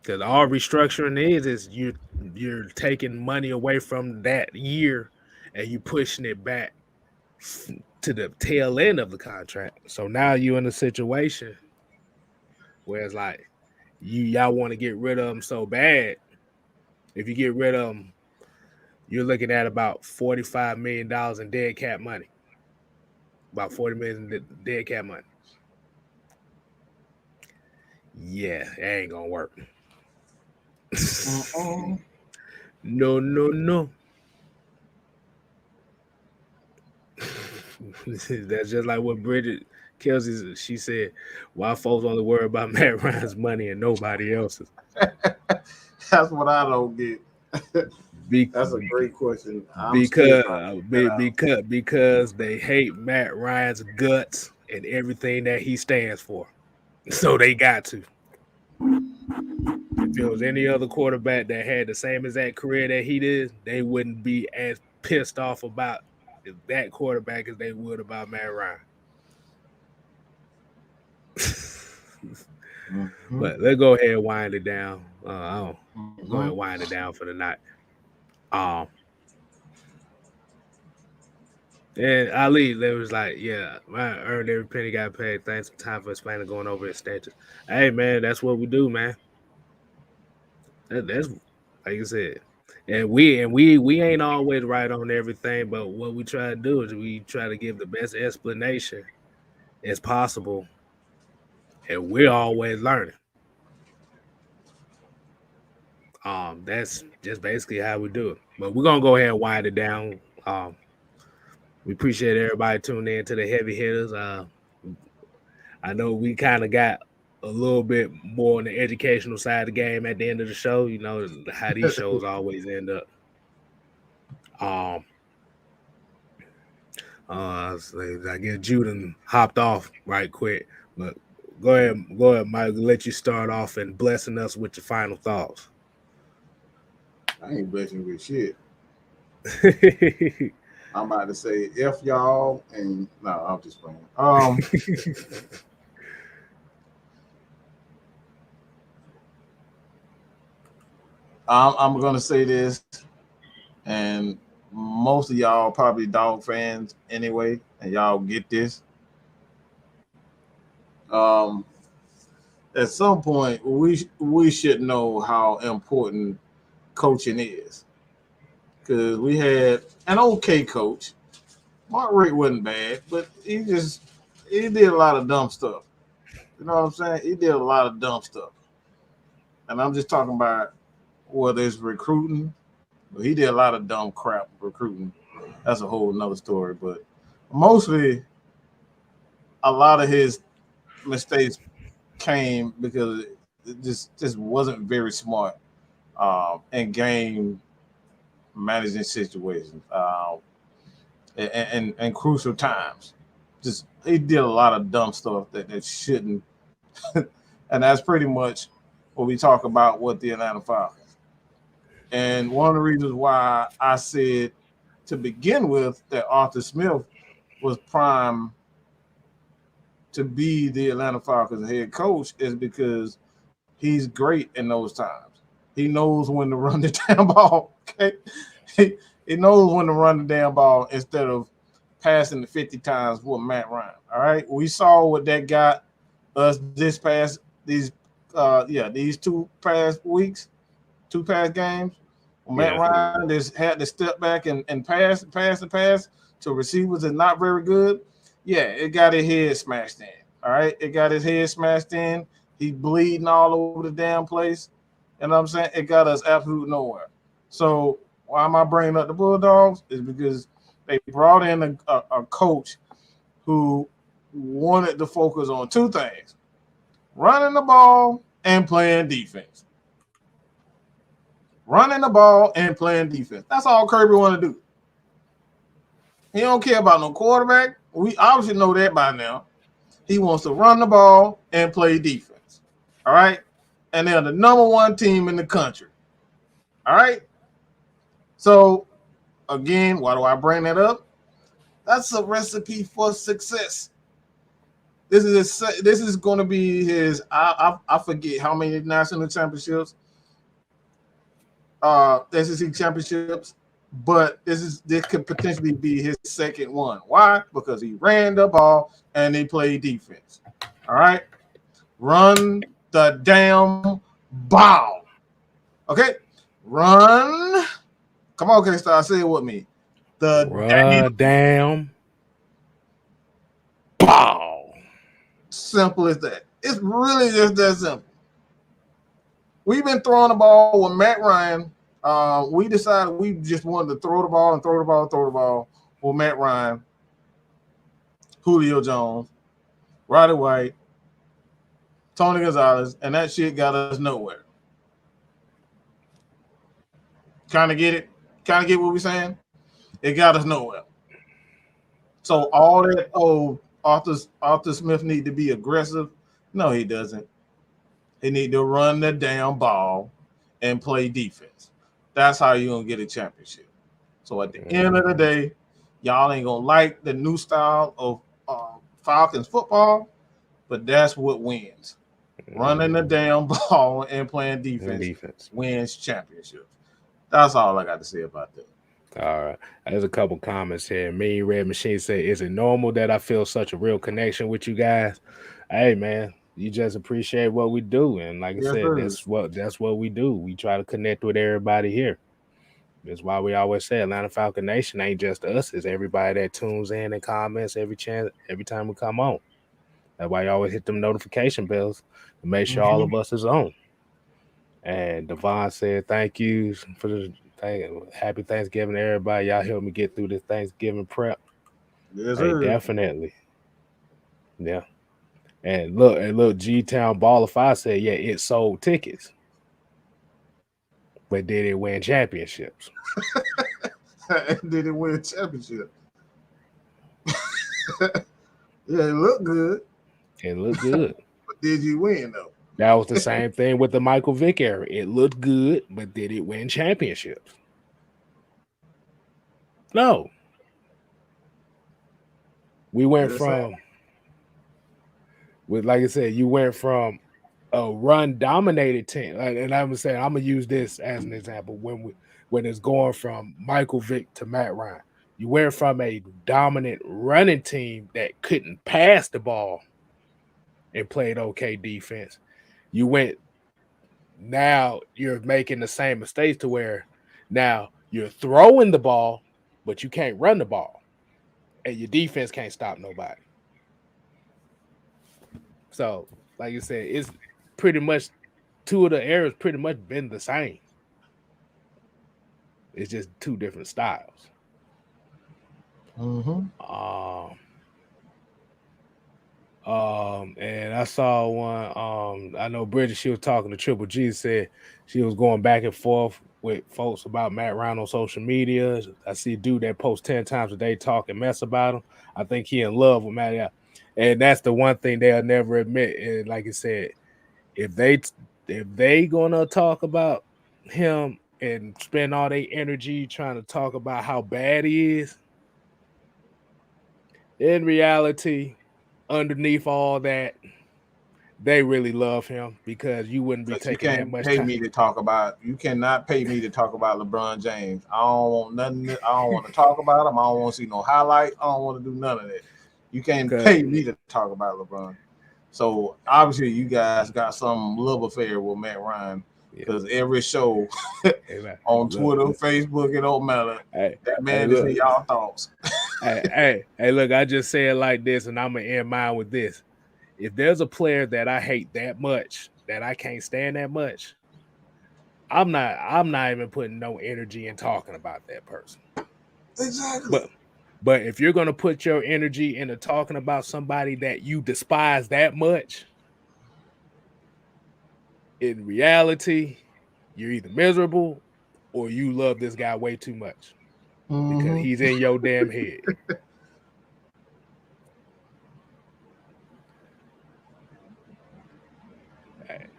Because all restructuring is you're taking money away from that year and you pushing it back to the tail end of the contract. So now you're in a situation where it's like y'all want to get rid of them so bad. If you get rid of them, you're looking at about $45 million in dead cap money. About $40 million in dead cap money. Yeah, it ain't gonna work. No. That's just like what Bridget Kelsey, she said, why folks only worry about Matt Ryan's money and nobody else's? That's what I don't get. That's a great question. Because they hate Matt Ryan's guts and everything that he stands for. So they got to. If there was any other quarterback that had the same exact career that he did, they wouldn't be as pissed off about that quarterback as they would about Matt Ryan. But let's go ahead and wind it down. Go ahead and wind it down for the night. And Ali, they was like, yeah, I earned every penny, got paid. Thanks for time for explaining, going over extensions. Hey, man, that's what we do, man. That's like I said. And we ain't always right on everything, but what we try to do is we try to give the best explanation as possible. And we're always learning. That's just basically how we do it. But we're gonna go ahead and wind it down. We appreciate everybody tuning in to the Heavy Hitters. I know we kind of got a little bit more on the educational side of the game at the end of the show. You know how these shows always end up. I guess Juden hopped off right quick, but go ahead, Mike. Let you start off and blessing us with your final thoughts. I ain't blessing with shit. I'm about to say F y'all, and no, I'm just playing. I'm gonna say this, and most of y'all probably dog fans anyway, and y'all get this. At some point, we should know how important coaching is, because we had an okay coach. Mark Richt wasn't bad, but he did a lot of dumb stuff. You know what I'm saying? He did a lot of dumb stuff, and I'm just talking about whether it's recruiting. He did a lot of dumb crap recruiting. That's a whole nother story. But mostly, a lot of his mistakes came because it just wasn't very smart in game managing situations and crucial times. Just he did a lot of dumb stuff that shouldn't, and that's pretty much what we talk about with the Atlanta Falcons. And one of the reasons why I said to begin with that Arthur Smith was prime to be the Atlanta Falcons head coach is because he's great in those times. He knows when to run the damn ball. Okay, he knows when to run the damn ball instead of passing the 50 times with Matt Ryan. All right, we saw what that got us these two past weeks, two past games. Matt Ryan just had to step back and pass to receivers that not very good. Yeah, it got his head smashed in. All right, it got his head smashed in. He bleeding all over the damn place. You know what I'm saying? It got us absolute nowhere. So why am I bringing up the Bulldogs? Is because they brought in a coach who wanted to focus on two things: running the ball and playing defense. Running the ball and playing defense. That's all Kirby want to do. He don't care about no quarterback. We obviously know that by now. He wants to run the ball and play defense. All right? And they're the number one team in the country. All right? So, again, why do I bring that up? That's a recipe for success. This is going to be his, I forget how many national championships, SEC championships, but this could potentially be his second one. Why? Because he ran the ball and he played defense. All right? Run the damn ball. Okay? Run. Come on, KStylzz, say it with me. The damn ball. Simple as that. It's really just that simple. We've been throwing the ball with Matt Ryan. We decided we just wanted to throw the ball with Matt Ryan, Julio Jones, Roddy White, Tony Gonzalez, and that shit got us nowhere. Kind of get it? Kind of get what we're saying? It got us nowhere. So all that, Arthur Smith need to be aggressive. No, he doesn't. He need to run the damn ball and play defense. That's how you're going to get a championship. So at the end of the day, y'all ain't going to like the new style of Falcons football, but that's what wins. Running the damn ball and playing defense wins championships. That's all I got to say about that. All right. There's a couple comments here. Me, Red Machine said, is it normal that I feel such a real connection with you guys? Hey, man, you just appreciate what we do. And like I said, that's what we do. We try to connect with everybody here. That's why we always say Atlanta Falcons Nation ain't just us. It's everybody that tunes in and comments every time we come on. That's why you always hit them notification bells to make sure all of us is on. And Devon said, thank you for the happy Thanksgiving to everybody. Y'all helped me get through this Thanksgiving prep. Yes, hey, definitely. Yeah. And look, G-Town Baller 5 said, yeah, it sold tickets. But did it win championships? Did it win a championship? Yeah, it looked good. It looked good. But did you win, though? That was the same thing with the Michael Vick era. It looked good, but did it win championships? No. We went from, like I said, you went from a run-dominated team. And I'm saying, I'm going to use this as an example. When it's going from Michael Vick to Matt Ryan, you went from a dominant running team that couldn't pass the ball and played okay defense. Now you're making the same mistakes to where now you're throwing the ball, but you can't run the ball. And your defense can't stop nobody. So, like you said, it's pretty much two of the eras pretty much been the same. It's just two different styles. Mm-hmm. And I saw one. I know Bridget, she was talking to Triple G, said she was going back and forth with folks about Matt Ryan on social media. I see a dude that posts 10 times a day talking mess about him. I think he in love with Matt. And that's the one thing they'll never admit. And like I said, if they gonna talk about him and spend all their energy trying to talk about how bad he is, in reality, underneath all that, they really love him because you wouldn't be taking that much time. You cannot pay me to talk about LeBron James. I don't want nothing. I don't want to talk about him. I don't want to see no highlight. I don't want to do none of that. You can't pay me to talk about LeBron. So obviously, you guys got some love affair with Matt Ryan because every show on Twitter, Facebook, it don't matter. That man is in y'all thoughts. hey, look, I just say it like this, and I'm gonna end mine with this. If there's a player that I hate that much, that I can't stand that much, I'm not even putting no energy in talking about that person. Exactly. But if you're gonna put your energy into talking about somebody that you despise that much, in reality, you're either miserable or you love this guy way too much because he's in your damn head.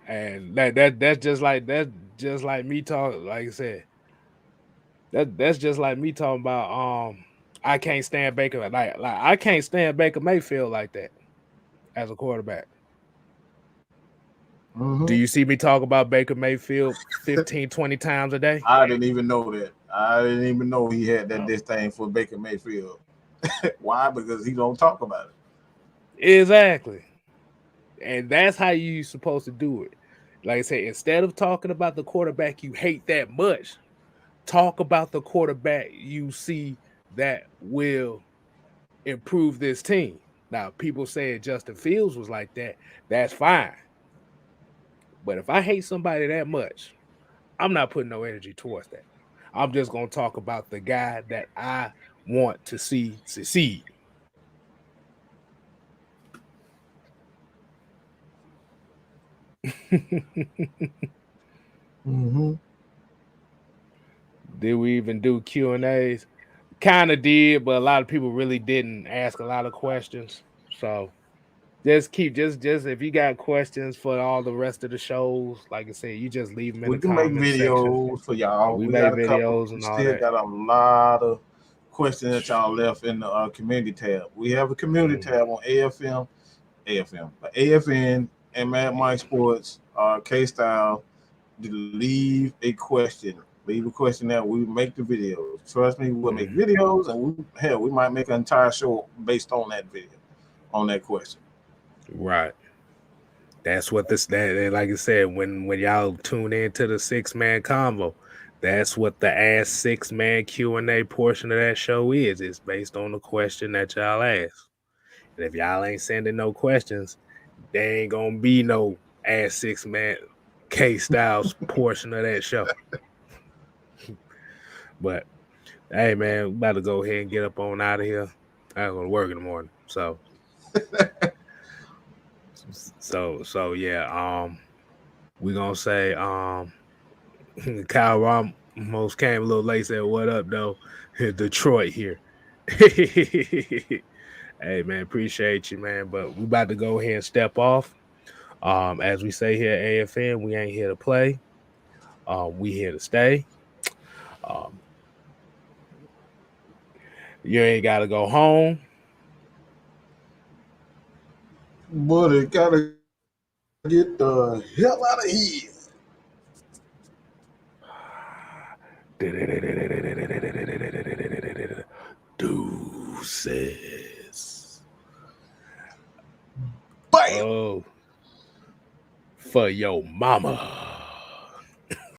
And that's just like me talking. Like I said, that's just like me talking about I can't stand Baker. Like I can't stand Baker Mayfield like that as a quarterback. Do you see me talk about Baker Mayfield 15, 20 times a day? I didn't even know that. I didn't even know he had that disdain for Baker Mayfield. Why? Because he don't talk about it. Exactly. And that's how you supposed to do it. Like I said, instead of talking about the quarterback you hate that much, talk about the quarterback you see that will improve this team. Now, people saying Justin Fields was like that. That's fine. But if I hate somebody that much, I'm not putting no energy towards that. I'm just going to talk about the guy that I want to see succeed. Did we even do Q&As? Kind of did, but a lot of people really didn't ask a lot of questions. So just if you got questions for all the rest of the shows, like I said, you just leave them in the comment section. We can make videos for y'all. We make videos and all that. We still got a lot of questions that y'all left in the community tab. We have a community tab on AFN, and Mad Mike Sports, KStylzz. Leave a question. Leave a question that we make the videos. Trust me, we'll make videos, and we might make an entire show based on that video, on that question. Right. That's what that like I said, when y'all tune into the 6-man convo, that's what the Ask 6-Man Q&A portion of that show is. It's based on the question that y'all ask. And if y'all ain't sending no questions, there ain't gonna be no Ask 6-Man KStylzz portion of that show. But hey man, we about to go ahead and get up on out of here. I go to work in the morning. So yeah. We're gonna say Kyle Ramos came a little late, said what up though? Detroit here. Hey man, appreciate you, man. But we about to go ahead and step off. As we say here at AFN, we ain't here to play. We here to stay. You ain't gotta go home. But it gotta get the hell out of here. Deuces. Bam. Oh, for your mama.